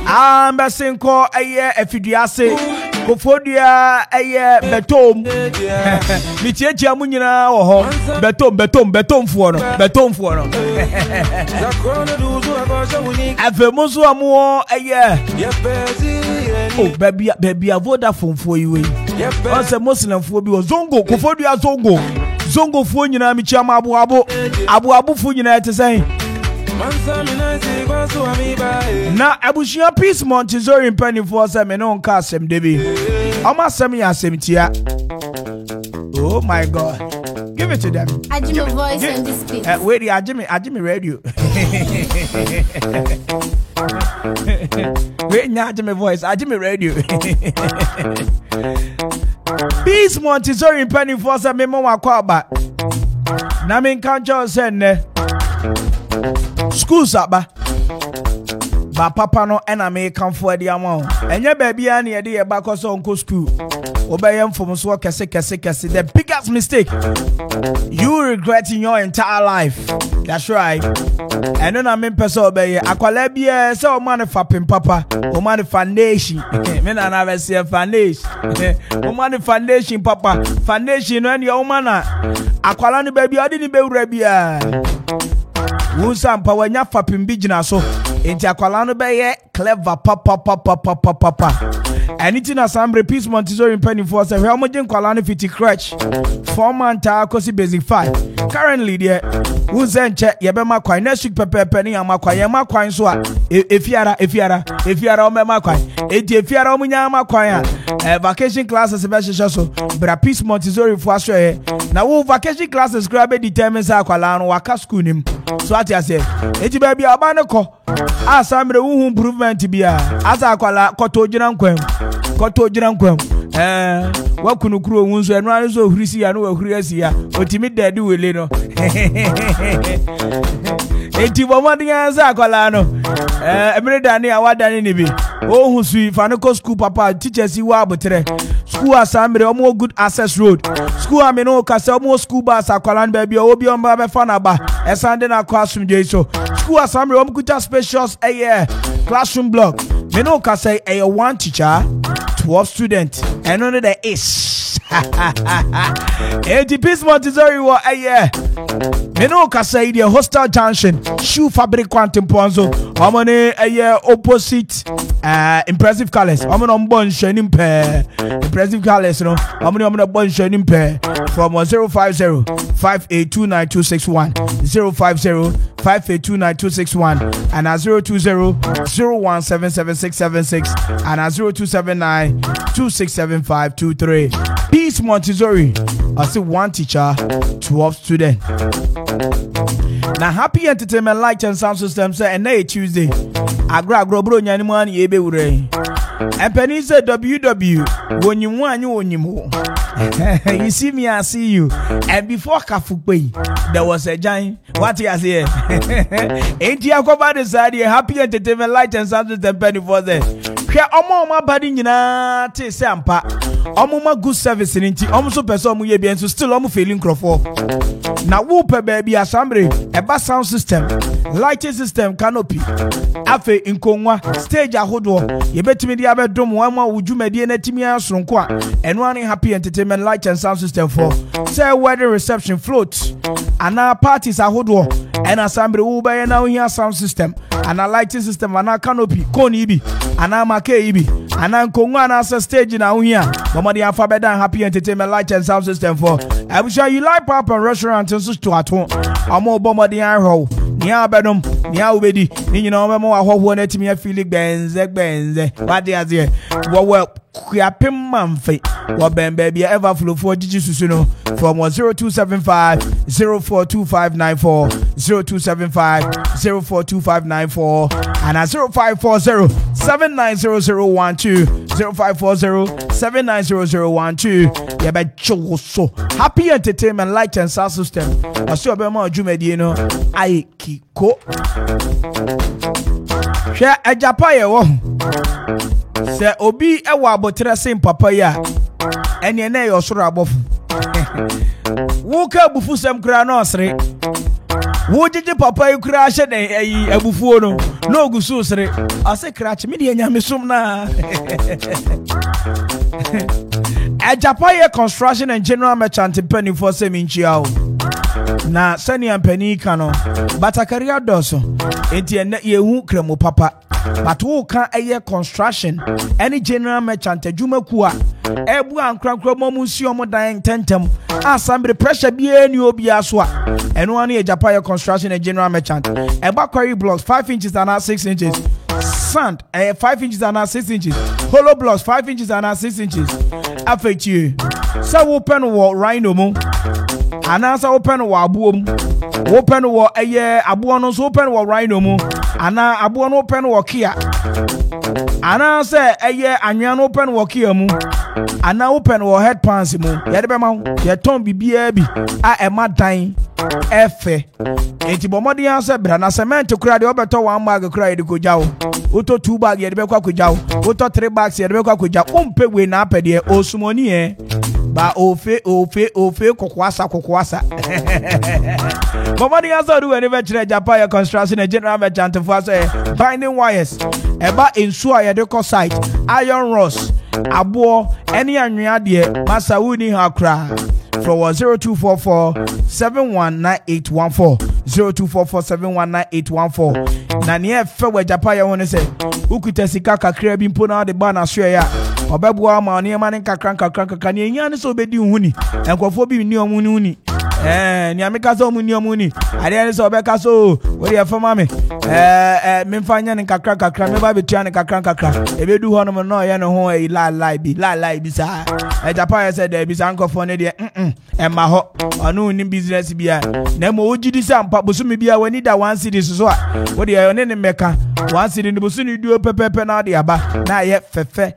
ambesenko eye efiduase Kofodia eye betom mi tietia mu nyina wo ho betom fo no Avemoso amu eye oh baby Vodafone fo yiwe on se Muslim fo bi wo zongo Kofodia zongo fo nyina mi chiama abu fo nyina etesen na abushia Peace Montessori penny for se me no nka asem debi oma asem ya asem tia. Oh my God, give it to them. Ajimi voice on this speech. Wait, Ajimi radio. Wait, Ajimi voice, Ajimi radio. Peace Montessori penny for se me mo akwa na me nka sen ne school saba ba papa no ena me kan fo ade amon enye ba bia na ye de ye ba koso onko school obeyem from so kese the biggest mistake you regret in your entire life. That's right. And then I mean person obey akwala bia se o man fa pim papa o man foundation me na na say foundation o man foundation papa foundation no en your man akwala no ba bia odi ni be wura bia Wunsa mpa wanya fapim bi gina so enti akwala no be ye clever papa anything Assembly Peace Montessori penny for say we amojin kwala no fiti crutch 4 month akosi basic 5 currently there wunsa nche ye be makwan next week pepe ni amakwan ye makwan so a efiara o me makwan enti efiara o munya makwan a vacation classes be hye so bra Peace Montessori for so na wo vacation classes grab determine say akwala no waka school nim so ati ase eti baby abane ko Assembly wu improvement bia asa akwala koto gina nkwam wakunu kuro wunso eno anu so hurisi ya no wahuri asia otimi dadi wele no eti bomadi asa akwala no emre dani awadani ni bi ohun sui faniko school papa teachers yi wa abotre school Assembly omo good access road school amino kase omo school bus akwala no baby obi omba be fa na ba esande na classroom dey so school Assembly omo kuta spacious classroom block me no kase 1 teacher 12 students and only the is 80 Peace Montessori wa me no kase the Hostel Junction shoe fabric quantum ponzo omone opposite Impressive Colors omone ombon shenim pe Impressive Colors no omone bon shenim pe from 050 5829261 050-582-9261 and at 020-0177-676 and at 0279-267523. Peace Montessori. I see 1 teacher, 12 students. Now Happy Entertainment Light and Sound System say and Tuesday. Agra bro nyani man yebe ure. And Penny said WW when you want you on you. You see me, I see you. And before Kafupe, there was a giant. What he has here? Ain't you about this idea? Happy entertainment light and sound system penny for there. My body na te sampa. My good service in it. So person mu ye bien so still feeling crofo. Na whoop baby assembly, a bass sound system, lighting system, canopy. Afe inkonwa stage ahodo. Ye betimi dia bedom wan ma wudwumadi na timi asronko a. Eno an happy entertainment light and sound system for. Say wedding reception float. Ana parties ahodo. And assembly wo be na here sound system. Ana lighting system ana canopy, koni bi. Ana make ibi. Ana nkonwa na stage na here. Mama the alphabet and happy entertainment light and sound system for. I'm sure you like pop and restaurant and so to at home. I'm more bomber the arrow. Nia bedum, nia ubedi. You know, I'm more who let me feel benze. What they are there? Well, Quapim Manfe. What ben baby ever flew for digits from 0275 042594 0275 042594 and at 0540 790012 0540 790012. Yeah, but so happy entertainment light and sound system. I saw Bema Jumedino. I kiko. Share a japaye wo. Se obi ewa abotre sem papa ya. Ene na yo soro abofu. Wo ka bufu sem kra na osre. Wo jeje papa yi kra hye den ayi abufuo no. No ogusu osre. Ase kra che me de nya mesum na. A japaye construction and general merchant penny for seminchiao. Na sani ampani kano batakaria doso enti ene yehu kremo papa but wo kan eye construction any general merchant adwuma ku a ebu ankrankra momu si omo dan tentem assembly pressure bi eni obi aso a eno ane e Japan construction and general merchant eba quarry blocks 5 inches and 6 inches sand 5 inches and 6 inches hollow blocks 5 inches and 6 inches afechi so wo pen wo rhino mo anasa open wa abuom open wo eye abuo no so open wo rhino mu ana abuo no open wo kia anasa eye anwa no open wo kia mu ana open wo head pants mu ye de be ma ye ton bibia bi a ema dan efe enti bomodi ansa bra na cement kura de obeto 1 bag kura ye de kojawo uto 2 bag ye de be kwa kojawo uto 3 bags ye de be kwa kojawo umpe we na apede osumoni e ba ofe kokwasa Mama the answer do any venture Japan construction and general merchant for say binding wires eba ensure ya de site iron rods abo any anwia de masa wuni ha kra from 0244 719814 0244 719814 na ne efe we Japan ya woni say ukuta sika kakra bi mpo na de ba na so ya obebu ama ne ma ne kakran ne nya ne so obedi huni enkofo bi ni omu ni ni ameka so omu ni omu ni ade ne so obeka so we dey fama me me mfanya ne kakran me ba betua ne kakran ebedu ho no no ye ne ho lie bi sa Japan said there be sankofo ne de emma ho onu ni business bia na mo ogidi sampa bosumi bia wani da 1 city so a we dey ne meka 1 city ni bosuni duo pepepe na de aba na ye fe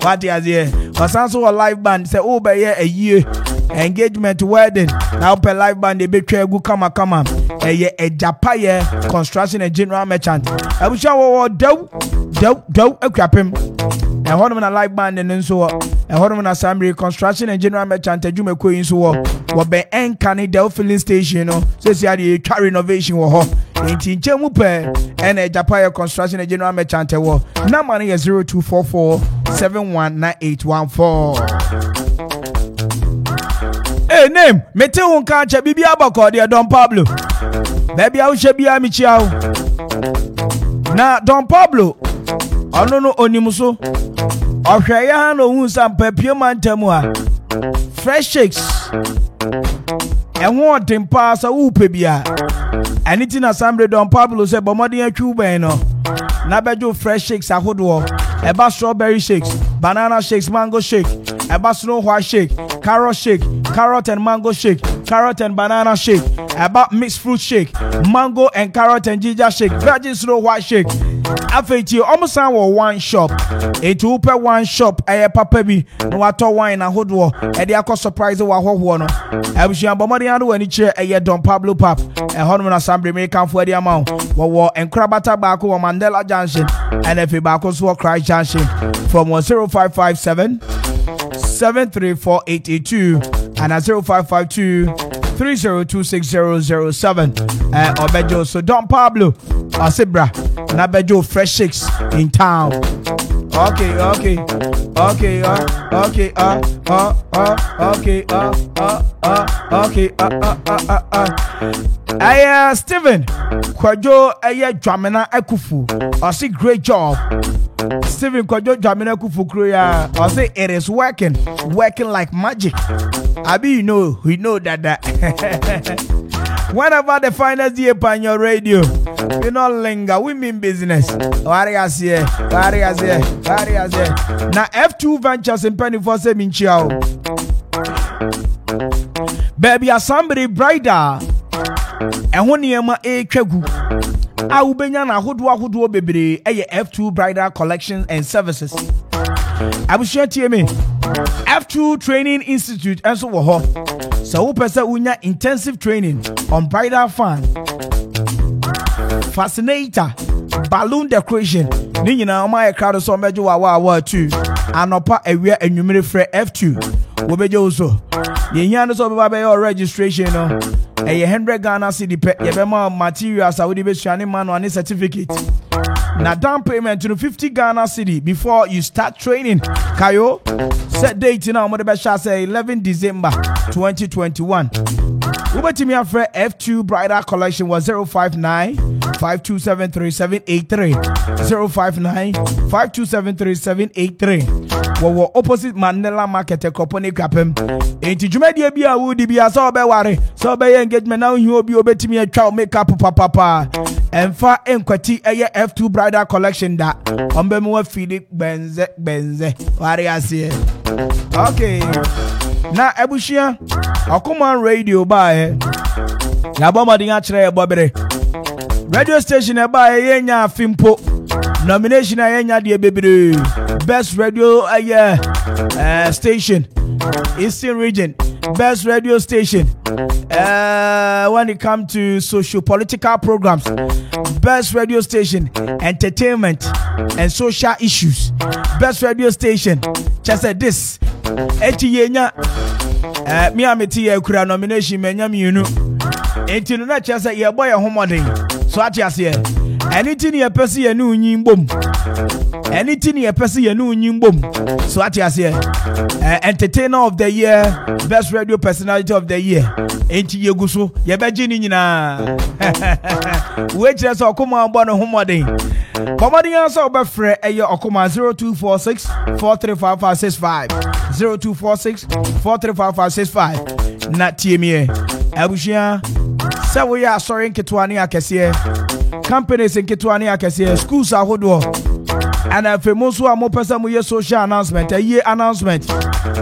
what is here osanso a live band say oh be a year engagement wedding now per live band they be gu kama a Japan construction and general merchant abusha wo do ekwapem e hono na live band and so e hono na assembly construction and general merchant adwuma ko yin so wo be enkane del filling station no so see the car renovation wo ho enti nchemu pe and Japan construction and general merchant wo number is 0244 719814 Hey name mete won kan cha bibia bako de Don Pablo baby a wo hye bia mi chia wo na Don Pablo ono no onimuso ohwe ya no hu sampa pie mantamu a fresh shakes enwo dempa sa wo pe bia anything assembly Don Pablo say bomodin atwu ben no na bejo fresh shakes ahodo eba strawberry shakes banana shakes mango shake eba snow white shake carrot shake carrot and mango shake carrot and banana shake eba mixed fruit shake mango and carrot and ginger shake virgin snow white shake Afeti almost one shop. It open one shop. Papa bi no wato wine na hodo. E dey akọ surprise wa hoho no. Abusuan bomodi ando wani che Don Pablo Pap. Hono na Sambre me kan fo dey amount. Wo enkrabata baako wo Mandela Junction. And if baako so Christ Junction from 0557 734 and 0552 3026007. Obejo so Don Pablo Asibra na Bejo Fresh 6 in town. Okay. Steven Kwajo Dramina Ekufu. I see great job. Steven Kwajo Dramina Ekufu Kroya. I say it is working like magic. We know that. Whenever the finest day on your radio, we not linger, we mean business. Warriors here. Now F2 Ventures in Penny for Seminchao. Baby, somebody brighter. And when you are a kegu, I will be na hudu baby, F2 Bridal Collections and Services. I will share to me F2 Training Institute and so on. So who person unya intensive training on bridal fan, fascinator, balloon decoration. Ni nyina my crowd so mejo wa too. Anopa ewia enwumere frɛ F2. Wo bejo so. Ye hia so be your registration no. 100 Ghana cedi pe ye be ma materials a wo de be suane manual and certificate. Now down payment to 50 Ghana cedi before you start training. Kayo set date now mo de be say 11 December 2021. Ubatimi afre F2 Bridal Collection was 059 5273783 059 5273783. Wo opposite Mandela Market Kopone Kapem. Enti dwumadie bia wo di bia so be ware so be engagement now you obi obetimi atwa makeup papa. Emfa enkwati F2 Bridal Collection da ombemu wa Philip benze ware ase. Okay. Na ebushia Okuma radio ba na bomadi nya kire ebobere radio station e ba yenya afimpo nomination yenya de bebere best radio station Eastern Region, best radio station when it comes to socio-political programs, best radio station entertainment and social issues, best radio station just said this yenya me ameti ya kura nomination menya mienu enti no na chese ye boy homodin so ati ase anything ye pese ye nu nyin bom anything ye pese ye nu nyin bom so ati ase entertainer of the year, best radio personality of the year enti ye guso ye beji ni nyina we chese okoma gbo no homodin komodin answer obefre eye okoma 0246 435565 0246 435565 na tiemie abushia se we ya sorry nketwani akese companies nketwani akese schools ahodo and afi musu amopesa mu ye social announcement announcement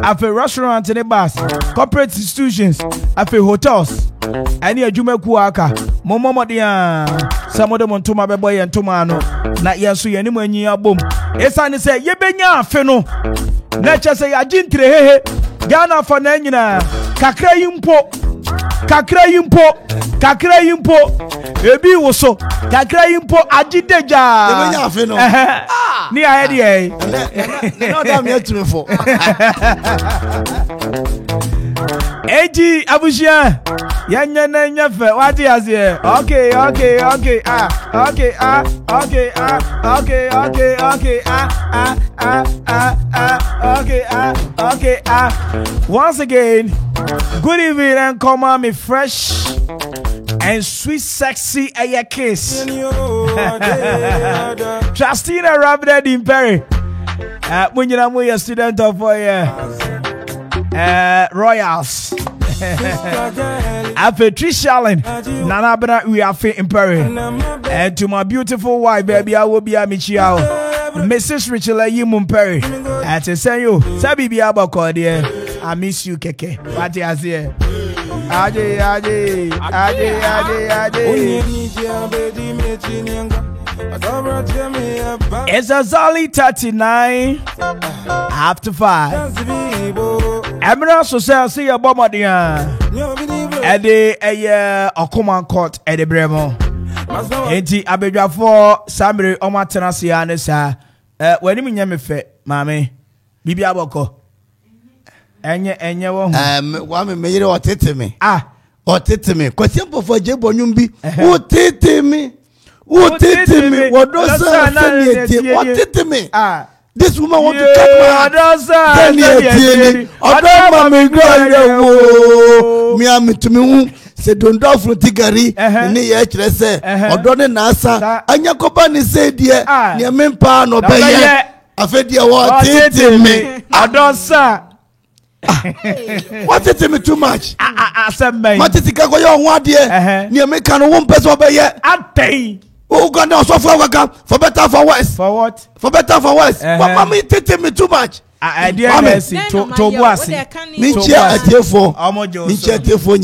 afi restaurant ne bars corporate institutions afi hotels ani adwumaku aka momomodia samodo montoma bebo ye ntoma no na yeso ye ni manyi abom esane se ye benya afi no na chese ya jintre hehe Ghana for na nyina kakra yimpo ebi woso kakra yimpo ajideja ebenya afi no ni ahede no da me atunu fo eji abushia yanya na nyafe wati azie okay once again good evening and come on me fresh and sweet sexy a kiss Justina Rabbit in Perry when you're a student of Royals Afe Trishalin Nana Bena we are fit in Perry and to my beautiful wife baby I will be a Michiao Mrs. Richela Yimum Perry at a say you Sabi be about dear I miss you keke what is here Ade It's exactly 39 after 5. Emra so say your bomb at the at the Okuman court at the Bremo. Enti abedwa for Samiri Omatenasi anesa. When you mean me Mammy, Bibi Aboko. Enye wo. Wame meyire otete me. Otete me. Question for Jebo Nyumbi. Otete me. Otete me. Wodosa Fenieti. Otete me. This woman want to cut my hand. Odoma me grow. Me am to me. Se don't do from tigari. Ni ye chere se. Odone na asa. Anya koba ni se die. Ni mempa no beye. Afedia wo tete me. Adosa. What is me too much? What is go your one dear? Near me can one person obey yet. Oh, God, no, so for better for worse. For what? For better for worse. But mommy taking me too much. I dear mercy to Bossy. Minchia at you for Minchia for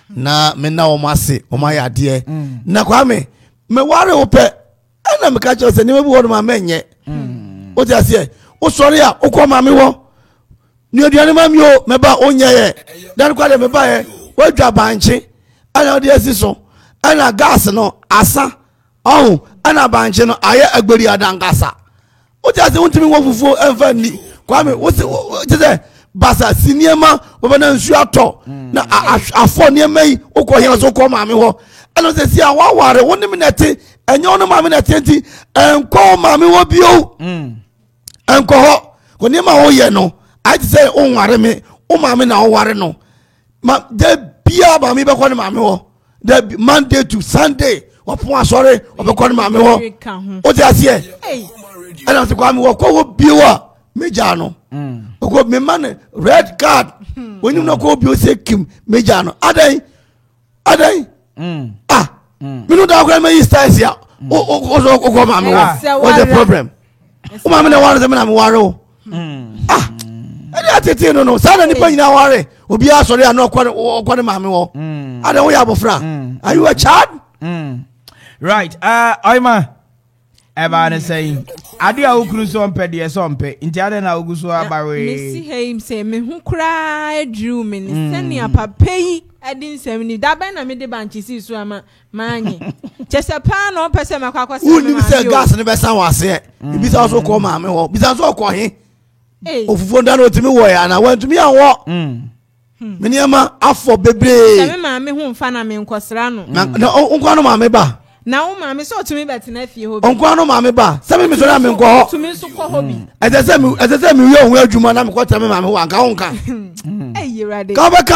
na me now mercy, oh my dear. Na kwame, me worry ope. And I'm catch us and never word my men yet. What I say? Oh, sorry, oh, come, mammy, wo. New Dianimam yo, meba onye, then quite a meba, what job banchi, and now dear sister, and a gas no, asa, oh, and a banchi no, I agree at Angasa. What does it want to me one for Evany? Kwame, what's it? Basa, senior man, over an shuato. Now, I for near me, Oko, so call mammy, and I say, I want 1 minute, and you're no mammy at 20, and call mammy will be you. And call, when you know, I say, oh, worry me, oh, mammy, now worry no. Ma, there be a mammy, but one mammy, there be Monday to Sunday, or sorry, or the corner mammy. What I say? And I say, Kwame, what go be Mejano? Oh, go me money, red card. When you know go be say Kim Mejano, are they? You know that grandma is here. Oh, mammy, what's the problem? Oh, mammy, I want them, I'm worried. I don't know. Suddenly, when you worry, will be asked, sorry, I know quite mammy. I don't have a friend. Are you a child? Right. I'm a saying, Adia Ukruso on Pedi Sompe, Indiana Augusto Abawe. Missy Haim say, me who cry, drew me, send me a papay. I didn't say me that by na me the banchi see swama mani. Just a pan or person Macacos. Who say gas and the best I was here? It also call mammy or besides all call him. Of Fondano to me, where and I went to me and walk. Miniama, after baby. Mammy whom fan me in Costrano. No, Uncle Mammy Ba. Now, mammy saw to me that nephew. Uncle Mammy Ba. Some Miss Ramin go to me so hobby. As I said, you where you man, I'm quite a man who can't. Hey, you're ready. Go back.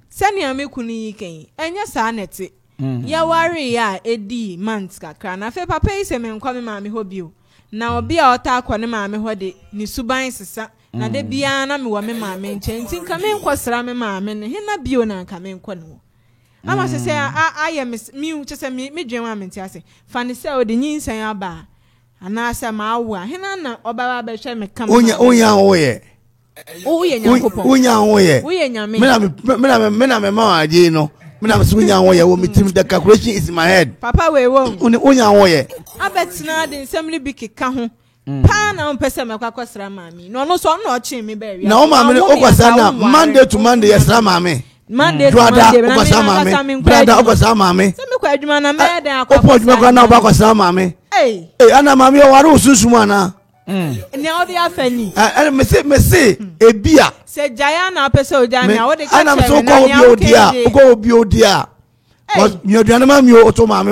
Send your milkuni cane, and your son at it. Ya worry ya, Eddie, Manska, Crana, Fe Papa is a man coming, mammy, hope you. Now be our talk when mammy what it, Nisubain, sister. Now de biana me woman, mammy, changing, come in, quas rame, mammy, and he not be on come in, quano. I must say, I am Miss Mew, just a me dream, say, Fanny say, the news say, Abba. And I say, my wa, Hinana, or Baba Shem come. Oh, yeah, oh, yeah, we are mamma, you know. When I'm swinging away, the calculation is in my head. Papa, we won't. I bet not in some big cajon. Pan on Pesama Quasra, mammy. No, so I'm not chimney berry. No, mammy, Monday to Monday, yes, mammy. Monday, brother, mammy. Some quite man, a mad, mammy. Hey, Anna, mammy, or Susumana. And now they are funny. And me say, a beer. Said Diana, Peso, Diana, what they and I'm so called dear, go be dear. But you're the animal, you auto mammy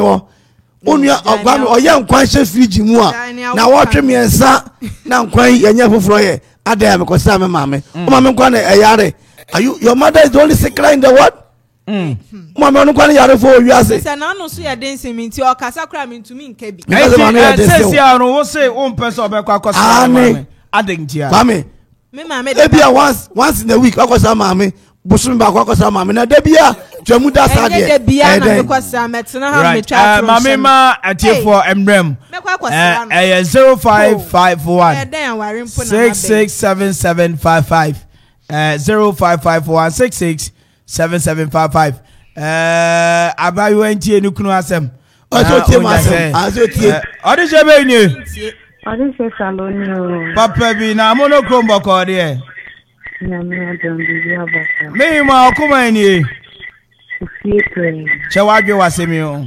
only or young conscious Fiji more. Now, watch me and son, now crying and never for you. I dare because I'm a mammy. Mamma, a yard. Are you your mother is the only sick in the what? Mamma, no one yard for you. I say, I know, see a dancing into your casa cramming to me in Kebi. I will say, one person because I think, mammy. Maybe once in a week, I was a mammy. Bushing back, I was a mammy. Now, Debia, Jamuda Sadia, because I'm at Mamma at you for Emblem 0551 667755 0551 667755. Abayu NTA Nukunu Asem. Ojo masem. Azo tie. Odi se be ni. Odi se saloni. Papa bi na monochrome boko de. Na me adon bi abaka. Me ma okuma ni. Fiete. Che wadwe wasemi o.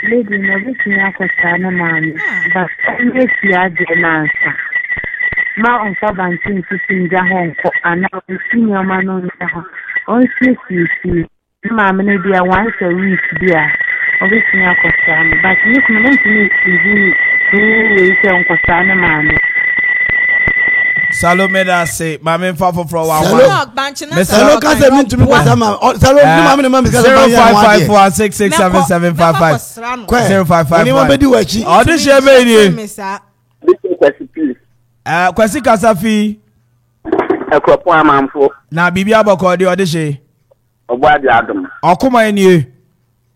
Lady na bitini akosa na mami. But nge sia de nansa. Ma onfa bantin tisinja honko ana senior mano nta. On si mama ne dia once a week dia. Obviously akosa na but you come to me we say onkosa na mami. Salome da say mama fa for wa. Salo ka se min to me kwasa ma. Salo ni mama ne mama ka se ba ya wa. 0554667755. 055. Ni mo be di wachi. Odi she be ni. Kwasi kasafi. Ekropo amamfo. Na bibi aboko de odi she. Ogbo adi adom. Okuma enie.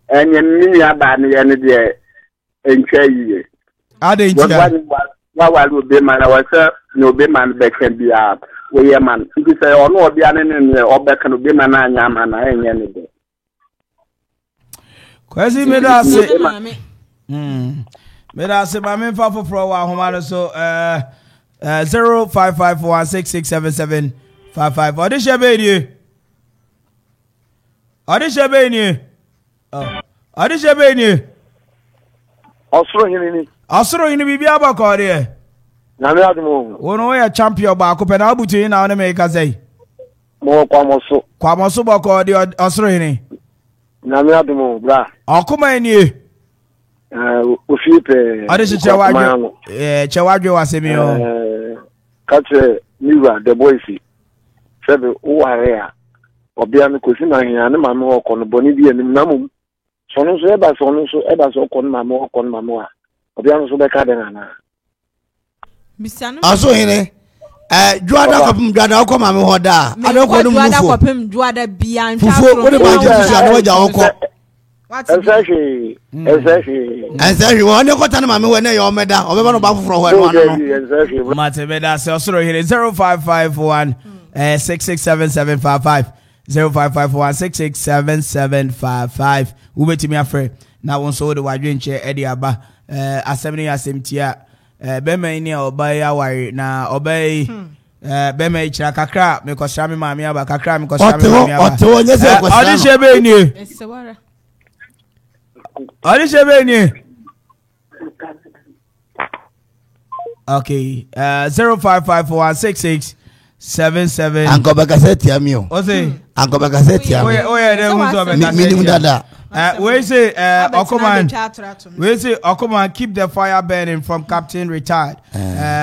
Enye mini aba ne ye ne de entwa yiye. Ade ntia. Wa obe man wasa no obe man beken bia we ye man. Nti say ono obi ane ne obeka no obe man anya man na enye ne de. Kwasi me da se. Me da se mama fa for wa homa so 0551667755. Odi she be ni. Odi she be ni. Odi she be ni. Osoro hini ni. Osoro hini bibi abako de. Na me adumo. Wono ya champion ba ko pe na abutu na one me ka say. Mo kwamoso. Kwamoso bako de osoro hini. Na me adumo bra. Okuma eni. Ofipe. Ade se chewadwe. Chewadwe wasemi o. Katre niwa the boys. Sebe uware a. Obia me kosi na hia ne mama okọ no boni bi enim na mum. Sono so eba so okọ no mama okọ no mama a. Obia no so be ka de na. Aso hene juada kopim juada okọ mama ho da. Ade okọ no mu juada kopim juada bia ntwa fufu wo de ba je su ade waja okọ. Exactly. Wo ne kota na mama we na ye omeda obeba no ba fufuro ho no ano. Exactly. Mate beda se osoro hene 0551 667755 0551667755 ubetimi afre na won so de wadwe nche edi aba asem asemtia bema ni obai aware na obai bema ichira kakra me kwasra me maami aba kakra me kwasra me maami aba oto onye se kwasra odi shebe ni odi shebe ni okay 05516677 Anko bakaseti amio. Ose Anko bakaseti amio. Oye de muzo bakaseti. Minimum dada. We say Okuman keep the fire burning from Captain retired.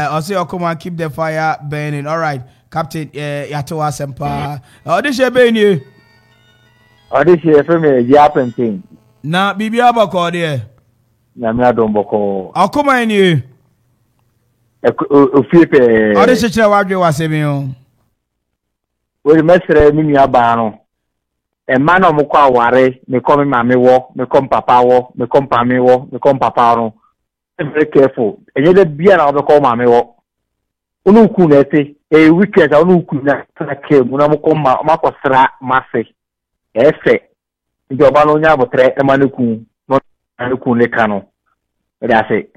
Also Okuman keep the fire burning. All right. Captain Yatoa Sempa. Odishe be ni. Odishe from Japan. Na bibi abako de. Na me adomboko. Okuman ni. Ofipe. Odishe chere wadwe wasemi o. We mesre mi nua ba no. E ma no mko aware, me come mama wo, me come papa wo, me come pami wo, me come papa no. Very careful. Enye de bia na obeko mama wo. Unu ku na ete, weekend unu ku na ke mu na mko makosra mase. Efe. Njoba no nya botre e ma ne ku, no ne kano. E da se.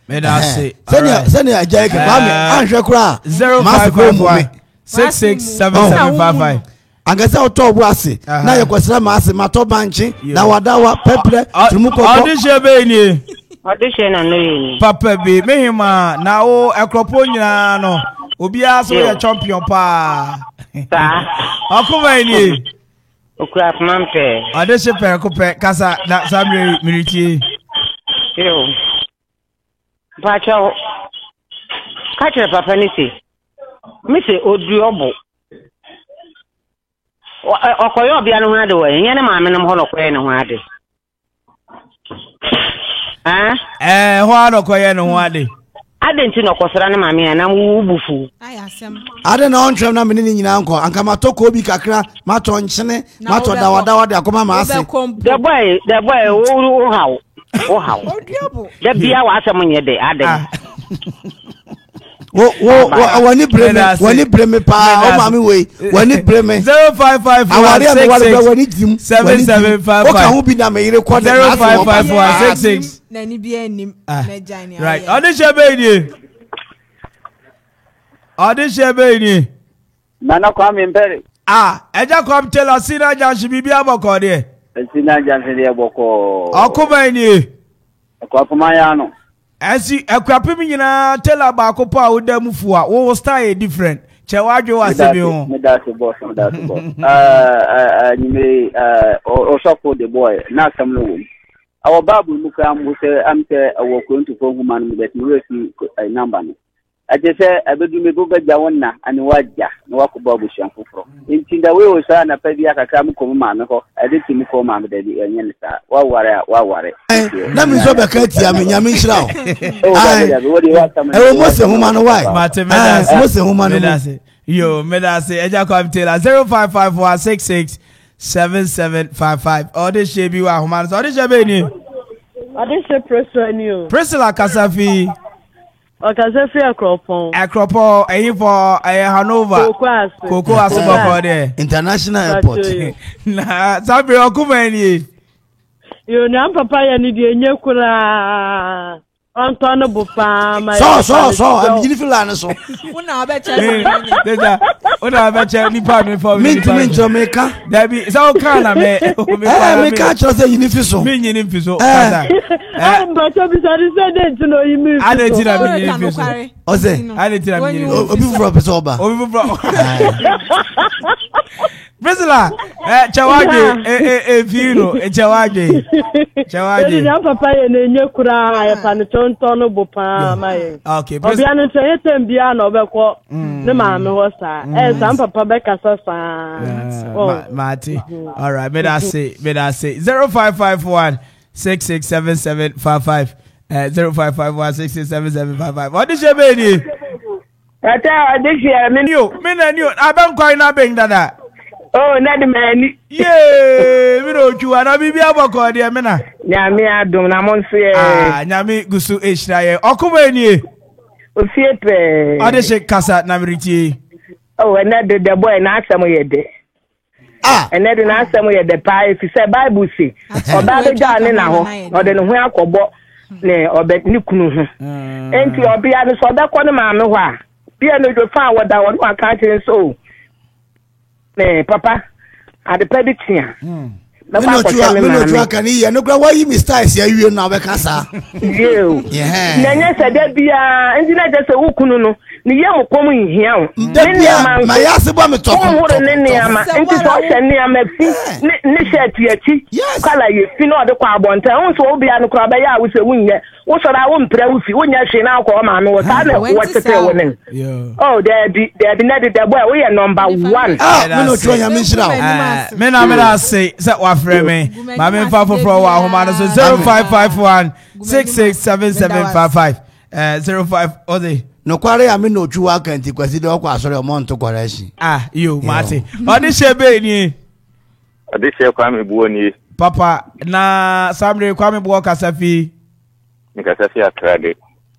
Medase. Send ajaye ke ba me anhwe kura 0551667755 angasa otobu ase na yekwesra ma ase mato banchi na wadawa peple tumuko audition be ni audition na no papa bi mehima na o ekropo nyina no obi aso ye champion pa ta akoma ni okura mampe audition pe ko pe kasa na samre miriti yo Pacho, catch papa nisi. Missy Odriobo. Okoyo be another way, any mamma and holo quay no wadi. What okoye no wadi? I didn't know Cosrana mammy and I'm wubufu. I don't know on na mini uncle, and Kamatoko be kakra, maton chene, mato dawa de akoma masi. The boy, oh how. The beer was someone ye day, Adam. wani breme pa o mami we wani breme 0551667755 o ka hu bi na me yire kwa 055166 na ni bi anim na jani right Odishebe ni Nana Kwame Mpere eja kom tell us sina janshi bibi aboko de sina janshi de aboko okuba ni akwa ya no esi akwapim nyina tell abako pa odamufu a wo style different che wadwe wasebi ho me da se boss nyime o shop the boy na sam no wo our bible mu ka am say am say awo kronto for human mu that we see number no aje say abedu me go gba wonna ani waja na wakoba obusian foforo ntinda we o sa na pa bi akaka mu komu ma me ho ade timi ko ma me da bi enye ne sa wa ware na mi so be ka ti am nyame nhira o mo se human why mo se human yo medase eja kwam tela 0551667755 ode shebi wa human so ode shebe ni ode she Priscilla Kasafi Kasafi Akropon eyin for Hanover Koko Asuboko there international airport na sabi okuma ni yo na papa ya ni de nyekura Antoine Bupa my so I'm giving feel so una abeche ni pa me for me Jamaica there be so can na me me catch us you need so me nyini fiso kaza but be said no you me ade ti na me nyini fiso ose ade ti na me nyini obi from Pesoba Priscilla chawaje vino chawaje ya papa ye na nyekura ya panitonto no bopa mai okay obi anu teye tembia na obekọ ne ma me ho sa sam papa be kasa sa mati all right me that say 0551667755 0551667755 what is your baby ata this year me no aban kwai na beng dada oh na de mani mi no twa na bibi aboko de me na nyame adom na monso ye nyame gusu ehira ye okoma enie ofie pe ade she kasa na miriti oh na de boy na asem ye de ene de na asem ye de pa if say bible say oba be ja ne na ho ode ne ho akobo ne obe ni kunu ho enti obi ya ne so da ko ne ma me ho a bia no do fa woda wo no aka kire so papa at the prediction me no twa kan ye no kra why me styles ya wie na be kasa you nanya se da bia ndi na je se wukunu no ni ye mo komu nhia o ma ya se bo me top mo ne ne ama nti so hye ne ama fi ne shirt ya chi kala ye fi no de kwa abonta won so obi anu kra ba ya wo se wunye wo so da wo mpra wo fi wonya hye na akọ ma me wo ta na wo tete wo ne oh there be na de boy we are number 1 me no twa ya me shira me na say frame me mama mfa foforo wa homa no so 0551667755 05 ode no kware ya me no twa akanti kwasi de okwa asore omo nto kware shi yo mate ode shebe ni ade she kwa me buo ni papa na samre kwa me buo Kasafi ni Kasafi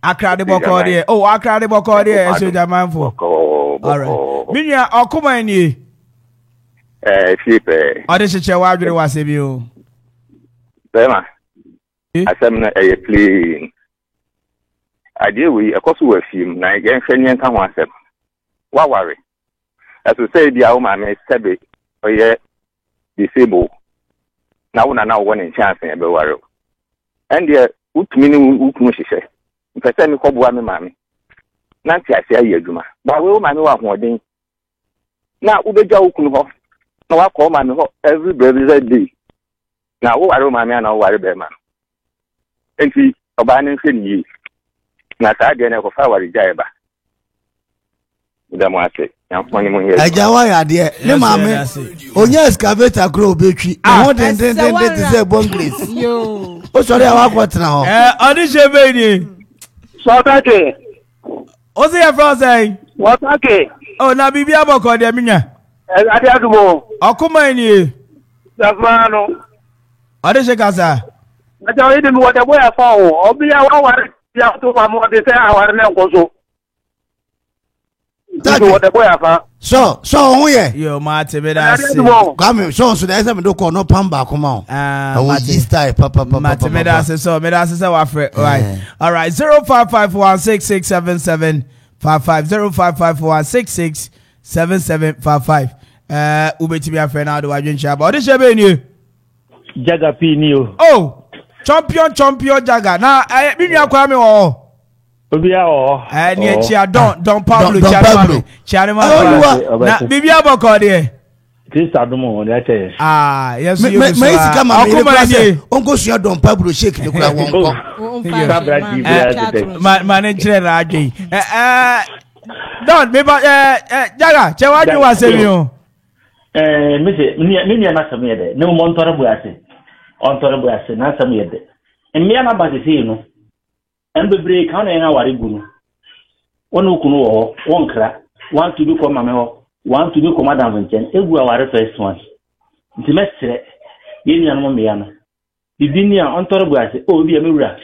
akrade boko de akrade boko de eso jamanfo all right minya okuma ni fipe ode cheche wadwere wasebi o bema asem na clean ade we akoso wa film na yen hwenye nka ho asem wa ware as we say dia o ma me sebe oye disable na wona na wo ne chance e be ware and there utumi ni ukunu hihye mpese mi koboa me ma me na nti ase ayi adwuma ba we o ma me wa hoden na ubeja ukunu ho na wa ko ma me ho every day na wo ware ma me na wo ware be ma enti oba ne hwe ni na ta de na ko fa ware jae ba ndamo ase yamfoni mo ye aja wa ya de ne ma me onye excavator kro obetwi ho den te say bongles yo o sori awa kwatena ho odi shebe ni so take o se ya from say what take na bibi aboko de minya ade adumo okuma ni dafano ade she kasa aja we de mi wode boya fa o obi ya wa ware ya to fa mo de say aware na nkoso What the boy afa. So who ye? Yo, Martin, me da say. Come so there is me do call no pamba come on. I was this type papa. Martin, me da say so wa frɛ. Right. All right. 0551667755 0551667755. Ubeti be afre na do adwen chaba. Odi shebe ni. Jaga P ni o. Oh, champion Jaga. Na me nua kwa me wo. Obia o. Ni chia Don Pablo Chiarema. Na bibia boko de. Krista domo ni ate. Yes you. Me sika ma me class. Onko sua Don Pablo shake ne kura wonko. Man chere na adwen. Don me ba Jaga, che wa dwen wa se mi o. Me na sam yede. Ne mo ntore bu ase. Ontore bu ase na sam yede. Mmea na ba se no. Embebre kan na ya ware gunu. Wonu kunu wo, wonkra. Want to do come mama ho. Want to do come madam Vincent. Egu aware first one. Nti mesre. Ye nua no mmea no. Bibini a ontore bu ase. O bi emewura.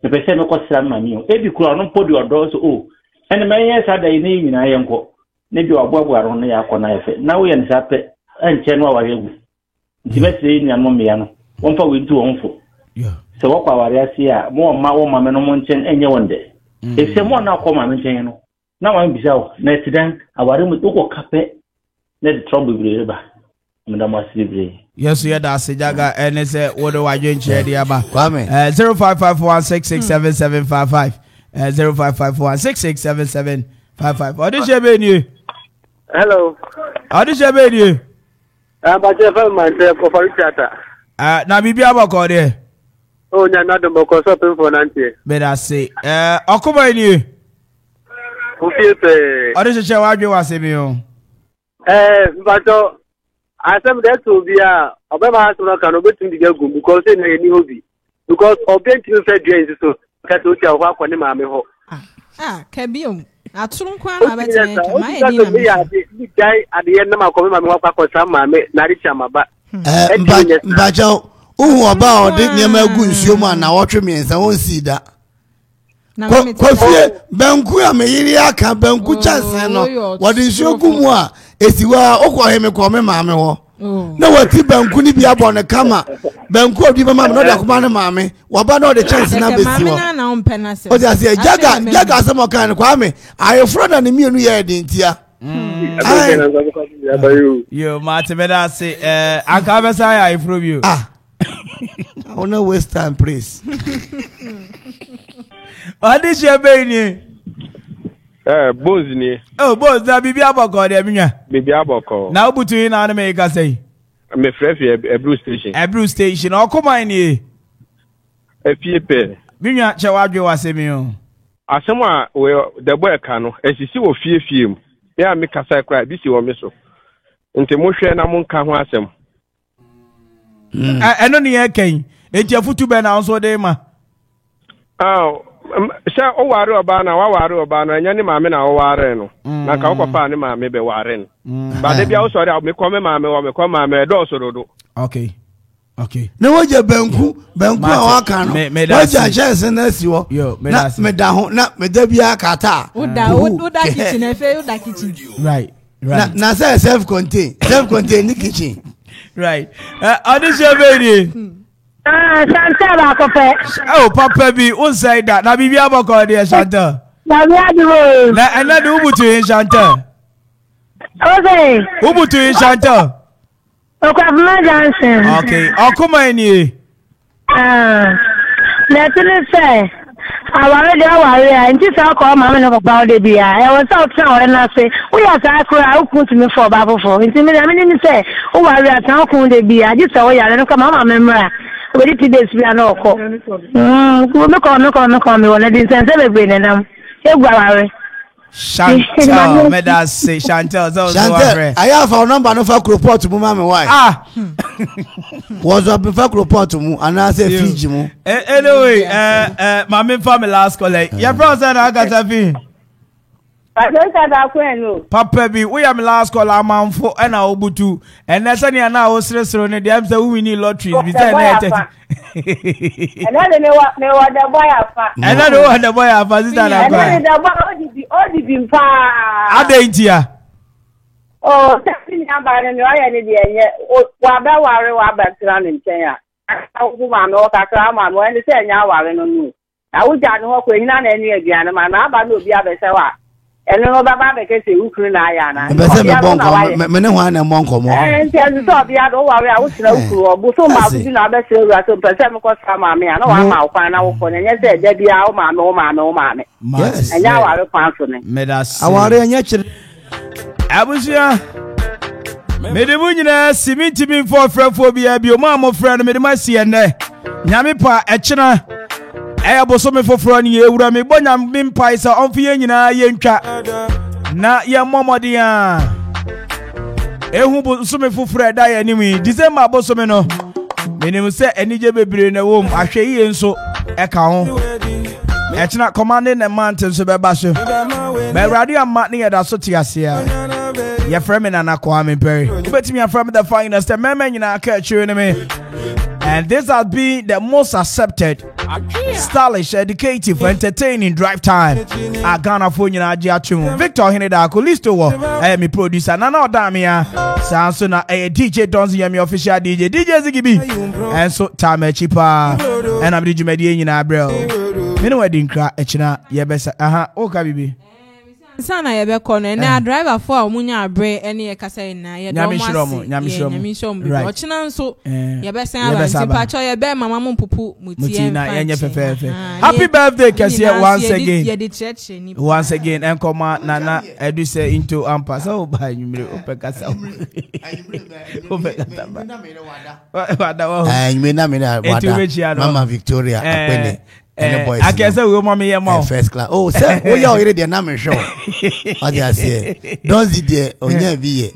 Me pese me kwasra mami o. Ebi kura no podi odo so o. Ene me ye sada yi ne nyina ye nko. Ne bi oboabo aro no ya akona efe. Na wo ye nsa pe enche no aware egu. Nti mesre nua no mmea no. Wonfa we ntu wonfo. Yeah. So what power I see more mama no munchen enye wonde. If some na come am nchen no. Na wan bisa next then aware mu to kape let trouble be ba. Madam Asibri. Yes, you da Jaga and say what do I join chair dia ba. 0551667755 0551667755. Odi be ni. Hello. Odi be ni. Ba je fa man te ko for chata. Na bibia bako de. Oh, nya na do bako so pe for nantie. Be da say okuba ni. Ufiepe. Odi che wa dwe wa se mi o. Mbato asem de to bia obema asura kan obetum diga gu because na ni hobi. Because obentim fe dwen so ka to tia ho akone ma me ho. Kabiom. Aturu kwa na betem ka ma edi na me. Di dai ade na ma ko ma me ho akwa sa ma me na ri chama ba. Mbajo uhu oba ode nyema agu nsuo mu na wotwe miensa won sida. Kofie banku ya meyiri aka banku chanse no wode nsuo gu mu a esiwa okwo heme ko me maame ho. Na wati banku ni bia bo ne kama banku odi ba maame no da kuma ne maame waba no de chance na besi wo. O ja se jaga asemo kan kwa me ayefro na ne mienu ye de ntia. Yo Martin Meda say aka be say ayefro bi o. I want to waste time please. Adi shebe ni. Bones ni. Oh, bones da bibi aboko de minwa. Bibi aboko. Na obutu yi na me ka say. Me frefi Ebru station. Ebru station. Okoman ni. Efiepe. Minwa che wadwe wasemi o. Asem a we the boy ka no esisi wo fiefie mu. Ya me kasa kra bi si wo me so. Nti mo hwe na mo nka ho asem. Eno ni eken. Enti afutu be na nso de ma. Sha o ware oba na wa ware oba na nya ni maame na o ware no. Na ka o papa ni maame be ware no. Ba de bia o sori me ko me maame wo me ko maame do so dodo. Okay. Ne woje banku a waka no. Woje chance na siwo. Na me da ho na me da bia kata. Uda kitchen efe uda kitchen. Right. Na say self contain ni kitchen. Right. Audition baby. Shanta ba ko pe. Oh, papa bi say that. Na bibi abako de Shanta. Na bi adu. Na another ubutu in Shanta. Okay. Ubutu in Shanta. Okwabma Johnson. Okay. Okuma ni. Na tele say. Aware de aware nti sa ko ma me no papa de bia. E won sa otra ore na say. We ya sa kura ukun me for ba for. Nti me ni say. O ware atan ukun de bia. Ji sa o ya no ka ma me mra. We did this we are no ko. Me wona din sense be be nenam. Egwaware. Chantal, me da say Chantal. Chantal, I have our number no for report mu ma me why. Was up for report mu and I say Fiji mu. Anyway, my main family last call. Your brother I got a fee. Papa bi, we am last call a man for and our butu, and that's any an hour on the dams that we need lotteries. And I don't know what the boy and I know what the boy have as that. Oh, something about an idea. Wabba worry about running Kenya. I know Kakrama when they say now I don't know. I would not when none any again, man. I know the other sawa. And no Baba because you couldn't Ayana. Menewan and Monco. And tell the top, the other worry, I was no cool. Busso Martin, I bet you are so percent because some are me. I know I'm out for an hour for and yes, Debbie, no man. Yes, and now I will answer me. Medas, I want to Abusia Medibunina, Simiti me for Frenphobia, be your mamma friend, Medimasi and Yamipa, Echina. Ayabosome for Frony, Ura me bonam bim paisa on Fiena Yenka. Na ya mama dia. Ehu sume for Fred die anyway. December bosomeno. Menim say any jebe in a womb. I say so account. It's not commanding the mountains of Babasu. But radio matney at Asotiasia. Your friend and Aquamin Perry. But me from the finest, the men in our culture me. And this has been the most accepted, stylish, educative, entertaining drive time at Ghana for Nigeria. Victor Henedako, Listo, I am a producer, Nana Damia, Sansona, a DJ Donzi, I'm your official DJ, DJ Zigibi, and so time cheaper, and I'm the Median in Abril. Minu wedding crack, Echina, Yabesa, okay, baby. Sana yebe kono na driver for omunya abre ene ye kasa na ye do nyamishomo ochina nso yebe san abanti pacho yebe mama mu pupu mutie na yenye fefefe. Happy birthday kese once again enkoma nana edu say into ampa so ba nyumire opekasa opekasa wada wada Mama Victoria apene. I guess we mommy first class. Oh, sir, we are already the name show. What I say? Don't see the onye vie.